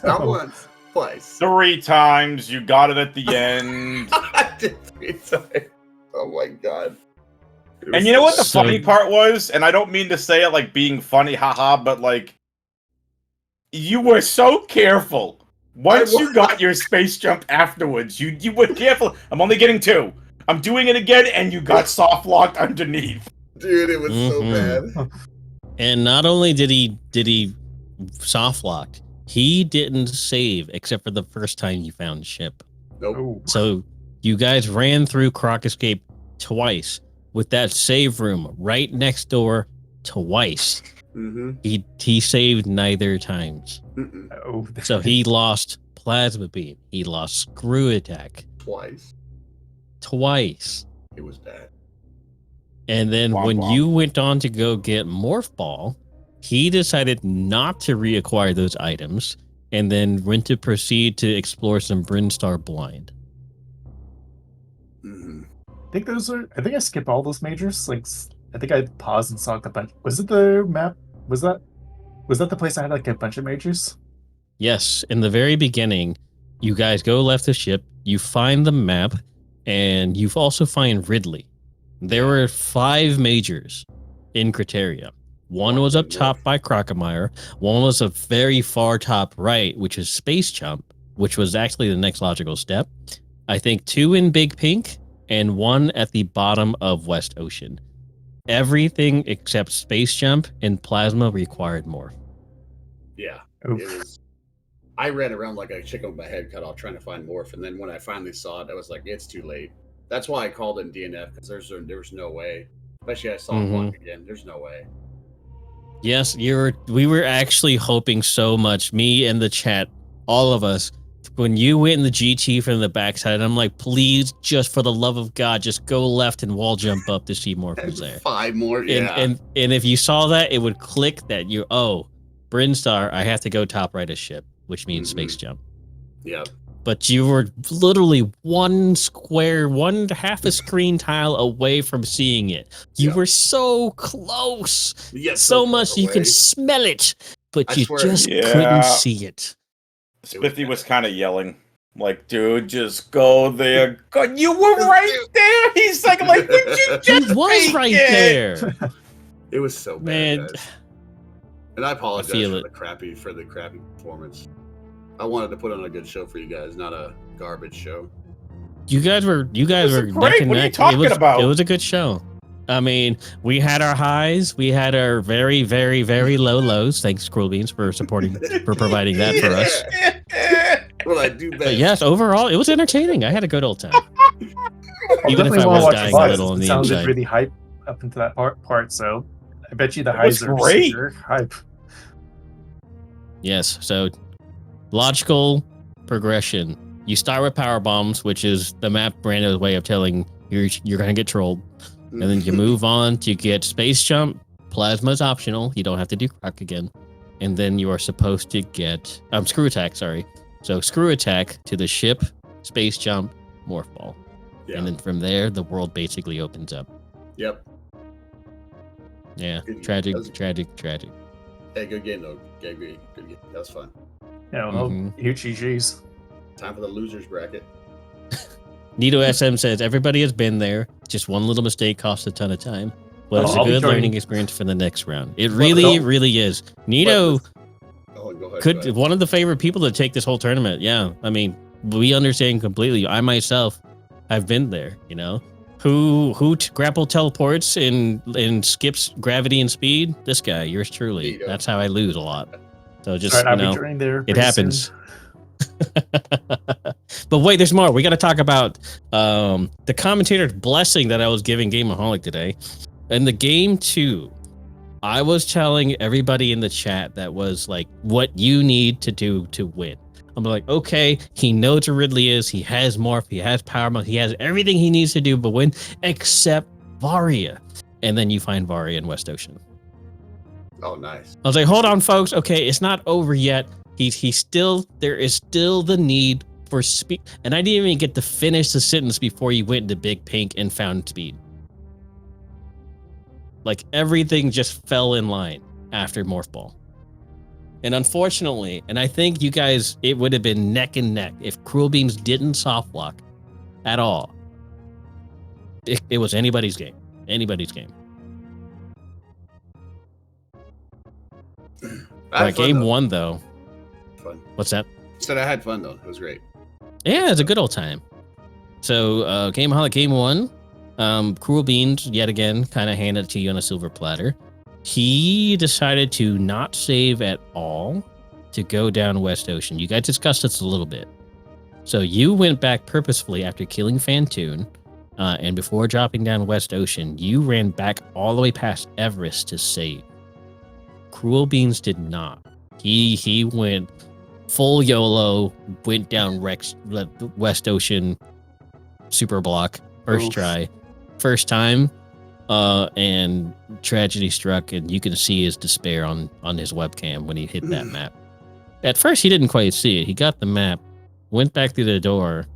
Not once. Twice. 3 times. You got it at the end. I did 3 times. Oh my god. And you know what the funny part was? And I don't mean to say it like being funny, haha, but like, you were so careful. Once you got your space jump afterwards, you were careful. I'm only getting 2. I'm doing it again, and you got soft locked underneath. Dude, it was so bad. And not only did he soft lock, he didn't save except for the first time you found ship. Nope. So you guys ran through Croc Escape twice with that save room right next door twice. Mm-hmm. He saved neither times. Oh. So he lost plasma beam. He lost screw attack twice. It was bad. And then when you went on to go get Morph Ball, he decided not to reacquire those items and then went to proceed to explore some Brinstar Blind. Mm-hmm. I think I skipped all those majors. Like, I think I paused and saw a bunch. Was it the map? Was that the place I had like a bunch of majors? Yes. In the very beginning, you guys go left the ship, you find the map, and you also find Ridley. There were 5 majors in Criteria. One was up top by Crocomire. One was a very far top right, which is Space Jump, which was actually the next logical step. I think 2 in Big Pink and 1 at the bottom of West Ocean. Everything except Space Jump and Plasma required more. Yeah. I ran around like a chicken with my head cut off trying to find Morph, and then when I finally saw it, I was like, it's too late. That's why I called in DNF, because there's no way. Especially I saw Blanc again. There's no way. Yes, we were actually hoping so much, me and the chat, all of us, when you went in the GT from the backside, I'm like, please, just for the love of God, just go left and wall jump up to see Morph was there. 5 more, yeah. And if you saw that, it would click that Brinstar, I have to go top right a ship, which means space jump. Yep. But you were literally half a screen tile away from seeing it. You were so close. Yes, so much you can smell it, but you just couldn't see it. Spiffy was kind of yelling, like, dude, just go there. God, you were right there. He's like, would you just He was right there. It was so bad, man. guys. And I apologize for the crappy performance. I wanted to put on a good show for you guys, not a garbage show. You guys were great. neck and what neck. Are you talking about? It was a good show. I mean, we had our highs, we had our very, very, very low lows. Thanks, Cruelbeans, for providing that for us. Well, I do best. But yes, overall, it was entertaining. I had a good old time. Even if I was dying a little on the sounded inside. really hype up into that part, so I bet you the highs are great. super hype. Yes, so logical progression. You start with power bombs, which is the map Brando's way of telling you're going to get trolled. And then you move on to get space jump. Plasma's optional. You don't have to do crack again. And then you are supposed to get screw attack, sorry. So screw attack to the ship, space jump, morph ball. Yeah. And then from there, the world basically opens up. Yep. Yeah. Good. Tragic. Hey, good game, though. Good game. That was fun. Yeah, well, huge GG's. Time for the losers bracket. Nito SM says, everybody has been there. Just one little mistake costs a ton of time. But it's a good learning experience for the next round. It really is. Nito could one of the favorite people to take this whole tournament. Yeah. I mean, we understand completely. I myself have been there, you know. Who grapple teleports and skips gravity and speed? This guy, yours truly. That's how I lose a lot. So just, it happens. But wait, there's more. We got to talk about the commentator's blessing that I was giving Gameaholic today. In the game 2, I was telling everybody in the chat that was like, what you need to do to win. I'm like, okay, he knows where Ridley is. He has Morph. He has Power Mode. He has everything he needs to do but win, except Varia. And then you find Varia in West Ocean. Oh, nice. I was like, hold on, folks. Okay, it's not over yet. There is still the need for speed. And I didn't even get to finish the sentence before you went into Big Pink and found speed. Like everything just fell in line after Morph Ball. And unfortunately, and I think you guys, it would have been neck and neck if Cruelbeans didn't soft lock at all. It was anybody's game. Anybody's game. Right, game 1 though. Fun. What's that? Said I had fun though. It was great. Yeah, it's a good old time. So, Gameaholic game 1, Cruelbeans yet again kind of handed it to you on a silver platter. He decided to not save at all to go down West Ocean. You guys discussed this a little bit. So you went back purposefully after killing Fantoon, and before dropping down West Ocean, you ran back all the way past Everest to save. Cruelbeans did not. He went full YOLO, went down West Ocean super block, first try, first time, and tragedy struck, and you can see his despair on his webcam when he hit that map. At first, he didn't quite see it. He got the map, went back through the door,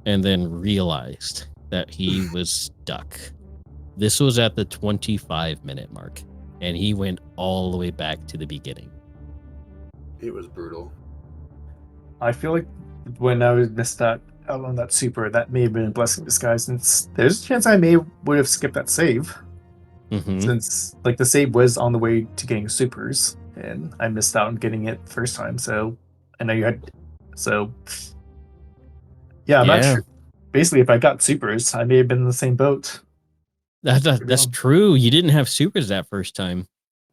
and then realized that he was stuck. This was at the 25-minute mark, and he went all the way back to the beginning. It was brutal. I feel like when I missed that out on that super, that may have been a blessing in disguise. Since there's a chance I would have skipped that save, since like the save was on the way to getting supers, and I missed out on getting it the first time. So I know you had, I'm not sure. Basically, if I got supers, I may have been in the same boat. That's true. You didn't have supers that first time.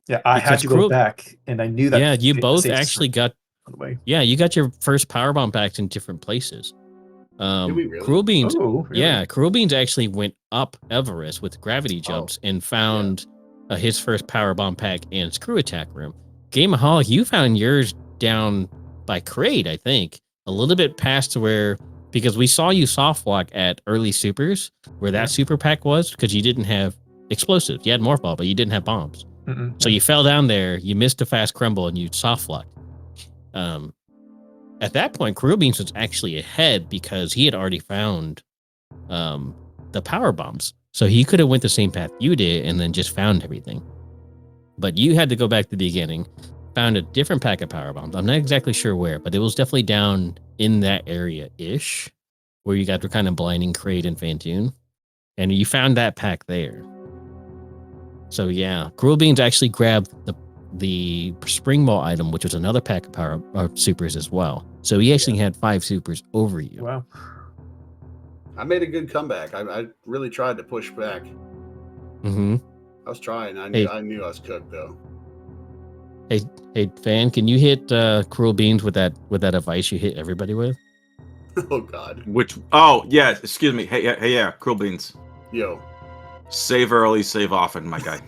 Yeah, I had to go back, and I knew that. Yeah, you both actually got by the way. Yeah, you got your first powerbomb packs in different places. Did we really? Cruelbeans, Oh, really? yeah, Cruelbeans actually went up Everest with gravity jumps and found his first powerbomb pack and screw attack room. Gameaholic, you found yours down by Crate, I think, a little bit past to where, because we saw you soft lock at early supers where that super pack was, because you didn't have explosives. You had morph ball, but you didn't have bombs. So you fell down there, you missed a fast crumble, and you soft locked. At that point, Cruelbeans was actually ahead because he had already found the power bombs. So he could have went the same path you did and then just found everything. But you had to go back to the beginning, found a different pack of power bombs. I'm not exactly sure where, but it was definitely down in that area-ish where you got the kind of blinding Crate and Fantoon. And you found that pack there. So yeah, Cruelbeans actually grabbed the spring ball item, which was another pack of power supers as well. So he actually had 5 supers over you. Wow. I made a good comeback. I really tried to push back. Mm-hmm. I was trying. I knew I was cooked though. Hey, Fan, can you hit Cruelbeans with that advice you hit everybody with? Oh God. Which? Oh yeah. Excuse me. Hey, yeah. Cruelbeans. Yo. Save early, save often, my guy.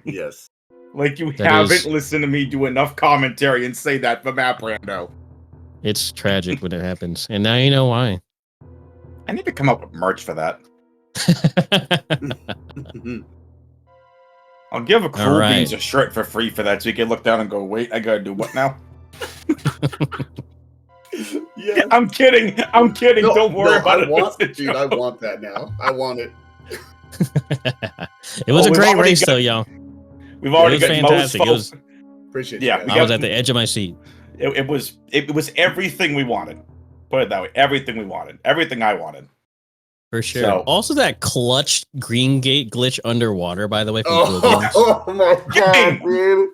Yes. Like you That haven't listened to me do enough commentary and say that for Map Rando. It's tragic when it happens, and now you know why. I need to come up with merch for that. I'll give a Cruelbeans a shirt for free for that, so you can look down and go, "Wait, I gotta do what now?" Yeah. I'm kidding. No, don't worry about it. Dude, I want that now. I want it. It was a great race, though, y'all. We've already got fantastic. Appreciate yeah, it. I was at the edge of my seat. It was everything we wanted. Put it that way. Everything we wanted. Everything I wanted. For sure. So, also, that clutch green gate glitch underwater, by the way. From oh my God, dude.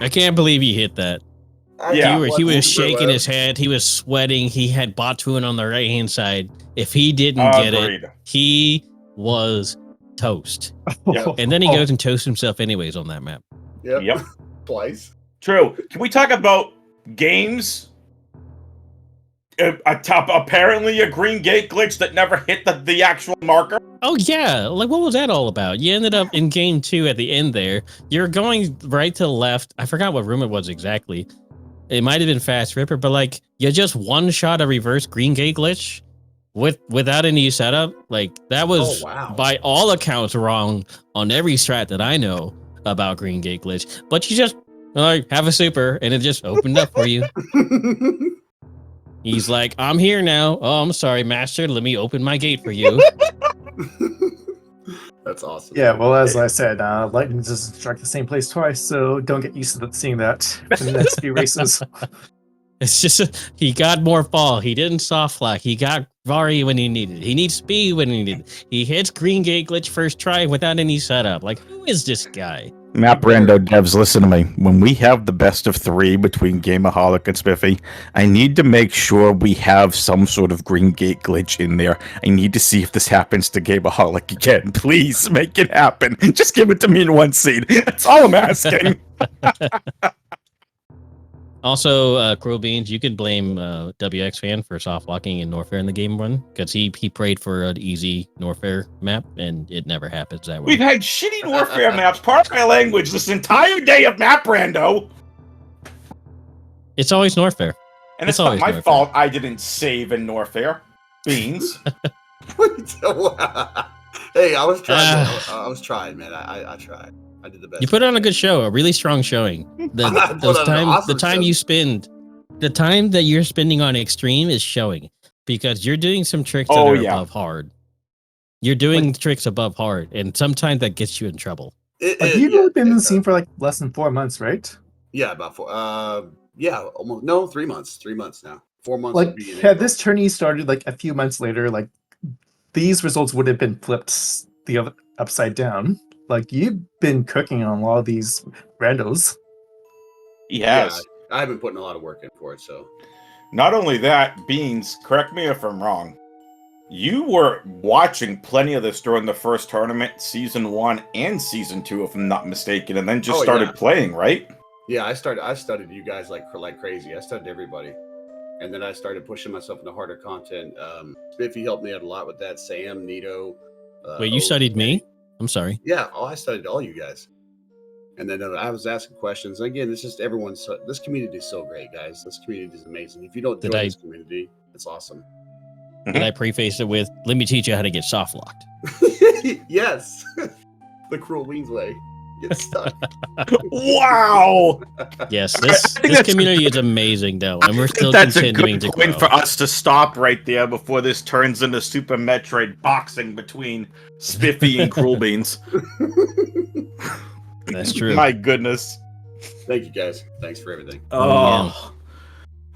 I can't believe he hit that. Yeah. He was shaking his head. He was sweating. He had Batuan on the right-hand side. If he didn't get it, he was toast. Yep. And then he goes and toasts himself anyways on that map. Yep. Twice. True. Can we talk about games? Apparently a green gate glitch that never hit the actual marker. Oh yeah, like what was that all about? You ended up in game 2 at the end there. You're going right to the left. I forgot what room it was exactly. It might have been Fast Ripper, but like you just one shot a reverse green gate glitch without any setup. Like that was by all accounts wrong on every strat that I know about green gate glitch. But you just like have a super and it just opened up for you. He's like, I'm here now. Oh, I'm sorry, master. Let me open my gate for you. That's awesome. Yeah, well, as I said, lightning doesn't strike the same place twice, so don't get used to seeing that in the next few races. It's just, he got more fall. He didn't soft lock. He got Vari when he needed it. He needs speed when he needed it. He hits green gate glitch first try without any setup. Like, who is this guy? Map Rando devs, listen to me. When we have the best of 3 between Gameaholic and Spiffy, I need to make sure we have some sort of green gate glitch in there. I need to see if this happens to Gameaholic again. Please make it happen. Just give it to me in 1 seed. That's all I'm asking. Also, Cruelbeans, you could blame WX Fan for soft locking in Norfair in the game run because he prayed for an easy Norfair map and it never happens that way. We've had shitty Norfair maps, part of my language, this entire day of Map Rando. It's always Norfair. And it's not my fault I didn't save in Norfair. Beans. Hey, I was trying. I was trying, man. I tried. I did the best. You put on a good show, a really strong showing. The time that you're spending on extreme is showing because you're doing some tricks that are above hard. You're doing tricks above hard, and sometimes that gets you in trouble. You've only been in the scene for like less than 4 months, right? Yeah, about 4. Yeah, almost. No, 3 months. 3 months now. 4 months. Like, had this tourney started like a few months later, like these results would have been flipped the other upside down. Like, you've been cooking on a lot of these randos. Yes. Yeah, I've been putting a lot of work in for it, so. Not only that, Beans, correct me if I'm wrong. You were watching plenty of this during the first tournament, Season 1 and Season 2, if I'm not mistaken, and then just started playing, right? Yeah, I studied you guys like crazy. I studied everybody. And then I started pushing myself into harder content. Spiffy helped me out a lot with that. Sam, Nito. Wait, you studied me? I'm sorry. Yeah, I studied all you guys. And then I was asking questions. Again, it's just everyone's. This community is so great, guys. This community is amazing. If you don't join this community, it's awesome. Did I preface it with, let me teach you how to get soft locked? Yes. The Cruelbeans way. Get stuck. Wow. Yes, this community is amazing, though, and we're still continuing to grow. Point for us to stop right there before this turns into Super Metroid boxing between Spiffy and Cruelbeans. That's true. My goodness. Thank you, guys. Thanks for everything. Oh.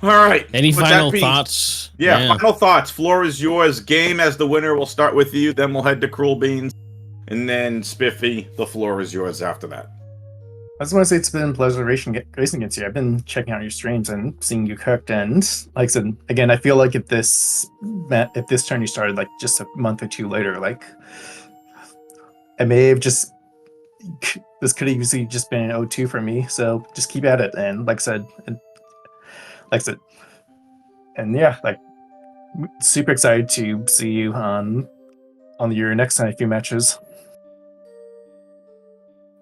All right. Any final thoughts? Yeah, final thoughts. Floor is yours. Game as the winner. We'll start with you. Then we'll head to Cruelbeans. And then Spiffy, the floor is yours after that. I just want to say it's been a pleasure racing against you. I've been checking out your streams and seeing you cooked, and like I said, again, I feel like if this turn you started like just a month or two later, like I may have just this could have easily just been an 0-2 for me. So just keep at it, and like I said, and yeah, like super excited to see you on your next few matches.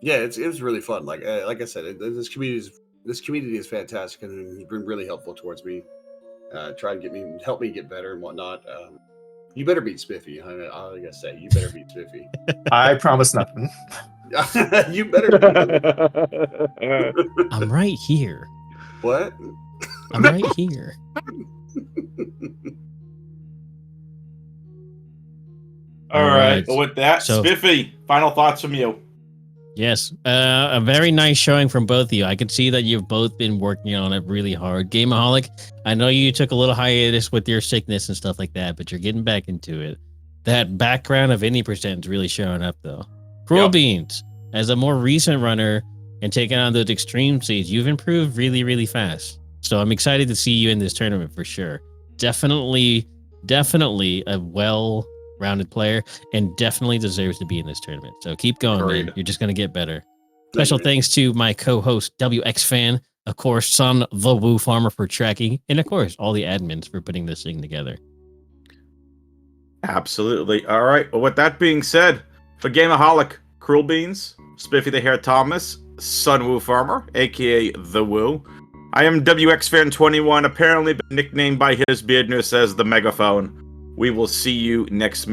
Yeah, it was really fun. Like I said, this community is fantastic and has been really helpful towards me. Trying to help me get better and whatnot. You better beat Spiffy. I gotta say, you better beat Spiffy. I promise nothing. You better. I'm right here. What? I'm right here. All right. Well, with that, Spiffy, final thoughts from you. Yes, a very nice showing from both of you. I can see that you've both been working on it really hard. Gameaholic, I know you took a little hiatus with your sickness and stuff like that, but you're getting back into it. That background of any percent is really showing up, though. Cruelbeans, as a more recent runner and taking on those extreme seeds, you've improved really, really fast. So I'm excited to see you in this tournament for sure. Definitely a well-rounded player and definitely deserves to be in this tournament. So keep going, man. You're just going to get better. Special thanks to my co-host, WXFan, of course, Son the Woo Farmer for tracking, and of course, all the admins for putting this thing together. Absolutely. All right. Well, with that being said, for Gameaholic, Cruelbeans, Spiffy the Hair Thomas, Son Woo Farmer, aka The Woo. I am WXFan21, apparently been nicknamed by his beardness as the Megaphone. We will see you next